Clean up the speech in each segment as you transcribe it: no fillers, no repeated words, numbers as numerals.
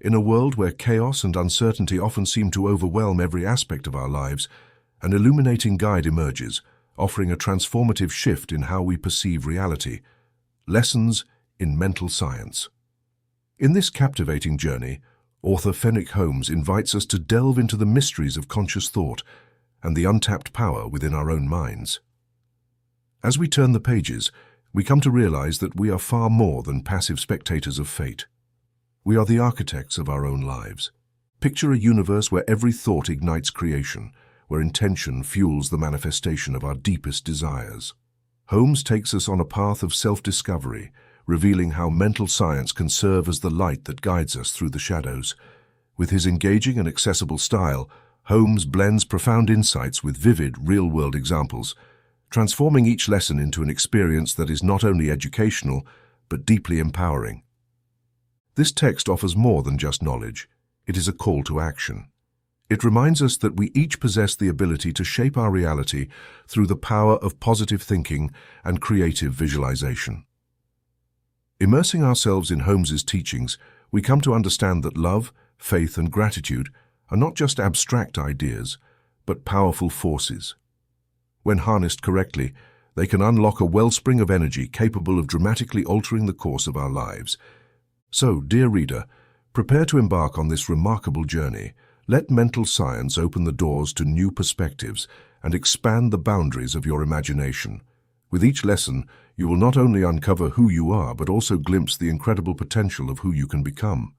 In a world where chaos and uncertainty often seem to overwhelm every aspect of our lives, an illuminating guide emerges, offering a transformative shift in how we perceive reality. Lessons in Mental Science. In this captivating journey, author Fenwicke Holmes invites us to delve into the mysteries of conscious thought and the untapped power within our own minds. As we turn the pages, we come to realize that we are far more than passive spectators of fate. We are the architects of our own lives. Picture a universe where every thought ignites creation, where intention fuels the manifestation of our deepest desires. Holmes takes us on a path of self-discovery, revealing how mental science can serve as the light that guides us through the shadows. With his engaging and accessible style, Holmes blends profound insights with vivid, real-world examples, transforming each lesson into an experience that is not only educational, but deeply empowering. This text offers more than just knowledge. It is a call to action. It reminds us that we each possess the ability to shape our reality through the power of positive thinking and creative visualization. Immersing ourselves in Holmes's teachings, we come to understand that love, faith, and gratitude are not just abstract ideas, but powerful forces. When harnessed correctly, they can unlock a wellspring of energy capable of dramatically altering the course of our lives. So, dear reader, prepare to embark on this remarkable journey. Let mental science open the doors to new perspectives and expand the boundaries of your imagination. With each lesson, you will not only uncover who you are, but also glimpse the incredible potential of who you can become.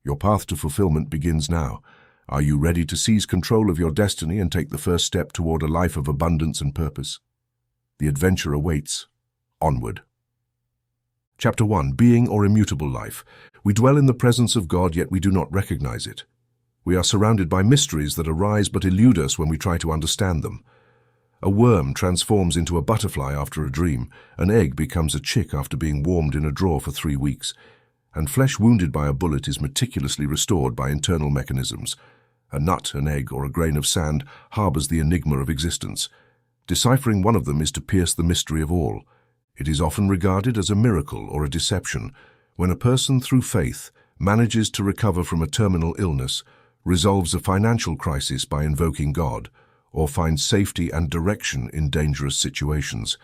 Your path to fulfillment begins now. Are you ready to seize control of your destiny and take the first step toward a life of abundance and purpose? The adventure awaits. Onward. Chapter 1. Being or Immutable Life. We dwell in the presence of God, yet we do not recognize it. We are surrounded by mysteries that arise but elude us when we try to understand them. A worm transforms into a butterfly after a dream, an egg becomes a chick after being warmed in a drawer for 3 weeks, and flesh wounded by a bullet is meticulously restored by internal mechanisms. A nut, an egg, or a grain of sand harbors the enigma of existence. Deciphering one of them is to pierce the mystery of all. It is often regarded as a miracle or a deception when a person, through faith, manages to recover from a terminal illness, resolves a financial crisis by invoking God, or finds safety and direction in dangerous situations.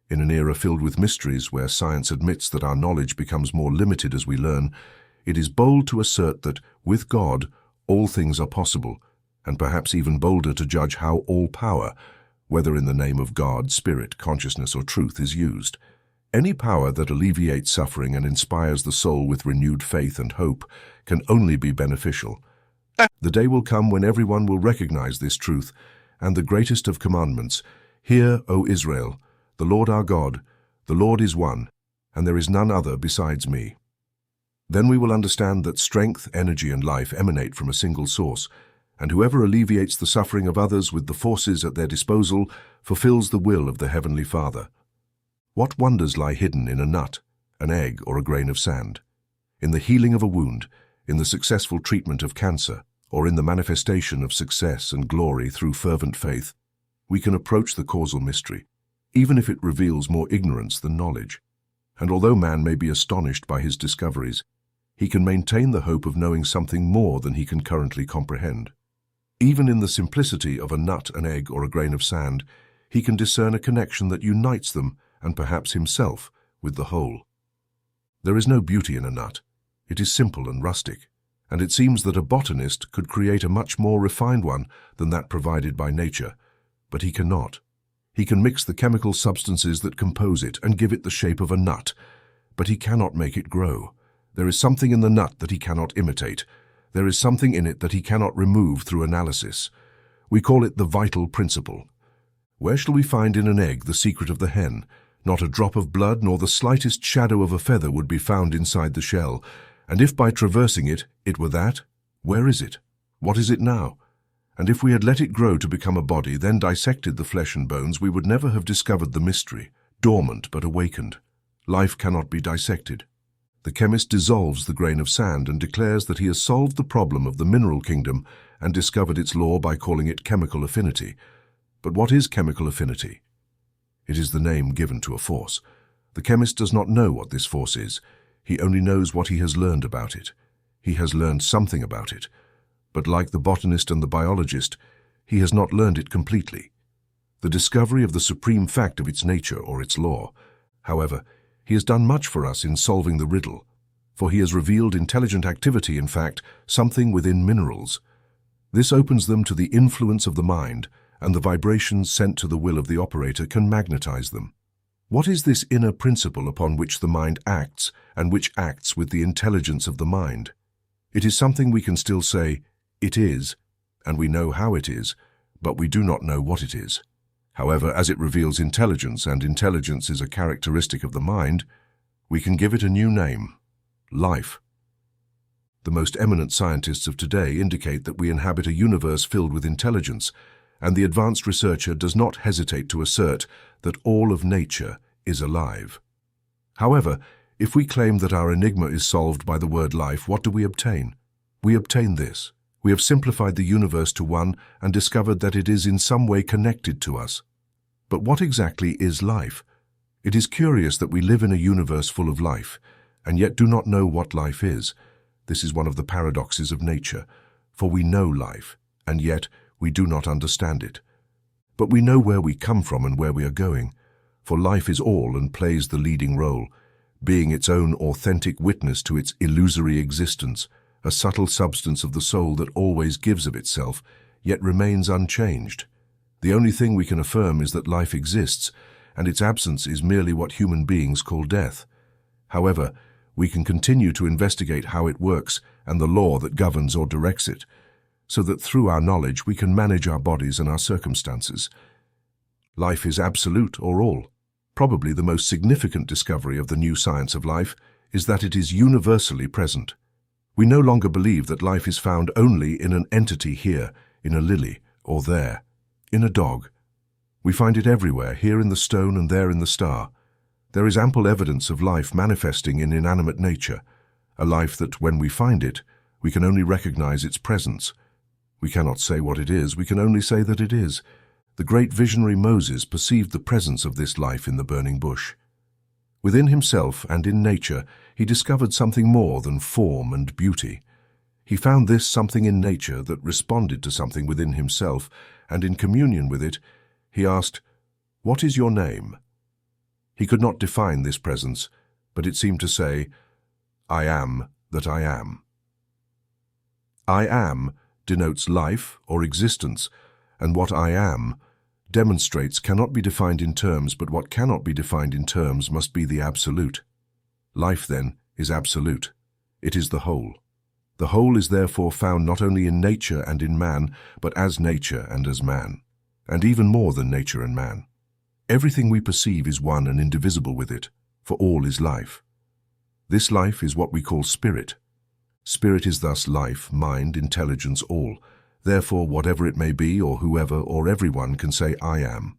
In an era filled with mysteries where science admits that our knowledge becomes more limited as we learn, it is bold to assert that, with God, all things are possible, and perhaps even bolder to judge how all power, whether in the name of God, spirit, consciousness, or truth, is used. Any power that alleviates suffering and inspires the soul with renewed faith and hope can only be beneficial. The day will come when everyone will recognize this truth, and the greatest of commandments, "Hear, O Israel, the Lord our God, the Lord is one, and there is none other besides me." Then we will understand that strength, energy, and life emanate from a single source, and whoever alleviates the suffering of others with the forces at their disposal fulfills the will of the Heavenly Father. What wonders lie hidden in a nut, an egg, or a grain of sand? In the healing of a wound, in the successful treatment of cancer, or in the manifestation of success and glory through fervent faith, we can approach the causal mystery, even if it reveals more ignorance than knowledge. And although man may be astonished by his discoveries, he can maintain the hope of knowing something more than he can currently comprehend. Even in the simplicity of a nut, an egg, or a grain of sand, he can discern a connection that unites them, and perhaps himself, with the whole. There is no beauty in a nut. It is simple and rustic, and it seems that a botanist could create a much more refined one than that provided by nature. But he cannot. He can mix the chemical substances that compose it and give it the shape of a nut, but he cannot make it grow. There is something in the nut that he cannot imitate. There is something in it that he cannot remove through analysis. We call it the vital principle. Where shall we find in an egg the secret of the hen? Not a drop of blood nor the slightest shadow of a feather would be found inside the shell, and if by traversing it, it were that, where is it? What is it now? And if we had let it grow to become a body, then dissected the flesh and bones, we would never have discovered the mystery, dormant but awakened. Life cannot be dissected. The chemist dissolves the grain of sand and declares that he has solved the problem of the mineral kingdom and discovered its law by calling it chemical affinity. But what is chemical affinity? It is the name given to a force. The chemist does not know what this force is. He only knows what he has learned about it. He has learned something about it, but like the botanist and the biologist, he has not learned it completely. The discovery of the supreme fact of its nature or its law. However, he has done much for us in solving the riddle, for he has revealed intelligent activity, in fact, something within minerals. This opens them to the influence of the mind, and the vibrations sent to the will of the operator can magnetize them. What is this inner principle upon which the mind acts and which acts with the intelligence of the mind? It is something we can still say, it is, and we know how it is, but we do not know what it is. However, as it reveals intelligence, and intelligence is a characteristic of the mind, we can give it a new name: life. The most eminent scientists of today indicate that we inhabit a universe filled with intelligence, and the advanced researcher does not hesitate to assert that all of nature is alive. However, if we claim that our enigma is solved by the word life, what do we obtain? We obtain this. We have simplified the universe to one and discovered that it is in some way connected to us. But what exactly is life? It is curious that we live in a universe full of life, and yet do not know what life is. This is one of the paradoxes of nature, for we know life, and yet we do not understand it. But we know where we come from and where we are going, for life is all and plays the leading role, being its own authentic witness to its illusory existence, a subtle substance of the soul that always gives of itself, yet remains unchanged. The only thing we can affirm is that life exists, and its absence is merely what human beings call death. However, we can continue to investigate how it works and the law that governs or directs it, so that through our knowledge we can manage our bodies and our circumstances. Life is absolute or all. Probably the most significant discovery of the new science of life is that it is universally present. We no longer believe that life is found only in an entity here, in a lily, or there, in a dog. We find it everywhere, here in the stone and there in the star. There is ample evidence of life manifesting in inanimate nature, a life that, when we find it, we can only recognize its presence. We cannot say what it is, we can only say that it is. The great visionary Moses perceived the presence of this life in the burning bush. Within himself and in nature, he discovered something more than form and beauty. He found this something in nature that responded to something within himself, and in communion with it, he asked, "What is your name?" He could not define this presence, but it seemed to say, "I am that I am." I am denotes life or existence, and what I am demonstrates cannot be defined in terms, but what cannot be defined in terms must be the absolute. Life, then, is absolute. It is the whole. The whole is therefore found not only in nature and in man, but as nature and as man, and even more than nature and man. Everything we perceive is one and indivisible with it, for all is life. This life is what we call spirit. Spirit is thus life, mind, intelligence, all. Therefore, whatever it may be, or whoever or everyone can say, "I am."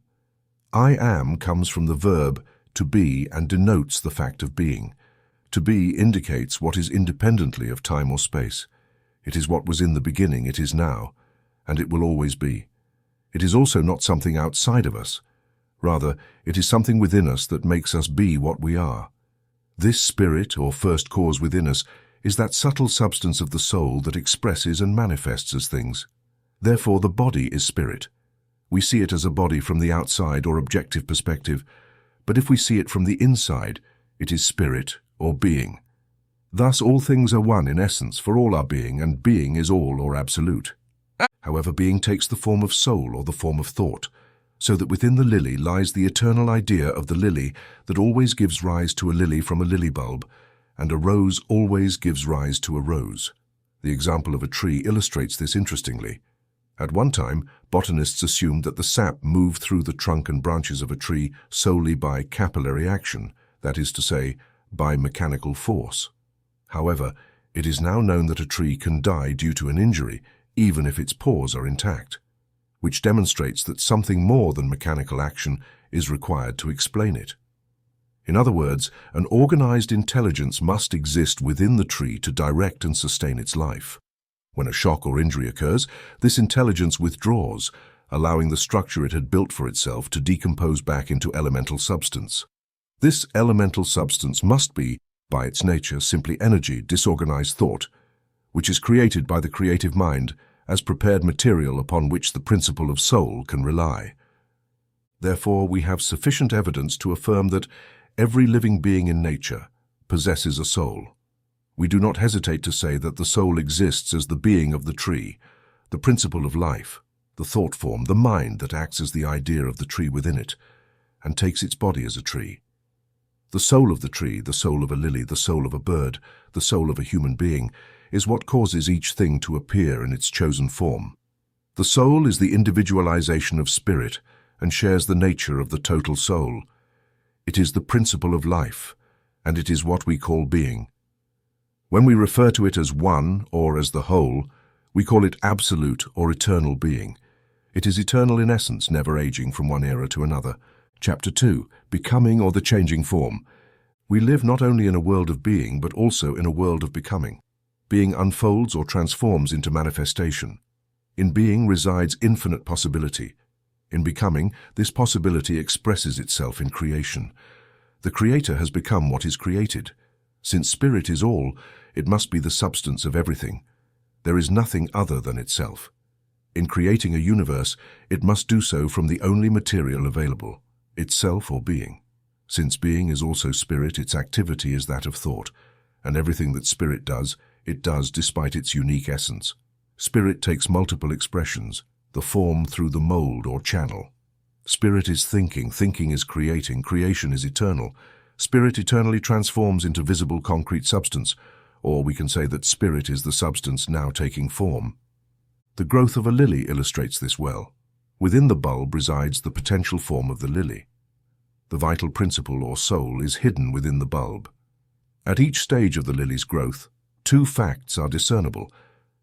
I am comes from the verb to be and denotes the fact of being. To be indicates what is independently of time or space. It is what was in the beginning, it is now, and it will always be. It is also not something outside of us. Rather, it is something within us that makes us be what we are. This spirit, or first cause within us, is that subtle substance of the soul that expresses and manifests as things. Therefore, the body is spirit. We see it as a body from the outside or objective perspective, but if we see it from the inside, it is spirit or being. Thus, all things are one in essence, for all are being, and being is all or absolute. However, being takes the form of soul or the form of thought, so that within the lily lies the eternal idea of the lily that always gives rise to a lily from a lily bulb, and a rose always gives rise to a rose. The example of a tree illustrates this interestingly. At one time, botanists assumed that the sap moved through the trunk and branches of a tree solely by capillary action, that is to say, by mechanical force. However, it is now known that a tree can die due to an injury, even if its pores are intact, which demonstrates that something more than mechanical action is required to explain it. In other words, an organized intelligence must exist within the tree to direct and sustain its life. When a shock or injury occurs, this intelligence withdraws, allowing the structure it had built for itself to decompose back into elemental substance. This elemental substance must be, by its nature, simply energy, disorganized thought. which is created by the creative mind as prepared material upon which the principle of soul can rely. Therefore, we have sufficient evidence to affirm that every living being in nature possesses a soul. We do not hesitate to say that the soul exists as the being of the tree, the principle of life, the thought form, the mind that acts as the idea of the tree within it, and takes its body as a tree. The soul of the tree, the soul of a lily, the soul of a bird, the soul of a human being, is what causes each thing to appear in its chosen form. The soul is the individualization of spirit and shares the nature of the total soul. It is the principle of life, and it is what we call being. When we refer to it as one or as the whole, we call it absolute or eternal being. It is eternal in essence, never aging from one era to another. Chapter 2, Becoming or the Changing Form. We live not only in a world of being, but also in a world of becoming. Being unfolds or transforms into manifestation. In being resides infinite possibility. In becoming, this possibility expresses itself in creation. The Creator has become what is created. Since spirit is all, it must be the substance of everything. There is nothing other than itself. In creating a universe, it must do so from the only material available, itself or being. Since being is also spirit, its activity is that of thought, and everything that spirit does, it does despite its unique essence. Spirit takes multiple expressions, the form through the mold or channel. Spirit is thinking, thinking is creating, creation is eternal. Spirit eternally transforms into visible concrete substance, or we can say that spirit is the substance now taking form. The growth of a lily illustrates this well. Within the bulb resides the potential form of the lily. The vital principle or soul is hidden within the bulb. At each stage of the lily's growth, two facts are discernible.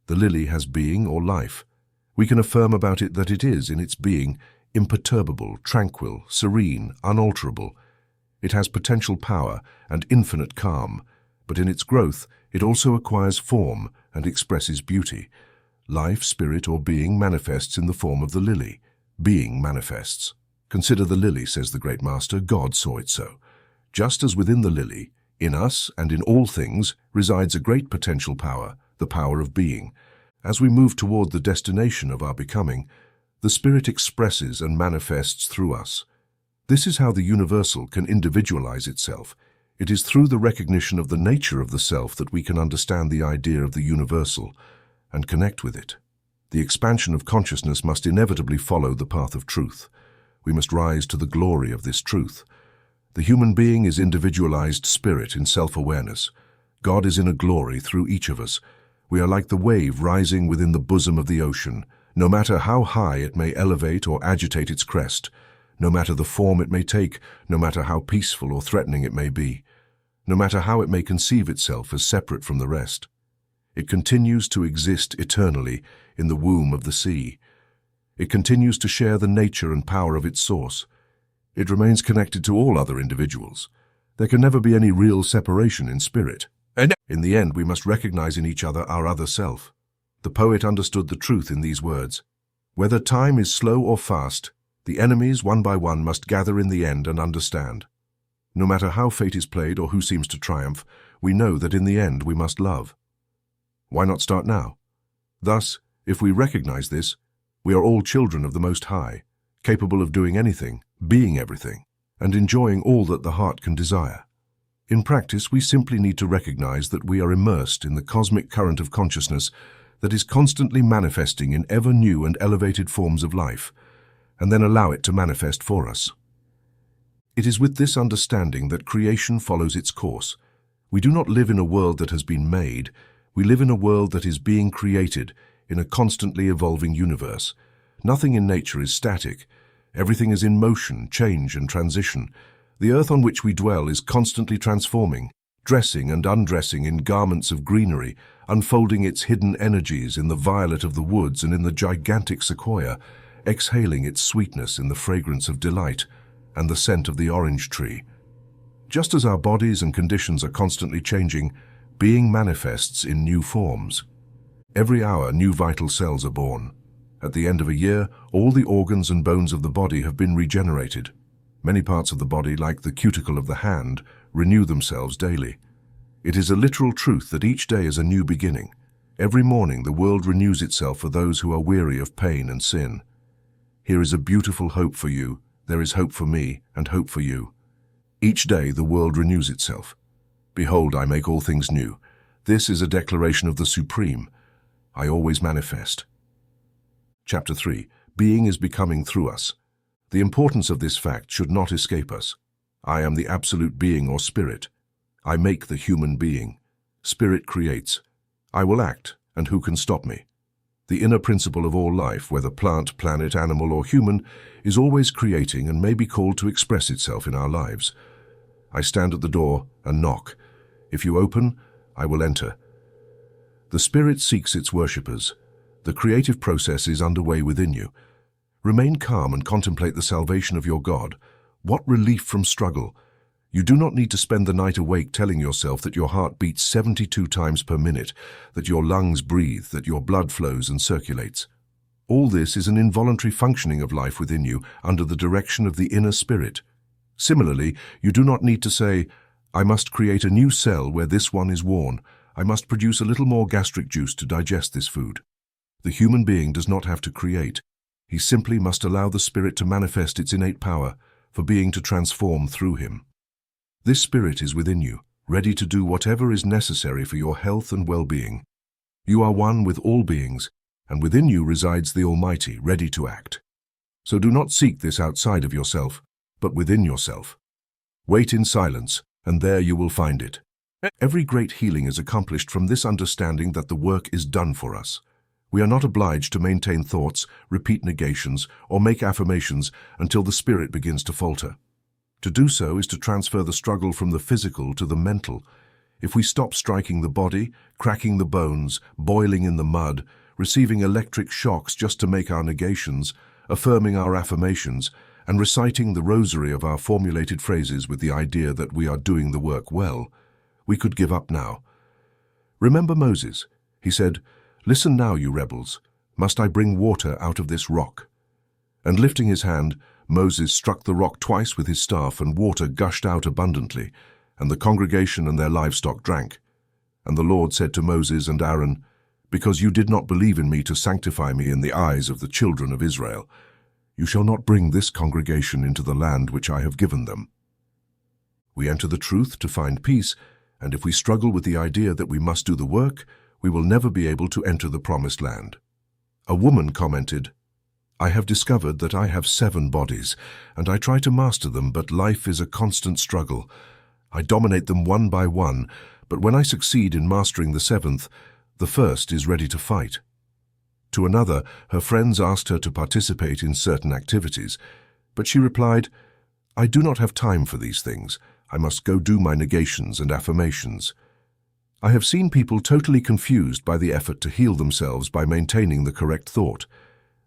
The lily has being or life. We can affirm about it that it is, in its being, imperturbable, tranquil, serene, unalterable. It has potential power and infinite calm, but in its growth it also acquires form and expresses beauty. Life, spirit, or being manifests in the form of the lily. Being manifests. Consider the lily, says the great master, God saw it so. Just as within the lily, in us and in all things, resides a great potential power, the power of being. As we move toward the destination of our becoming, the spirit expresses and manifests through us. This is how the universal can individualize itself. It is through the recognition of the nature of the self that we can understand the idea of the universal and connect with it. The expansion of consciousness must inevitably follow the path of truth. We must rise to the glory of this truth. The human being is individualized spirit in self-awareness. God is in a glory through each of us. We are like the wave rising within the bosom of the ocean. No matter how high it may elevate or agitate its crest, no matter the form it may take, no matter how peaceful or threatening it may be, no matter how it may conceive itself as separate from the rest, it continues to exist eternally in the womb of the sea. It continues to share the nature and power of its source. It remains connected to all other individuals. There can never be any real separation in spirit. And in the end, we must recognize in each other our other self. The poet understood the truth in these words. Whether time is slow or fast, the enemies, one by one, must gather in the end and understand. No matter how fate is played or who seems to triumph, we know that in the end we must love. Why not start now? Thus, if we recognize this, we are all children of the Most High, capable of doing anything, being everything, and enjoying all that the heart can desire. In practice, we simply need to recognize that we are immersed in the cosmic current of consciousness that is constantly manifesting in ever new and elevated forms of life, and then allow it to manifest for us. It is with this understanding that creation follows its course. We do not live in a world that has been made. We live in a world that is being created in a constantly evolving universe. Nothing in nature is static. Everything is in motion, change, and transition. The earth on which we dwell is constantly transforming, dressing and undressing in garments of greenery, unfolding its hidden energies in the violet of the woods and in the gigantic sequoia, exhaling its sweetness in the fragrance of delight and the scent of the orange tree. Just as our bodies and conditions are constantly changing, being manifests in new forms. Every hour, new vital cells are born. At the end of a year, all the organs and bones of the body have been regenerated. Many parts of the body, like the cuticle of the hand, renew themselves daily. It is a literal truth that each day is a new beginning. Every morning the world renews itself for those who are weary of pain and sin. Here is a beautiful hope for you. There is hope for me and hope for you. Each day the world renews itself. Behold, I make all things new. This is a declaration of the Supreme. I always manifest. Chapter 3. Being is becoming through us. The importance of this fact should not escape us. I am the absolute being or spirit. I make the human being. Spirit creates. I will act, and who can stop me? The inner principle of all life, whether plant, planet, animal, or human, is always creating and may be called to express itself in our lives. I stand at the door and knock. If you open, I will enter. The Spirit seeks its worshippers. The creative process is underway within you. Remain calm and contemplate the salvation of your God. What relief from struggle! You do not need to spend the night awake telling yourself that your heart beats 72 times per minute, that your lungs breathe, that your blood flows and circulates. All this is an involuntary functioning of life within you under the direction of the inner spirit. Similarly, you do not need to say, I must create a new cell where this one is worn. I must produce a little more gastric juice to digest this food. The human being does not have to create. He simply must allow the spirit to manifest its innate power, for being to transform through him. This spirit is within you, ready to do whatever is necessary for your health and well-being. You are one with all beings, and within you resides the Almighty, ready to act. So do not seek this outside of yourself, but within yourself. Wait in silence, and there you will find it. Every great healing is accomplished from this understanding that the work is done for us. We are not obliged to maintain thoughts, repeat negations, or make affirmations until the spirit begins to falter. To do so is to transfer the struggle from the physical to the mental. If we stop striking the body, cracking the bones, boiling in the mud, receiving electric shocks just to make our negations, affirming our affirmations, and reciting the rosary of our formulated phrases with the idea that we are doing the work well, we could give up now. Remember Moses. He said, "Listen now, you rebels. Must I bring water out of this rock?" And lifting his hand, Moses struck the rock twice with his staff, and water gushed out abundantly, and the congregation and their livestock drank. And the Lord said to Moses and Aaron, "Because you did not believe in me to sanctify me in the eyes of the children of Israel, you shall not bring this congregation into the land which I have given them." We enter the truth to find peace, and if we struggle with the idea that we must do the work, we will never be able to enter the promised land. A woman commented, "I have discovered that I have 7 bodies, and I try to master them, but life is a constant struggle. I dominate them one by one, but when I succeed in mastering the 7th, the first is ready to fight." To another, her friends asked her to participate in certain activities, but she replied, "I do not have time for these things. I must go do my negations and affirmations." I have seen people totally confused by the effort to heal themselves by maintaining the correct thought.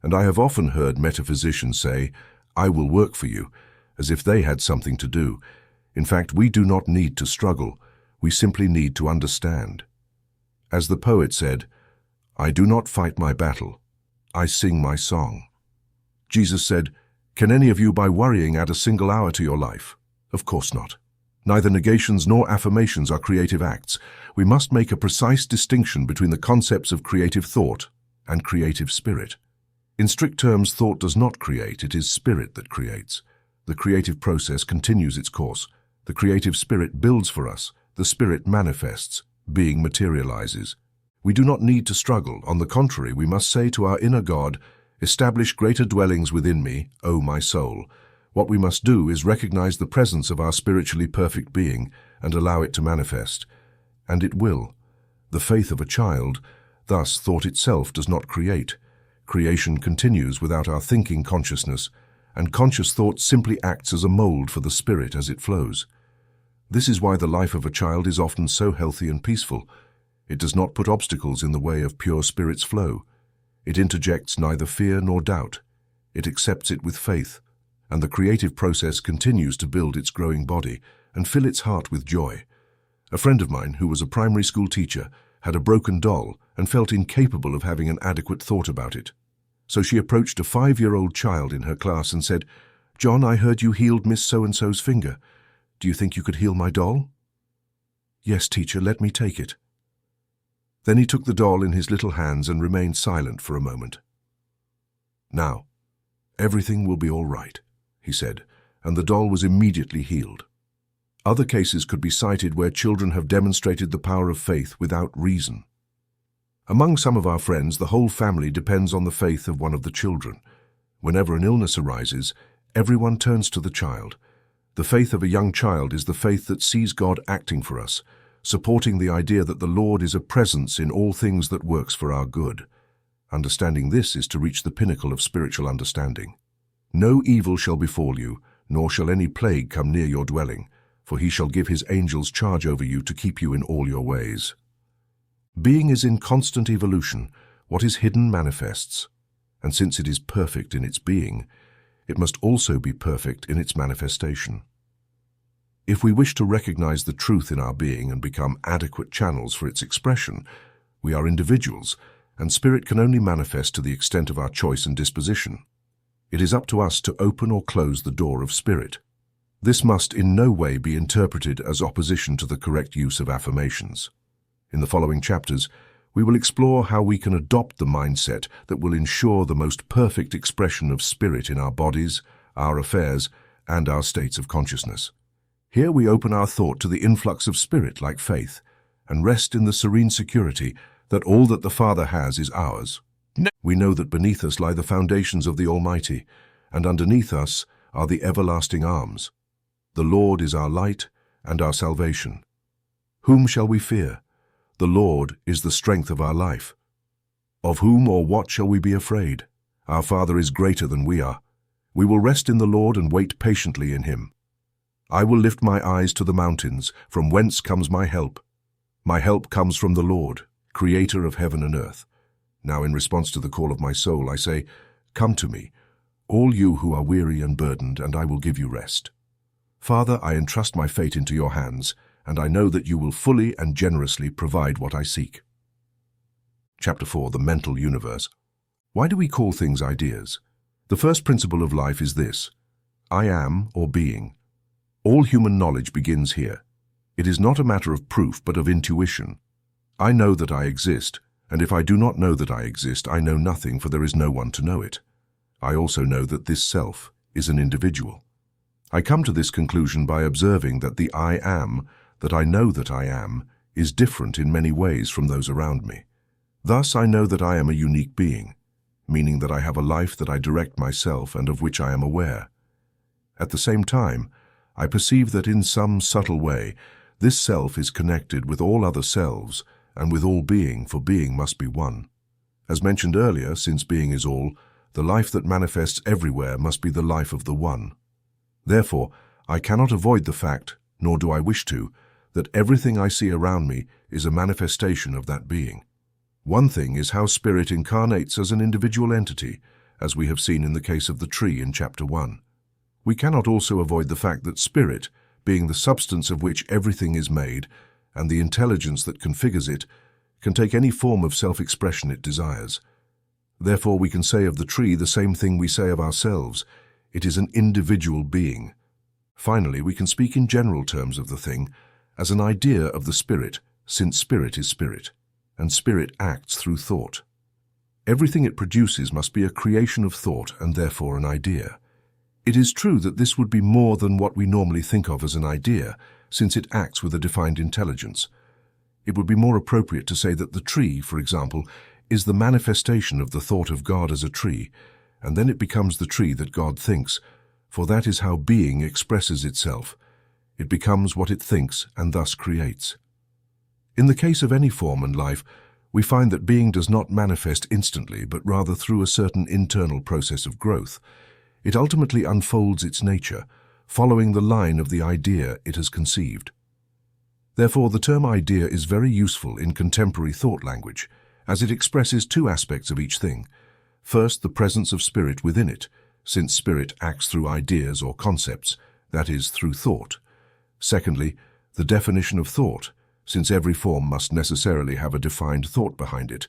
And I have often heard metaphysicians say, "I will work for you," as if they had something to do. In fact, we do not need to struggle. We simply need to understand. As the poet said, "I do not fight my battle. I sing my song." Jesus said, "Can any of you by worrying add a single hour to your life?" Of course not. Neither negations nor affirmations are creative acts. We must make a precise distinction between the concepts of creative thought and creative spirit. In strict terms, thought does not create, it is spirit that creates. The creative process continues its course. The creative spirit builds for us. The spirit manifests. Being materializes. We do not need to struggle. On the contrary, we must say to our inner God, "Establish greater dwellings within me, O my soul." What we must do is recognize the presence of our spiritually perfect being and allow it to manifest. And it will. The faith of a child, thus thought itself does not create. Creation continues without our thinking consciousness, and conscious thought simply acts as a mold for the spirit as it flows. This is why the life of a child is often so healthy and peaceful. It does not put obstacles in the way of pure spirit's flow. It interjects neither fear nor doubt. It accepts it with faith, and the creative process continues to build its growing body and fill its heart with joy. A friend of mine, who was a primary school teacher, had a broken doll and felt incapable of having an adequate thought about it. So she approached a 5-year-old child in her class and said, "John, I heard you healed Miss So-and-so's finger. Do you think you could heal my doll?" "Yes, teacher, let me take it." Then he took the doll in his little hands and remained silent for a moment. "Now, everything will be all right," he said, and the doll was immediately healed. Other cases could be cited where children have demonstrated the power of faith without reason. Among some of our friends, the whole family depends on the faith of one of the children. Whenever an illness arises, everyone turns to the child. The faith of a young child is the faith that sees God acting for us, supporting the idea that the Lord is a presence in all things that works for our good. Understanding this is to reach the pinnacle of spiritual understanding. "No evil shall befall you, nor shall any plague come near your dwelling, for he shall give his angels charge over you to keep you in all your ways." Being is in constant evolution. What is hidden manifests. And since it is perfect in its being, it must also be perfect in its manifestation. If we wish to recognize the truth in our being and become adequate channels for its expression, we are individuals, and spirit can only manifest to the extent of our choice and disposition. It is up to us to open or close the door of spirit. This must in no way be interpreted as opposition to the correct use of affirmations. In the following chapters, we will explore how we can adopt the mindset that will ensure the most perfect expression of spirit in our bodies, our affairs, and our states of consciousness. Here we open our thought to the influx of spirit like faith, and rest in the serene security that all that the Father has is ours. We know that beneath us lie the foundations of the Almighty, and underneath us are the everlasting arms. The Lord is our light and our salvation. Whom shall we fear? The Lord is the strength of our life. Of whom or what shall we be afraid? Our Father is greater than we are. We will rest in the Lord and wait patiently in him. I will lift my eyes to the mountains, from whence comes my help. My help comes from the Lord, creator of heaven and earth. Now in response to the call of my soul, I say, "Come to me, all you who are weary and burdened, and I will give you rest." Father, I entrust my fate into your hands, and I know that you will fully and generously provide what I seek. Chapter 4. The Mental Universe. Why do we call things ideas? The first principle of life is this: I am, or being. All human knowledge begins here. It is not a matter of proof, but of intuition. I know that I exist, and if I do not know that I exist, I know nothing, for there is no one to know it. I also know that this self is an individual. I come to this conclusion by observing that the I am, that I know that I am, is different in many ways from those around me. Thus I know that I am a unique being, meaning that I have a life that I direct myself and of which I am aware. At the same time, I perceive that in some subtle way, this self is connected with all other selves and with all being, for being must be one. As mentioned earlier, since being is all, the life that manifests everywhere must be the life of the One. Therefore, I cannot avoid the fact, nor do I wish to, that everything I see around me is a manifestation of that being. One thing is how spirit incarnates as an individual entity, as we have seen in the case of the tree in chapter 1. We cannot also avoid the fact that spirit, being the substance of which everything is made, and the intelligence that configures it, can take any form of self-expression it desires. Therefore we can say of the tree the same thing we say of ourselves: it is an individual being. Finally, we can speak in general terms of the thing as an idea of the spirit, since spirit is spirit, and spirit acts through thought. Everything it produces must be a creation of thought and therefore an idea. It is true that this would be more than what we normally think of as an idea, since it acts with a defined intelligence. It would be more appropriate to say that the tree, for example, is the manifestation of the thought of God as a tree, and then it becomes the tree that God thinks, for that is how being expresses itself. It becomes what it thinks and thus creates. In the case of any form and life, we find that being does not manifest instantly, but rather through a certain internal process of growth. It ultimately unfolds its nature, following the line of the idea it has conceived. Therefore, the term idea is very useful in contemporary thought language, as it expresses two aspects of each thing. First, the presence of spirit within it, since spirit acts through ideas or concepts, that is, through thought. Secondly, the definition of thought, since every form must necessarily have a defined thought behind it,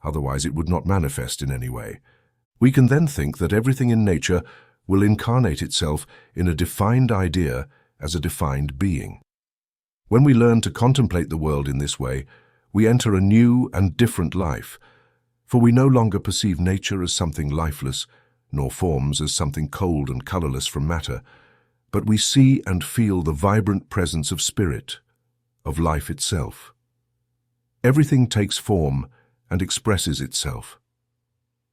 otherwise it would not manifest in any way. We can then think that everything in nature will incarnate itself in a defined idea as a defined being. When we learn to contemplate the world in this way, we enter a new and different life, for we no longer perceive nature as something lifeless, nor forms as something cold and colorless from matter, but we see and feel the vibrant presence of spirit, of life itself. Everything takes form and expresses itself.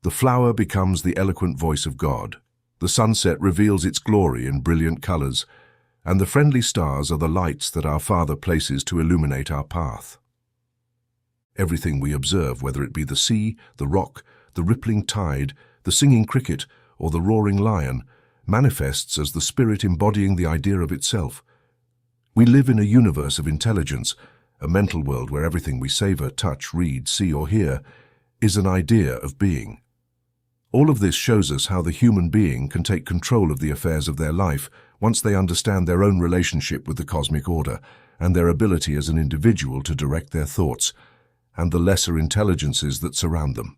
The flower becomes the eloquent voice of God, the sunset reveals its glory in brilliant colors, and the friendly stars are the lights that our Father places to illuminate our path. Everything we observe, whether it be the sea, the rock, the rippling tide, the singing cricket, or the roaring lion, manifests as the spirit embodying the idea of itself. We live in a universe of intelligence, a mental world where everything we savor, touch, read, see, or hear is an idea of being. All of this shows us how the human being can take control of the affairs of their life once they understand their own relationship with the cosmic order and their ability as an individual to direct their thoughts and the lesser intelligences that surround them.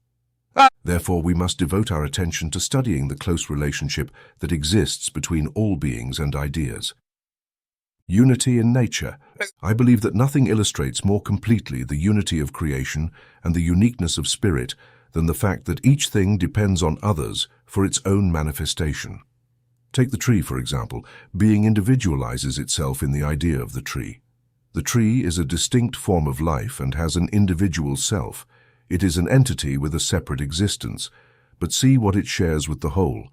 Therefore, we must devote our attention to studying the close relationship that exists between all beings and ideas. Unity in nature. I believe that nothing illustrates more completely the unity of creation and the uniqueness of spirit than the fact that each thing depends on others for its own manifestation. Take the tree, for example. Being individualizes itself in the idea of the tree. The tree is a distinct form of life and has an individual self. It is an entity with a separate existence, but see what it shares with the whole.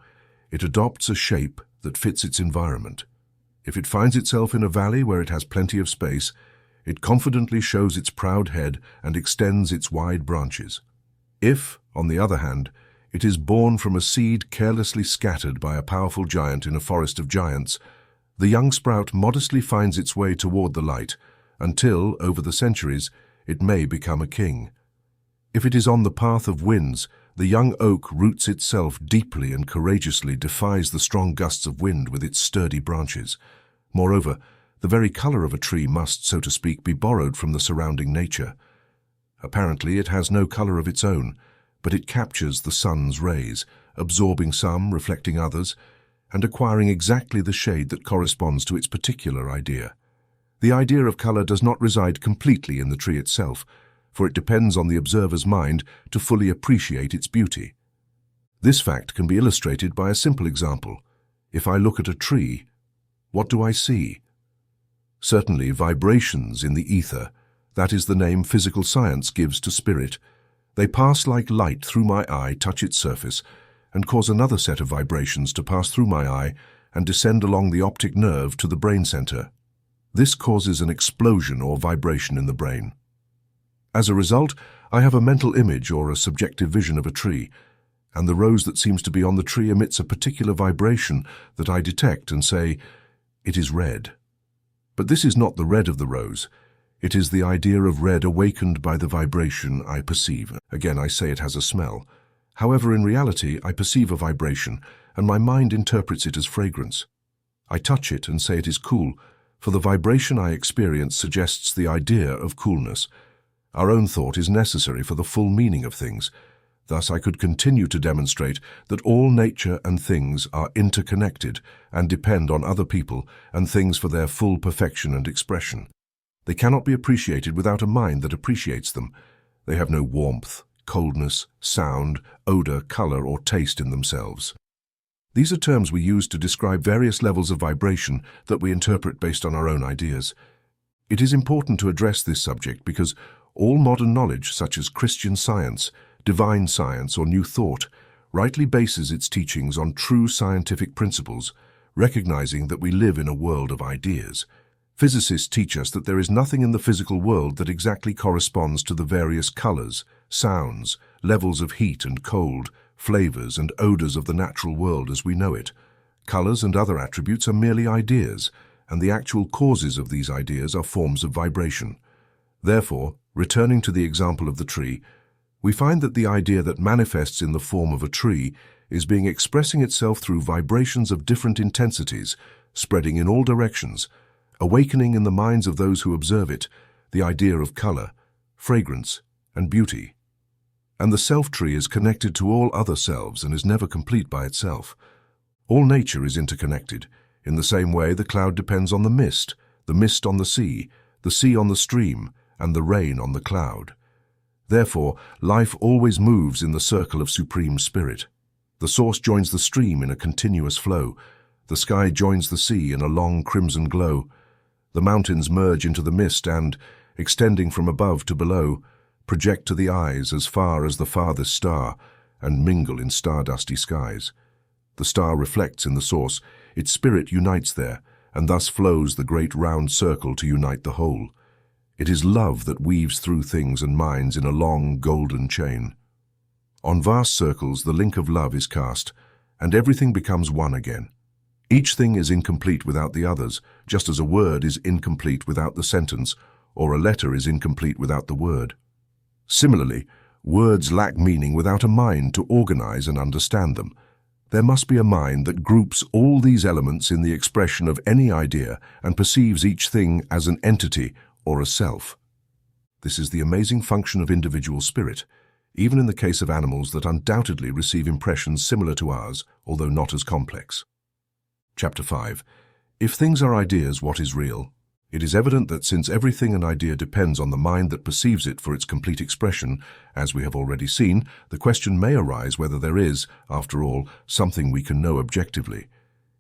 It adopts a shape that fits its environment. If it finds itself in a valley where it has plenty of space, it confidently shows its proud head and extends its wide branches. If, on the other hand, it is born from a seed carelessly scattered by a powerful giant in a forest of giants, the young sprout modestly finds its way toward the light, until, over the centuries, it may become a king. If it is on the path of winds, the young oak roots itself deeply and courageously defies the strong gusts of wind with its sturdy branches. Moreover, the very color of a tree must, so to speak, be borrowed from the surrounding nature. Apparently, it has no color of its own, but it captures the sun's rays, absorbing some, reflecting others, and acquiring exactly the shade that corresponds to its particular idea. The idea of color does not reside completely in the tree itself, for it depends on the observer's mind to fully appreciate its beauty. This fact can be illustrated by a simple example. If I look at a tree, what do I see? Certainly vibrations in the ether. That is the name physical science gives to spirit. They pass like light through my eye, touch its surface, and cause another set of vibrations to pass through my eye and descend along the optic nerve to the brain center. This causes an explosion or vibration in the brain. As a result, I have a mental image or a subjective vision of a tree, and the rose that seems to be on the tree emits a particular vibration that I detect and say, "It is red." But this is not the red of the rose. It is the idea of red awakened by the vibration I perceive. Again, I say it has a smell. However, in reality, I perceive a vibration, and my mind interprets it as fragrance. I touch it and say it is cool, for the vibration I experience suggests the idea of coolness. Our own thought is necessary for the full meaning of things. Thus, I could continue to demonstrate that all nature and things are interconnected and depend on other people and things for their full perfection and expression. They cannot be appreciated without a mind that appreciates them. They have no warmth, coldness, sound, odor, color, or taste in themselves. These are terms we use to describe various levels of vibration that we interpret based on our own ideas. It is important to address this subject because all modern knowledge, such as Christian science, divine science, or New Thought, rightly bases its teachings on true scientific principles, recognizing that we live in a world of ideas. Physicists teach us that there is nothing in the physical world that exactly corresponds to the various colors, sounds, levels of heat and cold, flavors and odors of the natural world as we know it. Colors and other attributes are merely ideas, and the actual causes of these ideas are forms of vibration. Therefore, returning to the example of the tree, we find that the idea that manifests in the form of a tree is expressing itself through vibrations of different intensities, spreading in all directions, awakening in the minds of those who observe it the idea of color, fragrance, and beauty. And the self-tree is connected to all other selves and is never complete by itself. All nature is interconnected. In the same way, the cloud depends on the mist on the sea on the stream, and the rain on the cloud. Therefore, life always moves in the circle of Supreme Spirit. The source joins the stream in a continuous flow. The sky joins the sea in a long crimson glow. The mountains merge into the mist and, extending from above to below, project to the eyes as far as the farthest star and mingle in stardusty skies. The star reflects in the source, its spirit unites there, and thus flows the great round circle to unite the whole. It is love that weaves through things and minds in a long golden chain. On vast circles the link of love is cast, and everything becomes one again. Each thing is incomplete without the others, just as a word is incomplete without the sentence, or a letter is incomplete without the word. Similarly, words lack meaning without a mind to organize and understand them. There must be a mind that groups all these elements in the expression of any idea and perceives each thing as an entity or a self. This is the amazing function of individual spirit, even in the case of animals that undoubtedly receive impressions similar to ours, although not as complex. Chapter 5. If things are ideas, what is real? It is evident that since everything an idea depends on the mind that perceives it for its complete expression, as we have already seen, the question may arise whether there is, after all, something we can know objectively.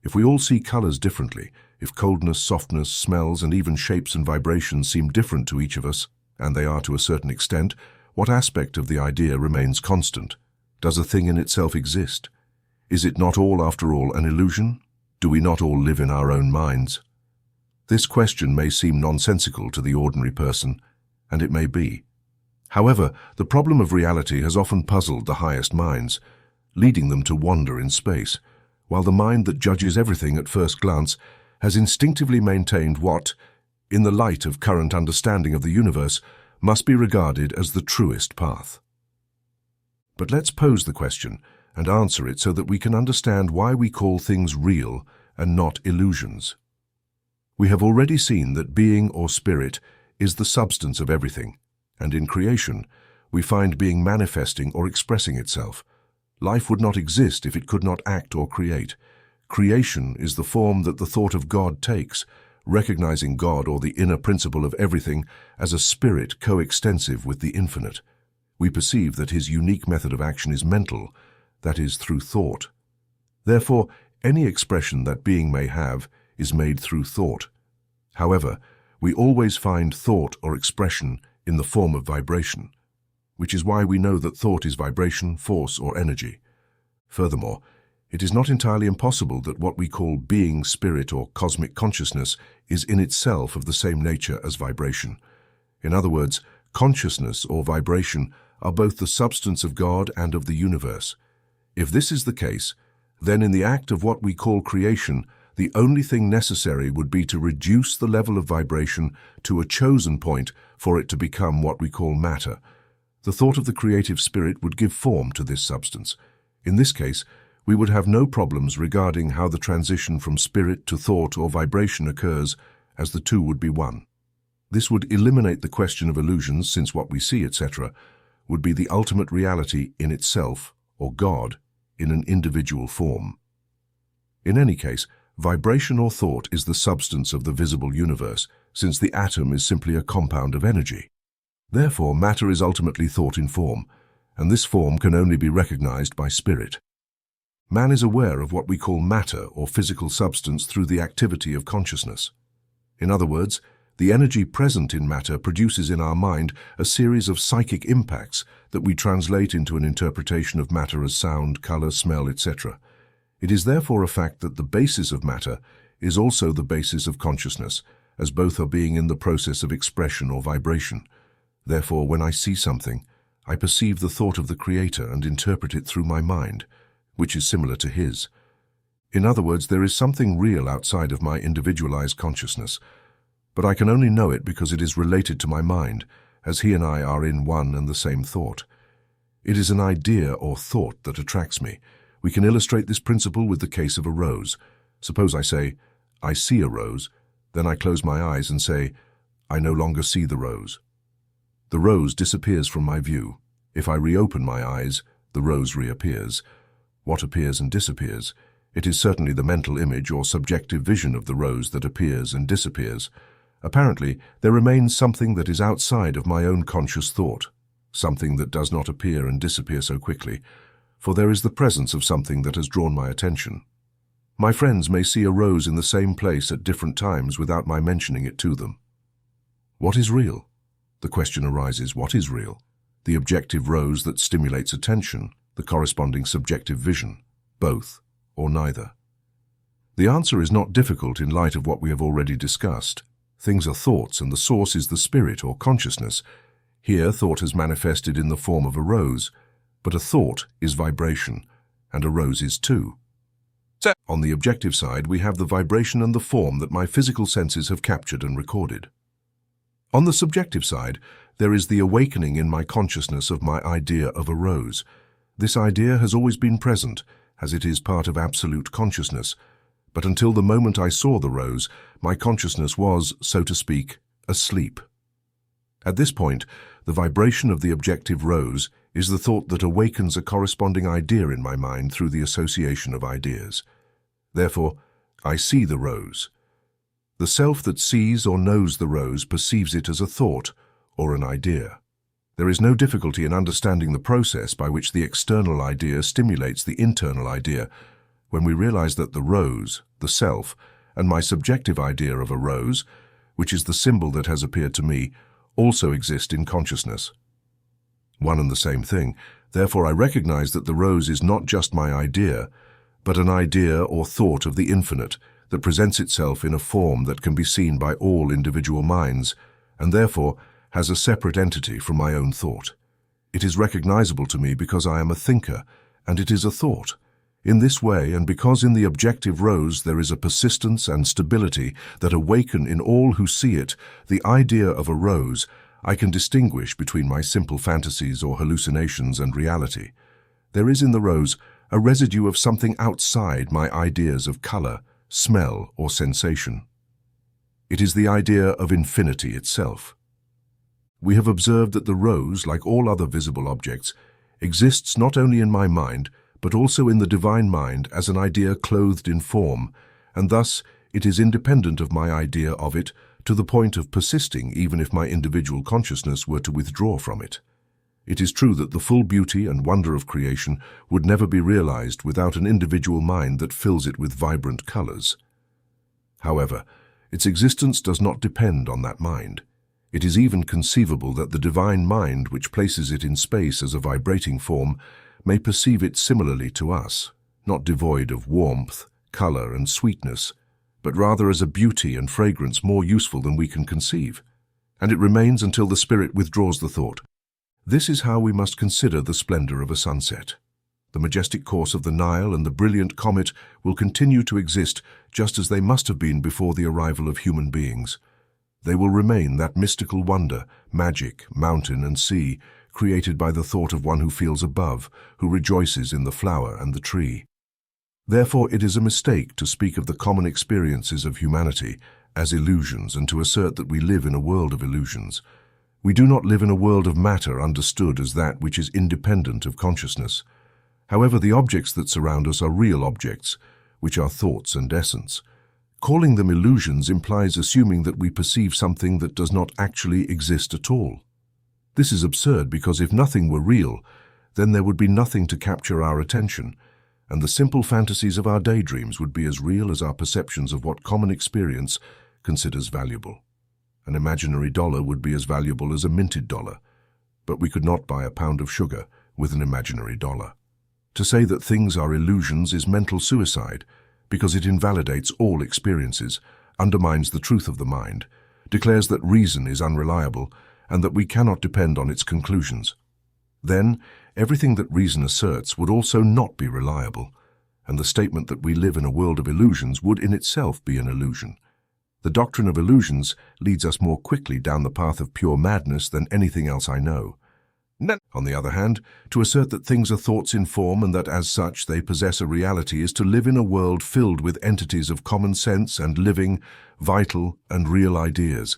If we all see colors differently, if coldness, softness, smells, and even shapes and vibrations seem different to each of us, and they are to a certain extent, what aspect of the idea remains constant? Does a thing in itself exist? Is it not all, after all, an illusion? Do we not all live in our own minds? This question may seem nonsensical to the ordinary person, and it may be. However, the problem of reality has often puzzled the highest minds, leading them to wander in space, while the mind that judges everything at first glance has instinctively maintained what, in the light of current understanding of the universe, must be regarded as the truest path. But let's pose the question and answer it so that we can understand why we call things real and not illusions. We have already seen that being or spirit is the substance of everything, and in creation, we find being manifesting or expressing itself. Life would not exist if it could not act or create. Creation is the form that the thought of God takes, recognizing God or the inner principle of everything as a spirit coextensive with the infinite. We perceive that his unique method of action is mental, that is, through thought. Therefore, any expression that being may have is made through thought. However, we always find thought or expression in the form of vibration, which is why we know that thought is vibration, force, or energy. Furthermore, it is not entirely impossible that what we call being, spirit, or cosmic consciousness is in itself of the same nature as vibration. In other words, consciousness or vibration are both the substance of God and of the universe. If this is the case, then in the act of what we call creation, the only thing necessary would be to reduce the level of vibration to a chosen point for it to become what we call matter. The thought of the creative spirit would give form to this substance. In this case, we would have no problems regarding how the transition from spirit to thought or vibration occurs, as the two would be one. This would eliminate the question of illusions, since what we see, etc., would be the ultimate reality in itself, or God, in an individual form. In any case, vibration or thought is the substance of the visible universe, since the atom is simply a compound of energy. Therefore, matter is ultimately thought in form, and this form can only be recognized by spirit. Man is aware of what we call matter or physical substance through the activity of consciousness. In other words, the energy present in matter produces in our mind a series of psychic impacts that we translate into an interpretation of matter as sound, color, smell, etc. It is therefore a fact that the basis of matter is also the basis of consciousness, as both are being in the process of expression or vibration. Therefore, when I see something, I perceive the thought of the Creator and interpret it through my mind, which is similar to his. In other words, there is something real outside of my individualized consciousness, but I can only know it because it is related to my mind, as he and I are in one and the same thought. It is an idea or thought that attracts me. We can illustrate this principle with the case of a rose. Suppose I say, I see a rose, then I close my eyes and say, I no longer see the rose. The rose disappears from my view. If I reopen my eyes, the rose reappears. What appears and disappears? It is certainly the mental image or subjective vision of the rose that appears and disappears. Apparently, there remains something that is outside of my own conscious thought, something that does not appear and disappear so quickly, for there is the presence of something that has drawn my attention. My friends may see a rose in the same place at different times without my mentioning it to them. What is real? The question arises, what is real? The objective rose that stimulates attention, the corresponding subjective vision, both, or neither? The answer is not difficult in light of what we have already discussed. Things are thoughts, and the source is the spirit or consciousness. Here, thought has manifested in the form of a rose, but a thought is vibration, and a rose is too. So, on the objective side, we have the vibration and the form that my physical senses have captured and recorded. On the subjective side, there is the awakening in my consciousness of my idea of a rose. This idea has always been present, as it is part of absolute consciousness, but until the moment I saw the rose, my consciousness was, so to speak, asleep. At this point, the vibration of the objective rose is the thought that awakens a corresponding idea in my mind through the association of ideas. Therefore, I see the rose. The self that sees or knows the rose perceives it as a thought or an idea. There is no difficulty in understanding the process by which the external idea stimulates the internal idea when we realize that the rose, the self, and my subjective idea of a rose, which is the symbol that has appeared to me, also exist in consciousness. One and the same thing. Therefore, I recognize that the rose is not just my idea, but an idea or thought of the infinite that presents itself in a form that can be seen by all individual minds, and therefore has a separate entity from my own thought. It is recognizable to me because I am a thinker, and it is a thought. In this way, and because in the objective rose there is a persistence and stability that awaken in all who see it, the idea of a rose, I can distinguish between my simple fantasies or hallucinations and reality. There is in the rose a residue of something outside my ideas of color, smell, or sensation. It is the idea of infinity itself. We have observed that the rose, like all other visible objects, exists not only in my mind, but also in the divine mind as an idea clothed in form, and thus it is independent of my idea of it to the point of persisting even if my individual consciousness were to withdraw from it. It is true that the full beauty and wonder of creation would never be realized without an individual mind that fills it with vibrant colors. However, its existence does not depend on that mind. It is even conceivable that the divine mind, which places it in space as a vibrating form, may perceive it similarly to us, not devoid of warmth, color, and sweetness, but rather as a beauty and fragrance more useful than we can conceive. And it remains until the spirit withdraws the thought. This is how we must consider the splendor of a sunset. The majestic course of the Nile and the brilliant comet will continue to exist just as they must have been before the arrival of human beings. They will remain that mystical wonder, magic, mountain and sea, created by the thought of one who feels above, who rejoices in the flower and the tree. Therefore, it is a mistake to speak of the common experiences of humanity as illusions and to assert that we live in a world of illusions. We do not live in a world of matter understood as that which is independent of consciousness. However, the objects that surround us are real objects, which are thoughts and essence. Calling them illusions implies assuming that we perceive something that does not actually exist at all. This is absurd because if nothing were real, then there would be nothing to capture our attention, and the simple fantasies of our daydreams would be as real as our perceptions of what common experience considers valuable. An imaginary dollar would be as valuable as a minted dollar, but we could not buy a pound of sugar with an imaginary dollar. To say that things are illusions is mental suicide because it invalidates all experiences, undermines the truth of the mind, declares that reason is unreliable, and that we cannot depend on its conclusions. Then, everything that reason asserts would also not be reliable, and the statement that we live in a world of illusions would in itself be an illusion. The doctrine of illusions leads us more quickly down the path of pure madness than anything else I know. On the other hand, to assert that things are thoughts in form and that as such they possess a reality is to live in a world filled with entities of common sense and living, vital and real ideas.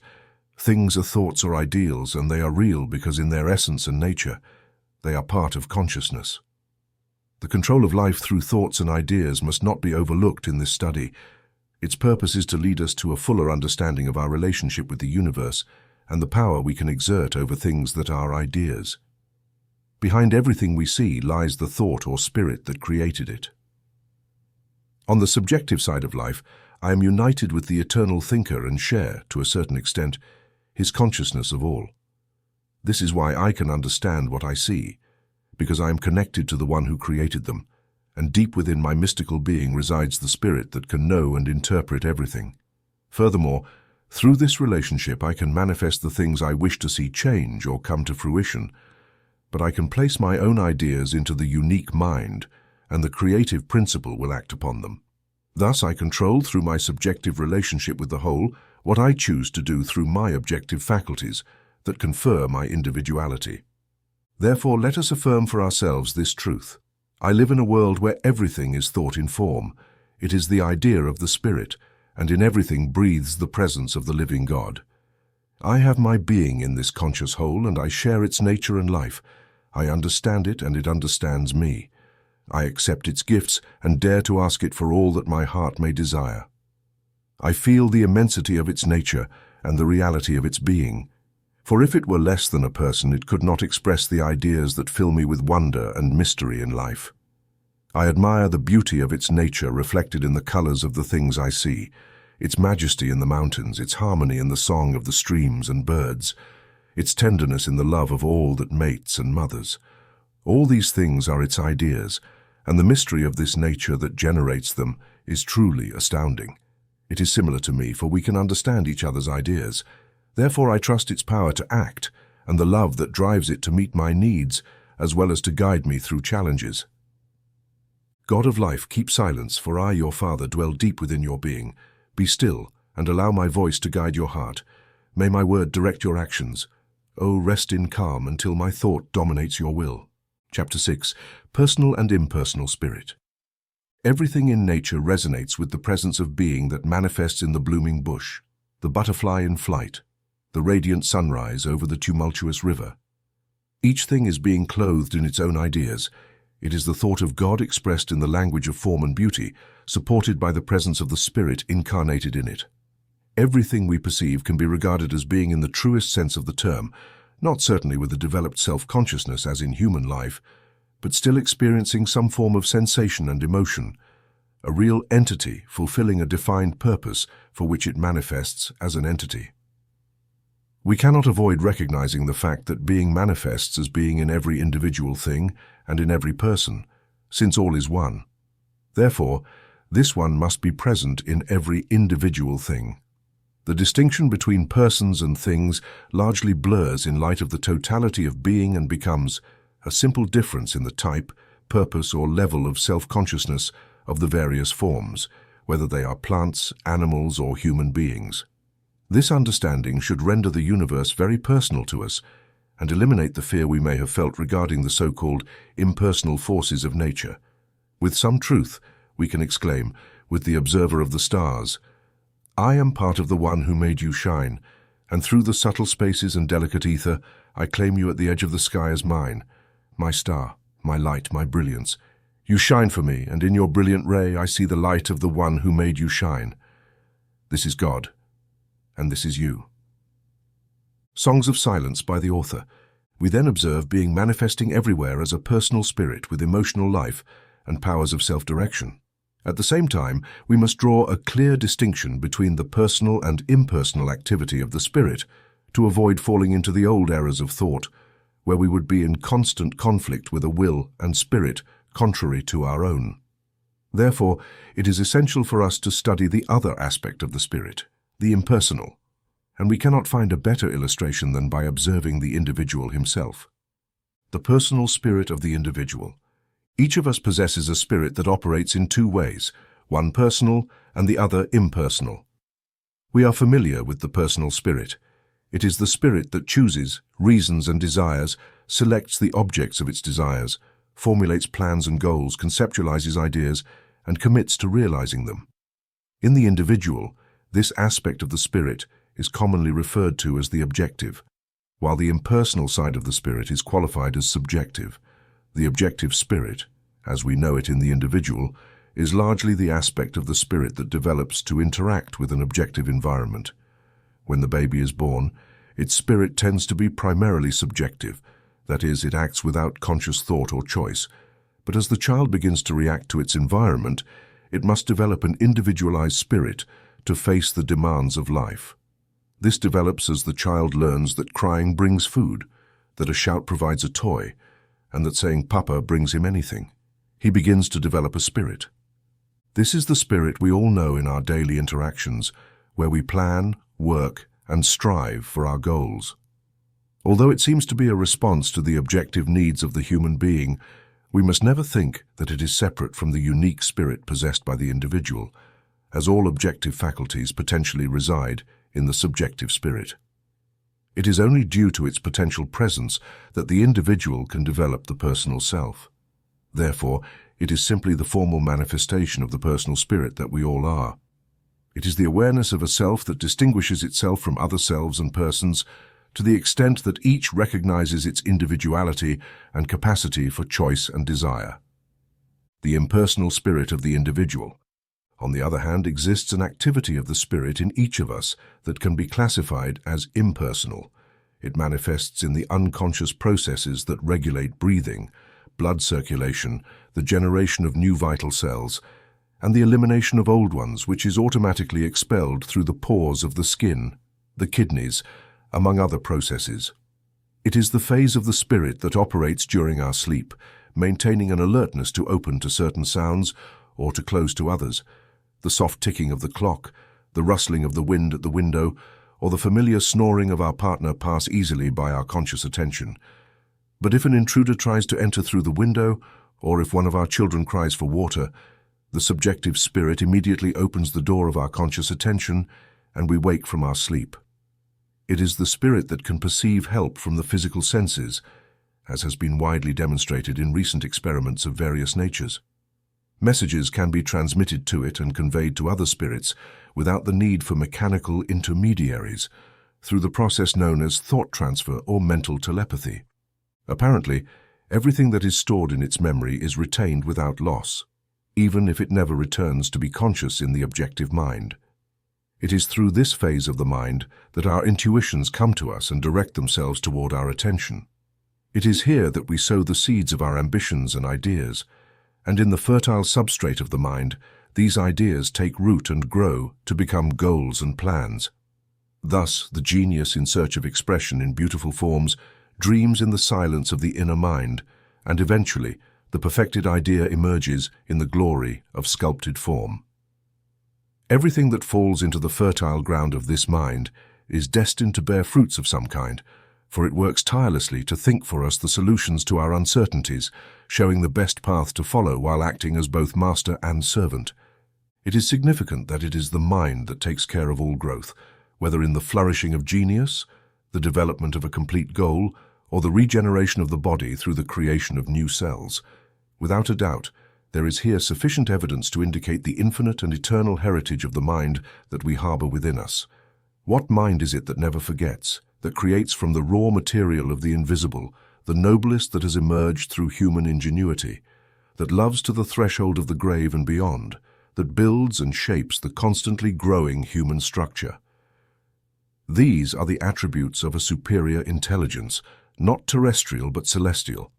Things are thoughts or ideals, and they are real because in their essence and nature, they are part of consciousness. The control of life through thoughts and ideas must not be overlooked in this study. Its purpose is to lead us to a fuller understanding of our relationship with the universe and the power we can exert over things that are ideas. Behind everything we see lies the thought or spirit that created it. On the subjective side of life, I am united with the eternal thinker and share, to a certain extent, his consciousness of all. This is why I can understand what I see, because I am connected to the one who created them, and deep within my mystical being resides the spirit that can know and interpret everything. Furthermore, through this relationship I can manifest the things I wish to see change or come to fruition, but I can place my own ideas into the unique mind, and the creative principle will act upon them. Thus I control through my subjective relationship with the whole what I choose to do through my objective faculties that confer my individuality. Therefore, let us affirm for ourselves this truth. I live in a world where everything is thought in form. It is the idea of the Spirit, and in everything breathes the presence of the living God. I have my being in this conscious whole, and I share its nature and life. I understand it, and it understands me. I accept its gifts and dare to ask it for all that my heart may desire. I feel the immensity of its nature and the reality of its being. For if it were less than a person, it could not express the ideas that fill me with wonder and mystery in life. I admire the beauty of its nature reflected in the colors of the things I see, its majesty in the mountains, its harmony in the song of the streams and birds, its tenderness in the love of all that mates and mothers. All these things are its ideas, and the mystery of this nature that generates them is truly astounding. It is similar to me, for we can understand each other's ideas. Therefore I trust its power to act, and the love that drives it to meet my needs, as well as to guide me through challenges. God of life, keep silence, for I, your Father, dwell deep within your being. Be still, and allow my voice to guide your heart. May my word direct your actions. Oh, rest in calm until my thought dominates your will. Chapter 6. Personal and Impersonal Spirit. Everything in nature resonates with the presence of being that manifests in the blooming bush, the butterfly in flight, the radiant sunrise over the tumultuous river. Each thing is being clothed in its own ideas. It is the thought of God expressed in the language of form and beauty, supported by the presence of the Spirit incarnated in it. Everything we perceive can be regarded as being in the truest sense of the term, not certainly with a developed self-consciousness as in human life, but still experiencing some form of sensation and emotion, a real entity fulfilling a defined purpose for which it manifests as an entity. We cannot avoid recognizing the fact that being manifests as being in every individual thing and in every person, since all is one. Therefore, this one must be present in every individual thing. The distinction between persons and things largely blurs in light of the totality of being and becomes a simple difference in the type, purpose, or level of self-consciousness of the various forms, whether they are plants, animals, or human beings. This understanding should render the universe very personal to us and eliminate the fear we may have felt regarding the so-called impersonal forces of nature. With some truth, we can exclaim, with the observer of the stars, I am part of the one who made you shine, and through the subtle spaces and delicate ether, I claim you at the edge of the sky as mine, my star, my light, my brilliance. You shine for me, and in your brilliant ray I see the light of the one who made you shine. This is God, and this is you. Songs of Silence by the author. We then observe being manifesting everywhere as a personal spirit with emotional life and powers of self-direction. At the same time, we must draw a clear distinction between the personal and impersonal activity of the spirit to avoid falling into the old errors of thought, where we would be in constant conflict with a will and spirit contrary to our own. Therefore, it is essential for us to study the other aspect of the spirit, the impersonal, and we cannot find a better illustration than by observing the individual himself. The personal spirit of the individual. Each of us possesses a spirit that operates in two ways, one personal and the other impersonal. We are familiar with the personal spirit. It is the spirit that chooses, reasons and desires, selects the objects of its desires, formulates plans and goals, conceptualizes ideas, and commits to realizing them. In the individual, this aspect of the spirit is commonly referred to as the objective, while the impersonal side of the spirit is qualified as subjective. The objective spirit, as we know it in the individual, is largely the aspect of the spirit that develops to interact with an objective environment. When the baby is born, its spirit tends to be primarily subjective, that is, it acts without conscious thought or choice. But as the child begins to react to its environment, it must develop an individualized spirit to face the demands of life. This develops as the child learns that crying brings food, that a shout provides a toy, and that saying Papa brings him anything. He begins to develop a spirit. This is the spirit we all know in our daily interactions, where we plan, work, and strive for our goals. Although it seems to be a response to the objective needs of the human being, we must never think that it is separate from the unique spirit possessed by the individual, as all objective faculties potentially reside in the subjective spirit. It is only due to its potential presence that the individual can develop the personal self. Therefore, it is simply the formal manifestation of the personal spirit that we all are. It is the awareness of a self that distinguishes itself from other selves and persons to the extent that each recognizes its individuality and capacity for choice and desire. The impersonal spirit of the individual, on the other hand, exists an activity of the spirit in each of us that can be classified as impersonal. It manifests in the unconscious processes that regulate breathing, blood circulation, the generation of new vital cells, and the elimination of old ones, which is automatically expelled through the pores of the skin, the kidneys, among other processes. It is the phase of the spirit that operates during our sleep, maintaining an alertness to open to certain sounds or to close to others. The soft ticking of the clock, the rustling of the wind at the window, or the familiar snoring of our partner pass easily by our conscious attention. But if an intruder tries to enter through the window, or if one of our children cries for water, the subjective spirit immediately opens the door of our conscious attention, and we wake from our sleep. It is the spirit that can perceive help from the physical senses, as has been widely demonstrated in recent experiments of various natures. Messages can be transmitted to it and conveyed to other spirits without the need for mechanical intermediaries, through the process known as thought transfer or mental telepathy. Apparently, everything that is stored in its memory is retained without loss, even if it never returns to be conscious in the objective mind. It is through this phase of the mind that our intuitions come to us and direct themselves toward our attention. It is here that we sow the seeds of our ambitions and ideas, and in the fertile substrate of the mind, these ideas take root and grow to become goals and plans. Thus, the genius in search of expression in beautiful forms dreams in the silence of the inner mind, and eventually, the perfected idea emerges in the glory of sculpted form. Everything that falls into the fertile ground of this mind is destined to bear fruits of some kind, for it works tirelessly to think for us the solutions to our uncertainties, showing the best path to follow while acting as both master and servant. It is significant that it is the mind that takes care of all growth, whether in the flourishing of genius, the development of a complete goal, or the regeneration of the body through the creation of new cells. Without a doubt, there is here sufficient evidence to indicate the infinite and eternal heritage of the mind that we harbor within us. What mind is it that never forgets, that creates from the raw material of the invisible, the noblest that has emerged through human ingenuity, that loves to the threshold of the grave and beyond, that builds and shapes the constantly growing human structure? These are the attributes of a superior intelligence, not terrestrial but celestial.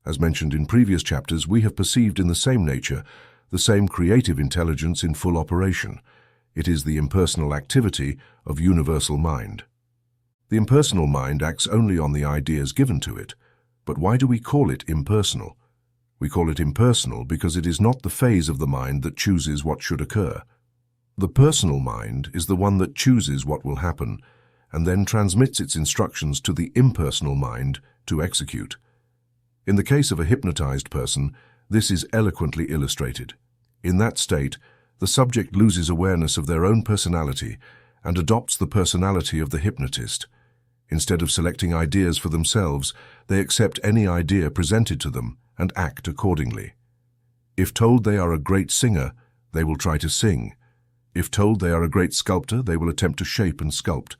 As mentioned in previous chapters, we have perceived in the same nature the same creative intelligence in full operation. It is the impersonal activity of universal mind. The impersonal mind acts only on the ideas given to it. But why do we call it impersonal? We call it impersonal because it is not the phase of the mind that chooses what should occur. The personal mind is the one that chooses what will happen, and then transmits its instructions to the impersonal mind to execute. In the case of a hypnotized person, this is eloquently illustrated. In that state, the subject loses awareness of their own personality and adopts the personality of the hypnotist. Instead of selecting ideas for themselves, they accept any idea presented to them and act accordingly. If told they are a great singer, they will try to sing. If told they are a great sculptor, they will attempt to shape and sculpt.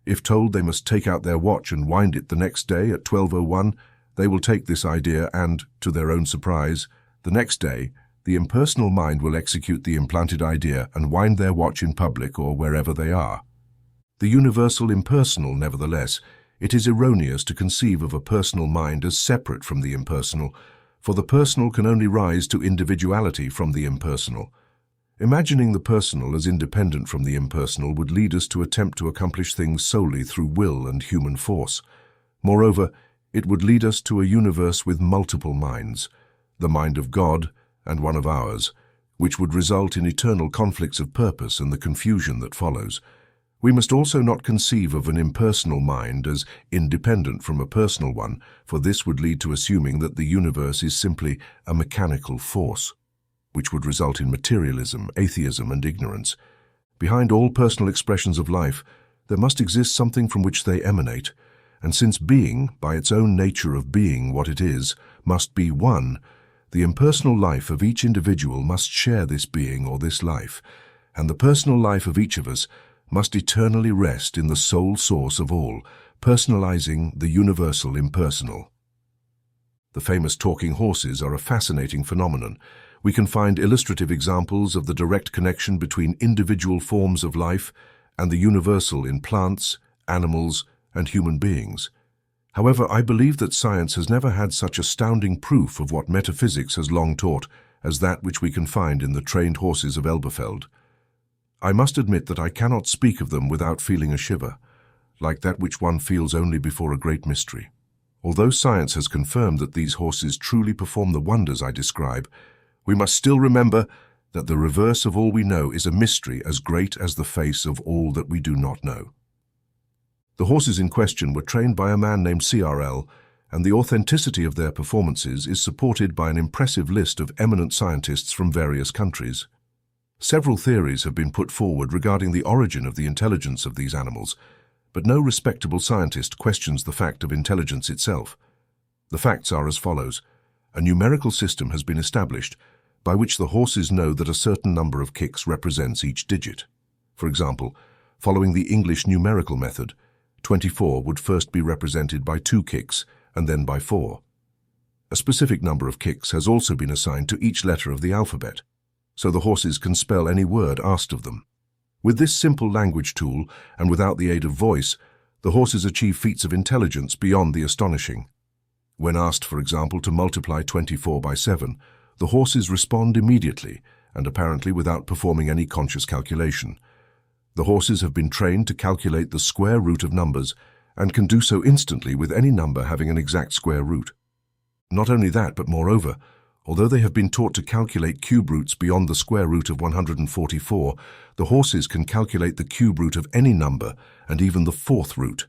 If told they must take out their watch and wind it the next day at 12:01, they will take this idea and, to their own surprise, the next day, The impersonal mind will execute the implanted idea and wind their watch in public or wherever they are. The universal impersonal, nevertheless, it is erroneous to conceive of a personal mind as separate from the impersonal, for the personal can only rise to individuality from the impersonal. Imagining the personal as independent from the impersonal would lead us to attempt to accomplish things solely through will and human force. Moreover, it would lead us to a universe with multiple minds, the mind of God and one of ours, which would result in eternal conflicts of purpose and the confusion that follows. We must also not conceive of an impersonal mind as independent from a personal one, for this would lead to assuming that the universe is simply a mechanical force, which would result in materialism, atheism, and ignorance. Behind all personal expressions of life, there must exist something from which they emanate, and since being, by its own nature of being what it is, must be one, the impersonal life of each individual must share this being or this life, and the personal life of each of us must eternally rest in the sole source of all, personalizing the universal impersonal. The famous talking horses are a fascinating phenomenon. We can find illustrative examples of the direct connection between individual forms of life and the universal in plants, animals, and human beings. However, I believe that science has never had such astounding proof of what metaphysics has long taught as that which we can find in the trained horses of Elberfeld. I must admit that I cannot speak of them without feeling a shiver, like that which one feels only before a great mystery. Although science has confirmed that these horses truly perform the wonders I describe, we must still remember that the reverse of all we know is a mystery as great as the face of all that we do not know. The horses in question were trained by a man named CRL, and the authenticity of their performances is supported by an impressive list of eminent scientists from various countries. Several theories have been put forward regarding the origin of the intelligence of these animals, but no respectable scientist questions the fact of intelligence itself. The facts are as follows. A numerical system has been established by which the horses know that a certain number of kicks represents each digit. For example, following the English numerical method, 24 would first be represented by 2 kicks and then by 4. A specific number of kicks has also been assigned to each letter of the alphabet, so the horses can spell any word asked of them. With this simple language tool, and without the aid of voice, the horses achieve feats of intelligence beyond the astonishing. When asked, for example, to multiply 24 by 7, the horses respond immediately, and apparently without performing any conscious calculation. The horses have been trained to calculate the square root of numbers, and can do so instantly with any number having an exact square root. Not only that, but moreover, although they have been taught to calculate cube roots beyond the square root of 144, the horses can calculate the cube root of any number and even the 4th root.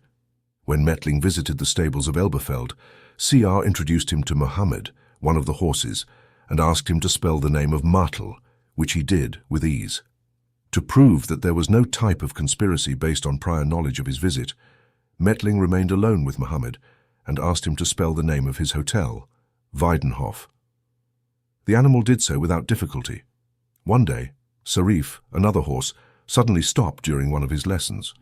When Metling visited the stables of Elberfeld, CR introduced him to Mohammed, one of the horses, and asked him to spell the name of Martel, which he did with ease. To prove that there was no type of conspiracy based on prior knowledge of his visit, Metling remained alone with Mohammed and asked him to spell the name of his hotel, Weidenhof. The animal did so without difficulty. One day, Sarif, another horse, suddenly stopped during one of his lessons.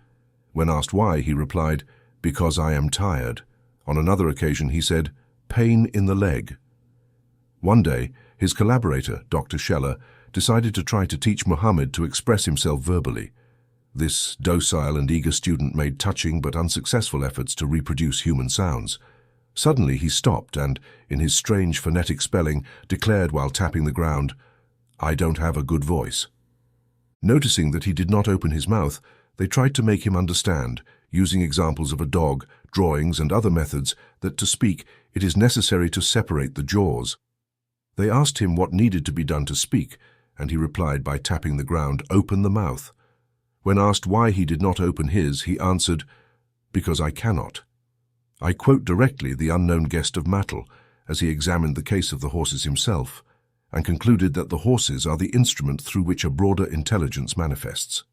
When asked why, he replied, "Because I am tired." On another occasion, he said, "Pain in the leg." One day, his collaborator, Dr. Scheller, decided to try to teach Mohammed to express himself verbally. This docile and eager student made touching but unsuccessful efforts to reproduce human sounds. Suddenly he stopped and, in his strange phonetic spelling, declared while tapping the ground, "I don't have a good voice." Noticing that he did not open his mouth, they tried to make him understand, using examples of a dog, drawings, and other methods, that to speak it is necessary to separate the jaws. They asked him what needed to be done to speak, and he replied by tapping the ground, "Open the mouth." When asked why he did not open his, he answered, "Because I cannot." I quote directly the unknown guest of Mattel, as he examined the case of the horses himself, and concluded that the horses are the instrument through which a broader intelligence manifests.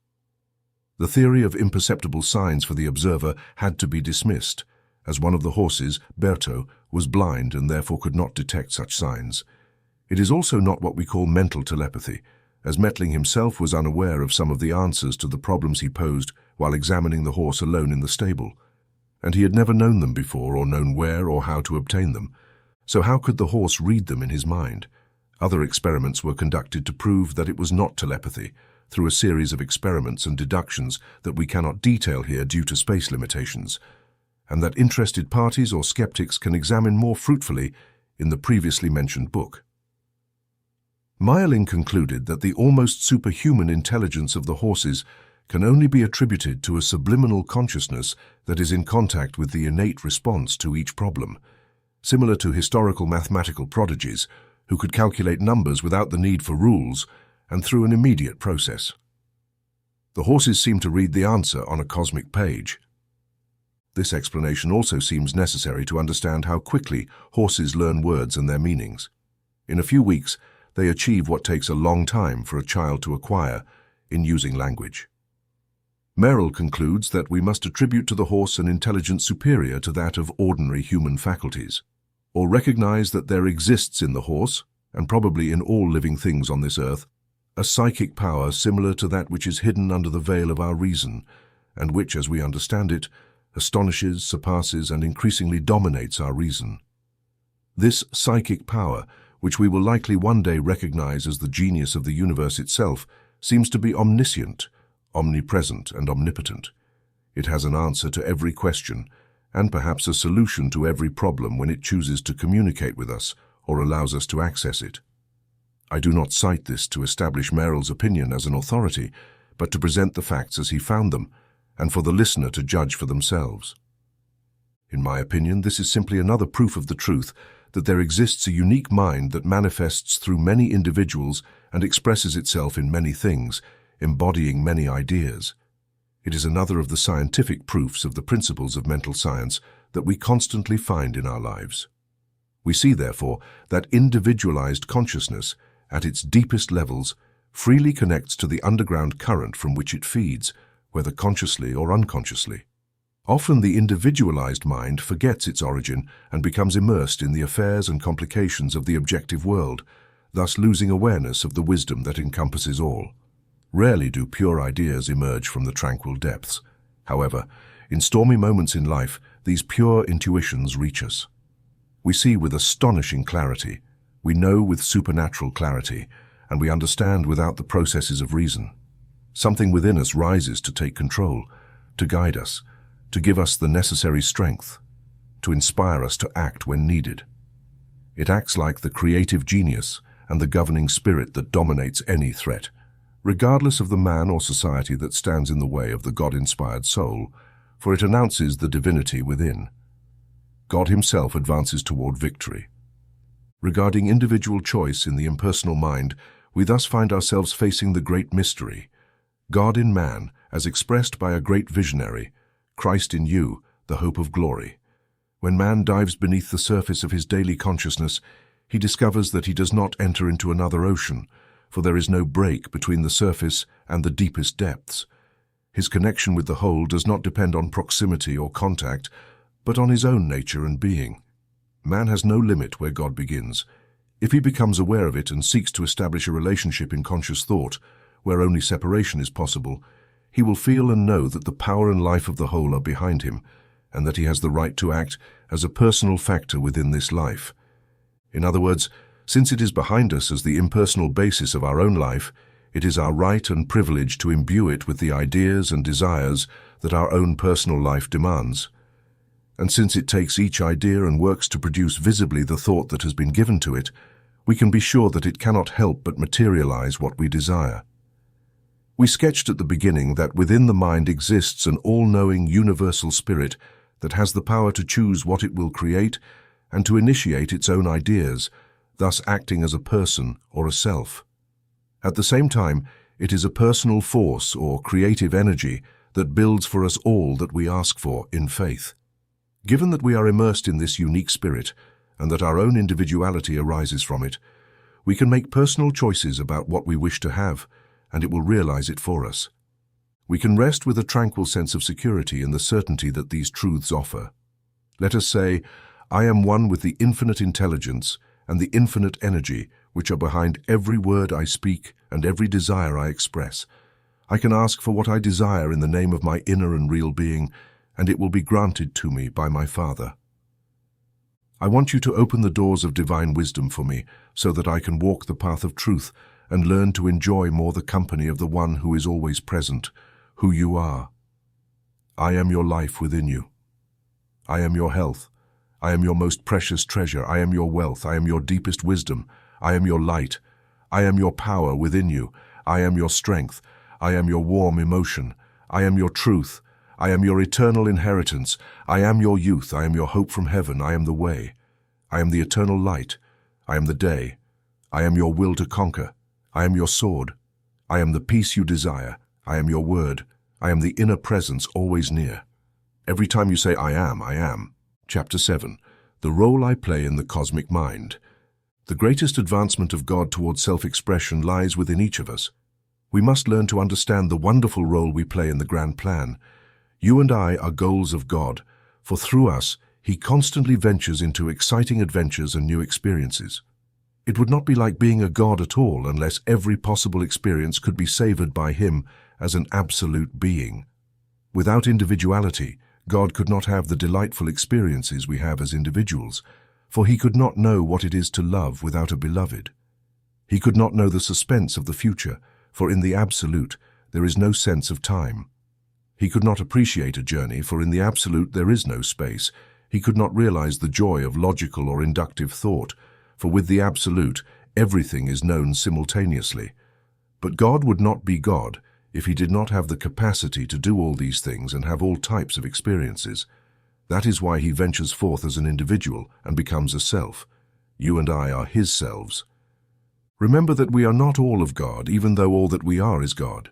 The theory of imperceptible signs for the observer had to be dismissed, as one of the horses, Berto, was blind and therefore could not detect such signs. It is also not what we call mental telepathy, as Metling himself was unaware of some of the answers to the problems he posed while examining the horse alone in the stable, and he had never known them before or known where or how to obtain them. So how could the horse read them in his mind? Other experiments were conducted to prove that it was not telepathy, through a series of experiments and deductions that we cannot detail here due to space limitations, and that interested parties or skeptics can examine more fruitfully in the previously mentioned book. Meyerling concluded that the almost superhuman intelligence of the horses can only be attributed to a subliminal consciousness that is in contact with the innate response to each problem, similar to historical mathematical prodigies who could calculate numbers without the need for rules and through an immediate process. The horses seem to read the answer on a cosmic page. This explanation also seems necessary to understand how quickly horses learn words and their meanings. In a few weeks, they achieve what takes a long time for a child to acquire in using language. Merrill concludes that we must attribute to the horse an intelligence superior to that of ordinary human faculties, or recognize that there exists in the horse, and probably in all living things on this earth, a psychic power similar to that which is hidden under the veil of our reason, and which, as we understand it, astonishes, surpasses, and increasingly dominates our reason. This psychic power, which we will likely one day recognize as the genius of the universe itself, seems to be omniscient, omnipresent, and omnipotent. It has an answer to every question, and perhaps a solution to every problem when it chooses to communicate with us or allows us to access it. I do not cite this to establish Merrill's opinion as an authority, but to present the facts as he found them, and for the listener to judge for themselves. In my opinion, this is simply another proof of the truth that there exists a unique mind that manifests through many individuals and expresses itself in many things, embodying many ideas. It is another of the scientific proofs of the principles of mental science that we constantly find in our lives. We see, therefore, that individualized consciousness, at its deepest levels, freely connects to the underground current from which it feeds, whether consciously or unconsciously. Often the individualized mind forgets its origin and becomes immersed in the affairs and complications of the objective world, thus losing awareness of the wisdom that encompasses all. Rarely do pure ideas emerge from the tranquil depths. However, in stormy moments in life, these pure intuitions reach us. We see with astonishing clarity, we know with supernatural clarity, and we understand without the processes of reason. Something within us rises to take control, to guide us, to give us the necessary strength, to inspire us to act when needed. It acts like the creative genius and the governing spirit that dominates any threat, regardless of the man or society that stands in the way of the God-inspired soul, for it announces the divinity within. God himself advances toward victory. Regarding individual choice in the impersonal mind, we thus find ourselves facing the great mystery. God in man, as expressed by a great visionary, Christ in you, the hope of glory. When man dives beneath the surface of his daily consciousness, he discovers that he does not enter into another ocean, for there is no break between the surface and the deepest depths. His connection with the whole does not depend on proximity or contact, but on his own nature and being. Man has no limit where God begins. If he becomes aware of it and seeks to establish a relationship in conscious thought, where only separation is possible, he will feel and know that the power and life of the whole are behind him, and that he has the right to act as a personal factor within this life. In other words, since it is behind us as the impersonal basis of our own life, it is our right and privilege to imbue it with the ideas and desires that our own personal life demands. And since it takes each idea and works to produce visibly the thought that has been given to it, we can be sure that it cannot help but materialize what we desire. We sketched at the beginning that within the mind exists an all-knowing universal spirit that has the power to choose what it will create and to initiate its own ideas, thus acting as a person or a self. At the same time, it is a personal force or creative energy that builds for us all that we ask for in faith. Given that we are immersed in this unique spirit and that our own individuality arises from it, we can make personal choices about what we wish to have, and it will realize it for us. We can rest with a tranquil sense of security in the certainty that these truths offer. Let us say, I am one with the infinite intelligence and the infinite energy which are behind every word I speak and every desire I express. I can ask for what I desire in the name of my inner and real being, and it will be granted to me by my Father. I want you to open the doors of divine wisdom for me so that I can walk the path of truth and learn to enjoy more the company of the one who is always present, who you are. I am your life within you. I am your health. I am your most precious treasure. I am your wealth. I am your deepest wisdom. I am your light. I am your power within you. I am your strength. I am your warm emotion. I am your truth. I am your eternal inheritance. I am your youth. I am your hope from heaven. I am the way. I am the eternal light. I am the day. I am your will to conquer. I am your sword. I am the peace you desire. I am your word. I am the inner presence always near. Every time you say, I am. Chapter 7. The role I play in the cosmic mind. The greatest advancement of God towards self-expression lies within each of us. We must learn to understand the wonderful role we play in the grand plan. You and I are goals of God, for through us, He constantly ventures into exciting adventures and new experiences. It would not be like being a God at all unless every possible experience could be savored by Him as an absolute being. Without individuality, God could not have the delightful experiences we have as individuals, for He could not know what it is to love without a beloved. He could not know the suspense of the future, for in the absolute there is no sense of time. He could not appreciate a journey, for in the absolute there is no space. He could not realize the joy of logical or inductive thought, for with the absolute everything is known simultaneously. But God would not be God if He did not have the capacity to do all these things and have all types of experiences. That is why He ventures forth as an individual and becomes a self. You and I are His selves. Remember that we are not all of God, even though all that we are is God.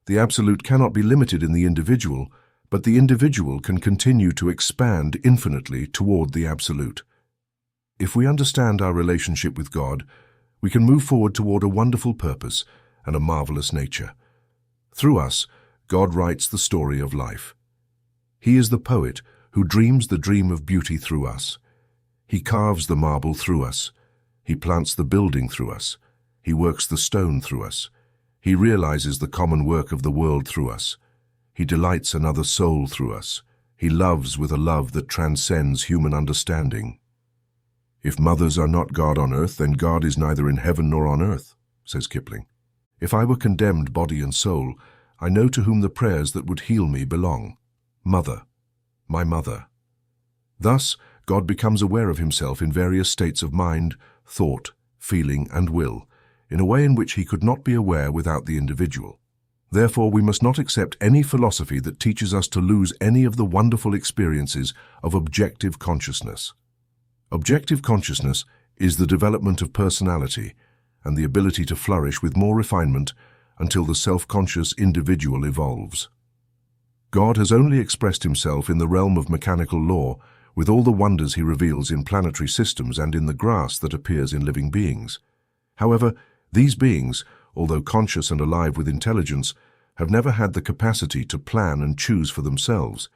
The absolute cannot be limited in the individual, but the individual can continue to expand infinitely toward the absolute. If we understand our relationship with God, we can move forward toward a wonderful purpose and a marvelous nature. Through us, God writes the story of life. He is the poet who dreams the dream of beauty through us. He carves the marble through us. He plants the building through us. He works the stone through us. He realizes the common work of the world through us. He delights another soul through us. He loves with a love that transcends human understanding. If mothers are not God on earth, then God is neither in heaven nor on earth, says Kipling. If I were condemned body and soul, I know to whom the prayers that would heal me belong. Mother, my mother. Thus, God becomes aware of Himself in various states of mind, thought, feeling, and will, in a way in which He could not be aware without the individual. Therefore, we must not accept any philosophy that teaches us to lose any of the wonderful experiences of objective consciousness. Objective consciousness is the development of personality and the ability to flourish with more refinement until the self-conscious individual evolves. God has only expressed Himself in the realm of mechanical law, with all the wonders He reveals in planetary systems and in the grass that appears in living beings. However, these beings, although conscious and alive with intelligence, have never had the capacity to plan and choose for themselves.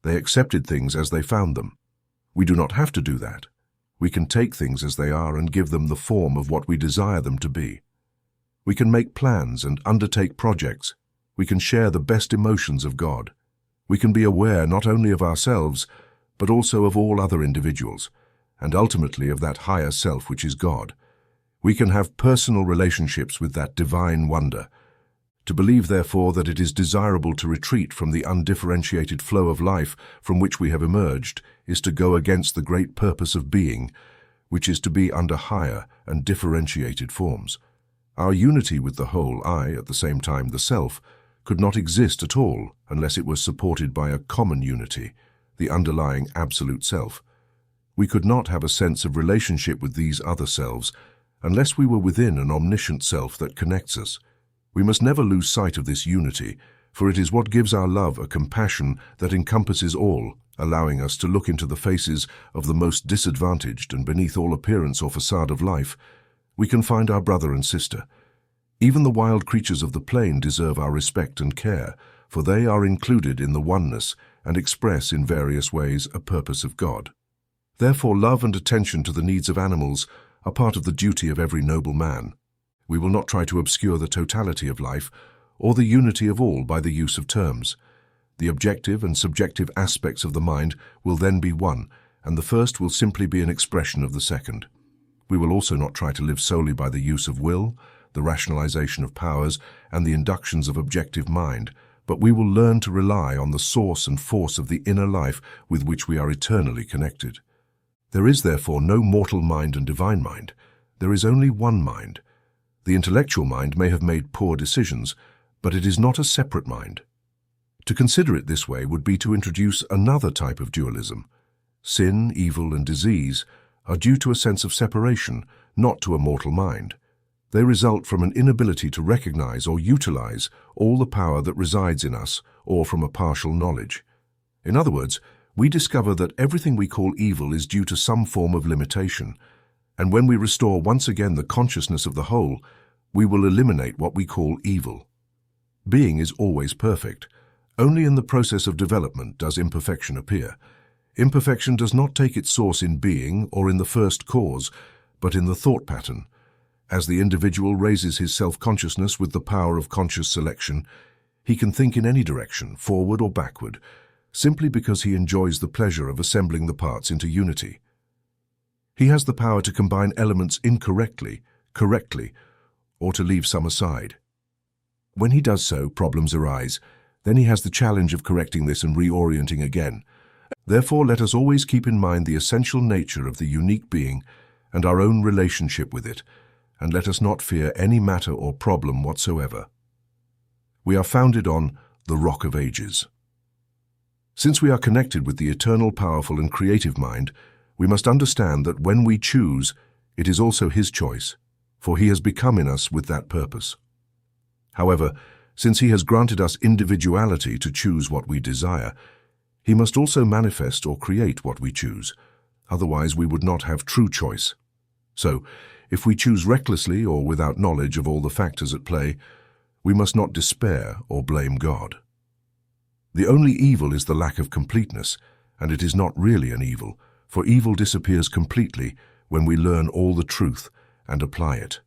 They accepted things as they found them. We do not have to do that. We can take things as they are and give them the form of what we desire them to be. We can make plans and undertake projects. We can share the best emotions of God. We can be aware not only of ourselves, but also of all other individuals, and ultimately of that higher self which is God. We can have personal relationships with that divine wonder. To believe, therefore, that it is desirable to retreat from the undifferentiated flow of life from which we have emerged is to go against the great purpose of being, which is to be under higher and differentiated forms. Our unity with the whole, I, at the same time the self, could not exist at all unless it was supported by a common unity, the underlying absolute self. We could not have a sense of relationship with these other selves unless we were within an omniscient self that connects us. We must never lose sight of this unity, for it is what gives our love a compassion that encompasses all, allowing us to look into the faces of the most disadvantaged, and beneath all appearance or facade of life, we can find our brother and sister. Even the wild creatures of the plain deserve our respect and care, for they are included in the oneness and express in various ways a purpose of God. Therefore, love and attention to the needs of animals are part of the duty of every noble man. We will not try to obscure the totality of life or the unity of all by the use of terms. The objective and subjective aspects of the mind will then be one, and the first will simply be an expression of the second. We will also not try to live solely by the use of will, the rationalization of powers, and the inductions of objective mind, but we will learn to rely on the source and force of the inner life with which we are eternally connected. There is therefore no mortal mind and divine mind. There is only one mind. The intellectual mind may have made poor decisions, but it is not a separate mind. To consider it this way would be to introduce another type of dualism. Sin, evil, and disease are due to a sense of separation, not to a mortal mind. They result from an inability to recognize or utilize all the power that resides in us, or from a partial knowledge. In other words, we discover that everything we call evil is due to some form of limitation, and when we restore once again the consciousness of the whole, we will eliminate what we call evil. Being is always perfect. Only in the process of development does imperfection appear. Imperfection does not take its source in being or in the first cause, but in the thought pattern. As the individual raises his self-consciousness with the power of conscious selection, he can think in any direction, forward or backward, simply because he enjoys the pleasure of assembling the parts into unity. He has the power to combine elements incorrectly, correctly, or to leave some aside. When he does so, problems arise. Then he has the challenge of correcting this and reorienting again. Therefore, let us always keep in mind the essential nature of the unique being and our own relationship with it, and let us not fear any matter or problem whatsoever. We are founded on the Rock of Ages. Since we are connected with the eternal, powerful, and creative mind, we must understand that when we choose, it is also His choice, for He has become in us with that purpose. However, since He has granted us individuality to choose what we desire, He must also manifest or create what we choose. Otherwise, we would not have true choice. So, if we choose recklessly or without knowledge of all the factors at play, we must not despair or blame God. The only evil is the lack of completeness, and it is not really an evil, for evil disappears completely when we learn all the truth and apply it.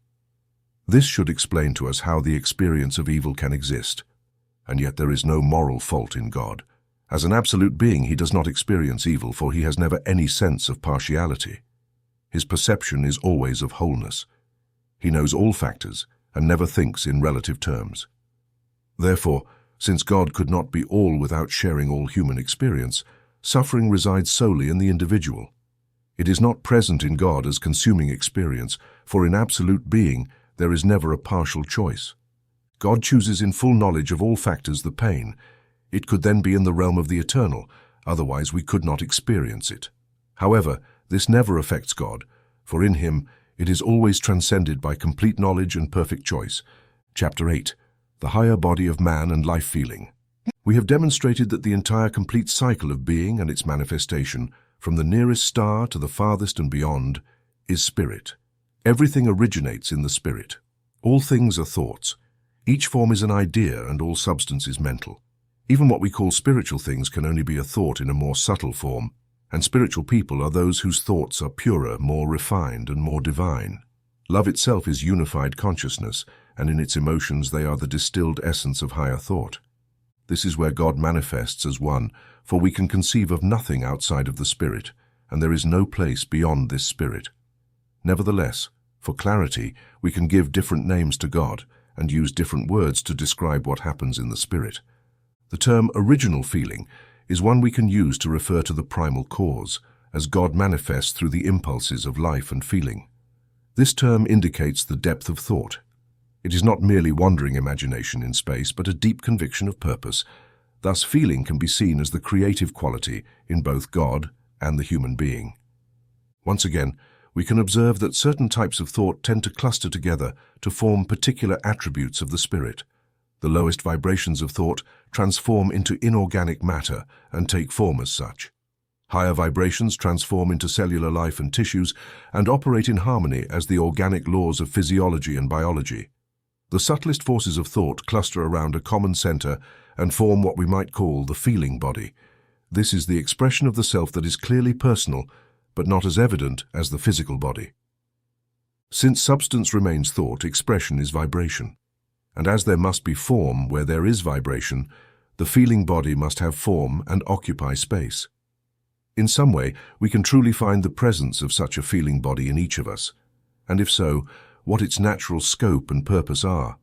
This should explain to us how the experience of evil can exist, and yet there is no moral fault in God. As an absolute being, He does not experience evil, for He has never any sense of partiality. His perception is always of wholeness. He knows all factors and never thinks in relative terms. Therefore, since God could not be all without sharing all human experience, suffering resides solely in the individual. It is not present in God as consuming experience, for in absolute being there is never a partial choice. God chooses in full knowledge of all factors the pain. It could then be in the realm of the eternal, otherwise we could not experience it. However, this never affects God, for in Him it is always transcended by complete knowledge and perfect choice. Chapter 8. The Higher Body of Man and Life Feeling. We have demonstrated that the entire complete cycle of being and its manifestation, from the nearest star to the farthest and beyond, is spirit. Everything originates in the spirit. All things are thoughts. Each form is an idea, and all substance is mental. Even what we call spiritual things can only be a thought in a more subtle form, and spiritual people are those whose thoughts are purer, more refined, and more divine. Love itself is unified consciousness, and in its emotions they are the distilled essence of higher thought. This is where God manifests as one, for we can conceive of nothing outside of the Spirit, and there is no place beyond this Spirit. Nevertheless, for clarity, we can give different names to God and use different words to describe what happens in the Spirit. The term original feeling is one we can use to refer to the primal cause, as God manifests through the impulses of life and feeling. This term indicates the depth of thought. It is not merely wandering imagination in space, but a deep conviction of purpose. Thus, feeling can be seen as the creative quality in both God and the human being. Once again, we can observe that certain types of thought tend to cluster together to form particular attributes of the spirit. The lowest vibrations of thought transform into inorganic matter and take form as such. Higher vibrations transform into cellular life and tissues and operate in harmony as the organic laws of physiology and biology. The subtlest forces of thought cluster around a common center and form what we might call the feeling body. This is the expression of the self that is clearly personal, but not as evident as the physical body. Since substance remains thought, expression is vibration. And as there must be form where there is vibration, the feeling body must have form and occupy space. In some way, we can truly find the presence of such a feeling body in each of us, and if so, what its natural scope and purpose are.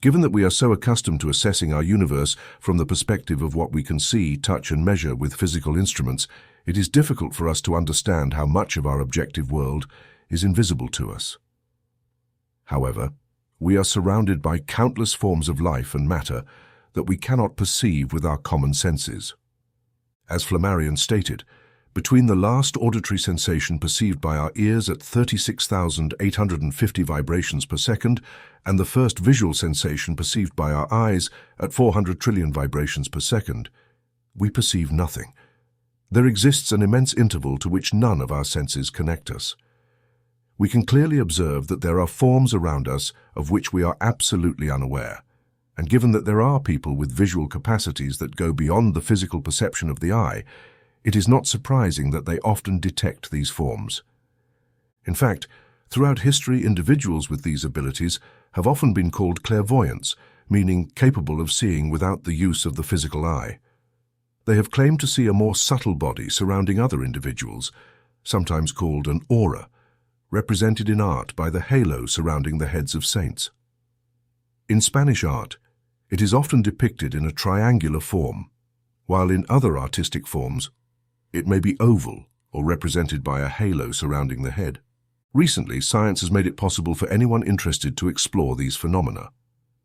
Given that we are so accustomed to assessing our universe from the perspective of what we can see, touch, and measure with physical instruments, it is difficult for us to understand how much of our objective world is invisible to us. However, we are surrounded by countless forms of life and matter that we cannot perceive with our common senses. As Flammarion stated, between the last auditory sensation perceived by our ears at 36,850 vibrations per second and the first visual sensation perceived by our eyes at 400 trillion vibrations per second, we perceive nothing. There exists an immense interval to which none of our senses connect us. We can clearly observe that there are forms around us of which we are absolutely unaware, and given that there are people with visual capacities that go beyond the physical perception of the eye, it is not surprising that they often detect these forms. In fact, throughout history, individuals with these abilities have often been called clairvoyants, meaning capable of seeing without the use of the physical eye. They have claimed to see a more subtle body surrounding other individuals, sometimes called an aura, represented in art by the halo surrounding the heads of saints. In Spanish art, it is often depicted in a triangular form, while in other artistic forms, it may be oval or represented by a halo surrounding the head. Recently, science has made it possible for anyone interested to explore these phenomena,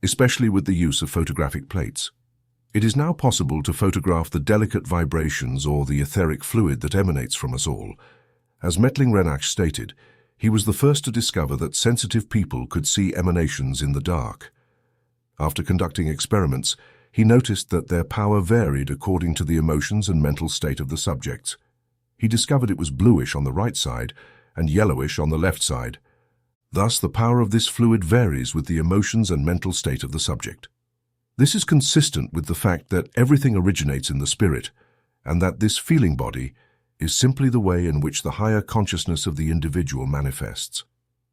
especially with the use of photographic plates. It is now possible to photograph the delicate vibrations or the etheric fluid that emanates from us all. As Mettling-Renach stated, he was the first to discover that sensitive people could see emanations in the dark. After conducting experiments, he noticed that their power varied according to the emotions and mental state of the subjects. He discovered it was bluish on the right side and yellowish on the left side. Thus, the power of this fluid varies with the emotions and mental state of the subject. This is consistent with the fact that everything originates in the spirit, and that this feeling body is simply the way in which the higher consciousness of the individual manifests.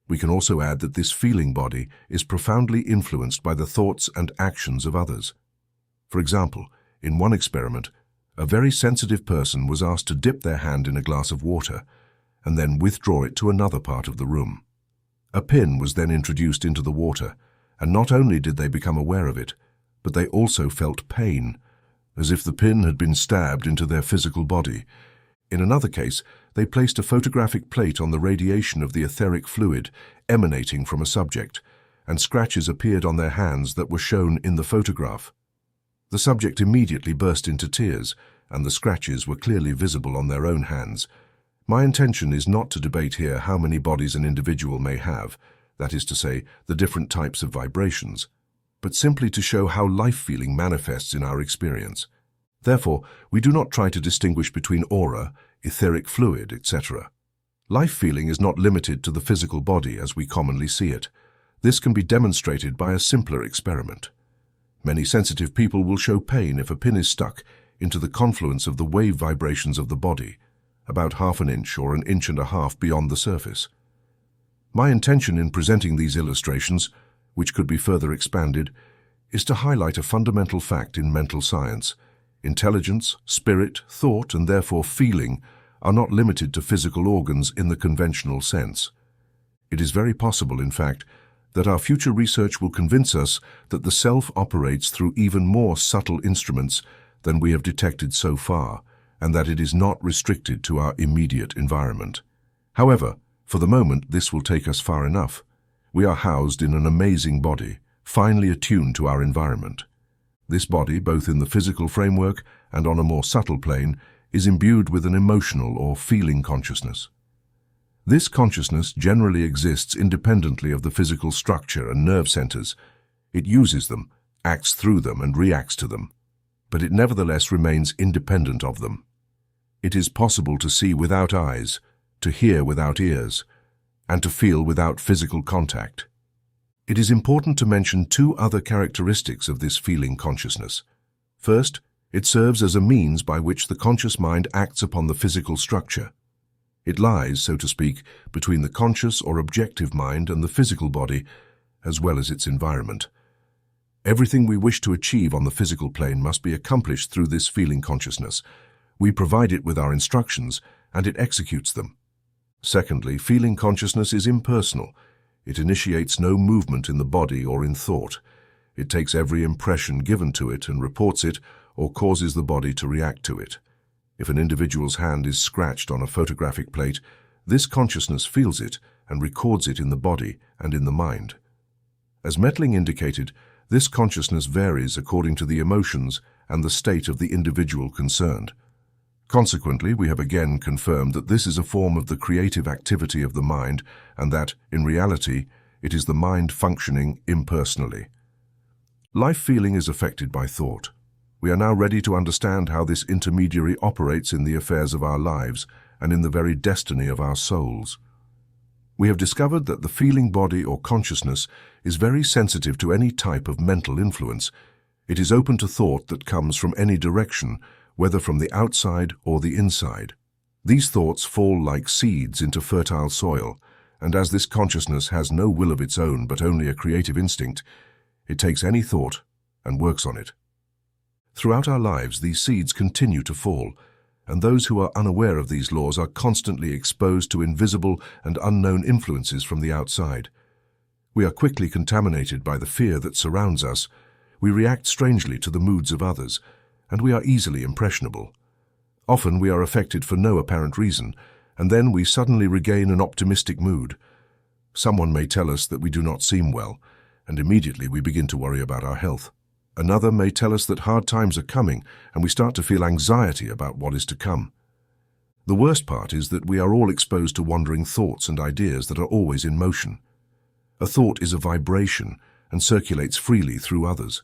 We can also add that this feeling body is profoundly influenced by the thoughts and actions of others. For example, in one experiment, a very sensitive person was asked to dip their hand in a glass of water and then withdraw it to another part of the room. A pin was then introduced into the water, and not only did they become aware of it, but they also felt pain, as if the pin had been stabbed into their physical body. In another case, they placed a photographic plate on the radiation of the etheric fluid emanating from a subject, and scratches appeared on their hands that were shown in the photograph. The subject immediately burst into tears, and the scratches were clearly visible on their own hands. My intention is not to debate here how many bodies an individual may have, that is to say, the different types of vibrations, but simply to show how life-feeling manifests in our experience. Therefore, we do not try to distinguish between aura, etheric fluid, etc. Life-feeling is not limited to the physical body as we commonly see it. This can be demonstrated by a simpler experiment. Many sensitive people will show pain if a pin is stuck into the confluence of the wave vibrations of the body, about half an inch or an inch and a half beyond the surface. My intention in presenting these illustrations, which could be further expanded, is to highlight a fundamental fact in mental science. Intelligence, spirit, thought, and therefore feeling are not limited to physical organs in the conventional sense. It is very possible, in fact, that our future research will convince us that the self operates through even more subtle instruments than we have detected so far, and that it is not restricted to our immediate environment. However, for the moment, this will take us far enough. We are housed in an amazing body, finely attuned to our environment. This body, both in the physical framework and on a more subtle plane, is imbued with an emotional or feeling consciousness. This consciousness generally exists independently of the physical structure and nerve centers. It uses them, acts through them, and reacts to them, but it nevertheless remains independent of them. It is possible to see without eyes, to hear without ears, and to feel without physical contact. It is important to mention two other characteristics of this feeling consciousness. First, it serves as a means by which the conscious mind acts upon the physical structure. It lies, so to speak, between the conscious or objective mind and the physical body, as well as its environment. Everything we wish to achieve on the physical plane must be accomplished through this feeling consciousness, We provide it with our instructions, and it executes them. Secondly, feeling consciousness is impersonal. It initiates no movement in the body or in thought. It takes every impression given to it and reports it or causes the body to react to it. If an individual's hand is scratched on a photographic plate, this consciousness feels it and records it in the body and in the mind. As Mettling indicated, this consciousness varies according to the emotions and the state of the individual concerned. Consequently, we have again confirmed that this is a form of the creative activity of the mind and that, in reality, it is the mind functioning impersonally. Life feeling is affected by thought. We are now ready to understand how this intermediary operates in the affairs of our lives and in the very destiny of our souls. We have discovered that the feeling body or consciousness is very sensitive to any type of mental influence. It is open to thought that comes from any direction, whether from the outside or the inside. These thoughts fall like seeds into fertile soil, and as this consciousness has no will of its own but only a creative instinct, it takes any thought and works on it. Throughout our lives, these seeds continue to fall, and those who are unaware of these laws are constantly exposed to invisible and unknown influences from the outside. We are quickly contaminated by the fear that surrounds us. We react strangely to the moods of others, and we are easily impressionable. Often we are affected for no apparent reason, and then we suddenly regain an optimistic mood. Someone may tell us that we do not seem well, and immediately we begin to worry about our health. Another may tell us that hard times are coming, and we start to feel anxiety about what is to come. The worst part is that we are all exposed to wandering thoughts and ideas that are always in motion. A thought is a vibration and circulates freely through others.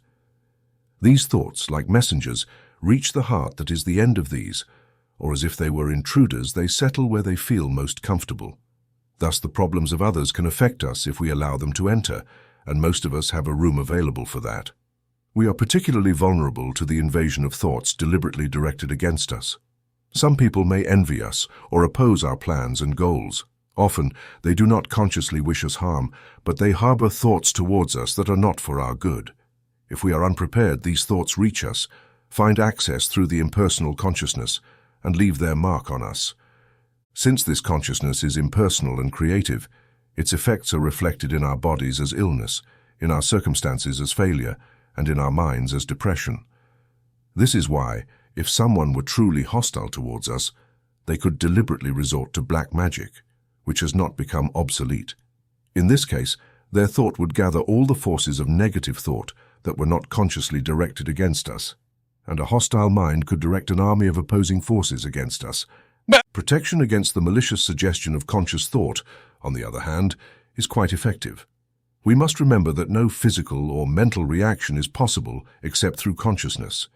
These thoughts, like messengers, reach the heart that is the end of these, or as if they were intruders, they settle where they feel most comfortable. Thus the problems of others can affect us if we allow them to enter, and most of us have a room available for that. We are particularly vulnerable to the invasion of thoughts deliberately directed against us. Some people may envy us or oppose our plans and goals. Often, they do not consciously wish us harm, but they harbor thoughts towards us that are not for our good. If we are unprepared, these thoughts reach us, find access through the impersonal consciousness, and leave their mark on us. Since this consciousness is impersonal and creative, its effects are reflected in our bodies as illness, in our circumstances as failure, and in our minds as depression. This is why, if someone were truly hostile towards us, they could deliberately resort to black magic, which has not become obsolete. In this case, their thought would gather all the forces of negative thought that were not consciously directed against us, and a hostile mind could direct an army of opposing forces against us. Protection against the malicious suggestion of conscious thought, on the other hand, is quite effective. We must remember that no physical or mental reaction is possible except through consciousness.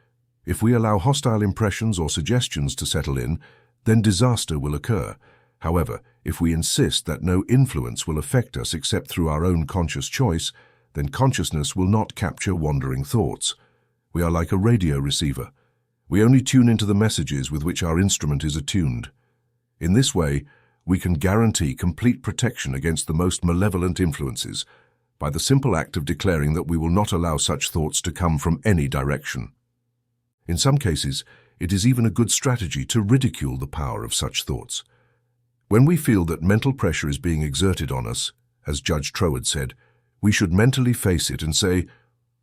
If we allow hostile impressions or suggestions to settle in, then disaster will occur. However, if we insist that no influence will affect us except through our own conscious choice, then consciousness will not capture wandering thoughts. We are like a radio receiver. We only tune into the messages with which our instrument is attuned. In this way, we can guarantee complete protection against the most malevolent influences, by the simple act of declaring that we will not allow such thoughts to come from any direction. In some cases, it is even a good strategy to ridicule the power of such thoughts. When we feel that mental pressure is being exerted on us, as Judge Troward said, we should mentally face it and say,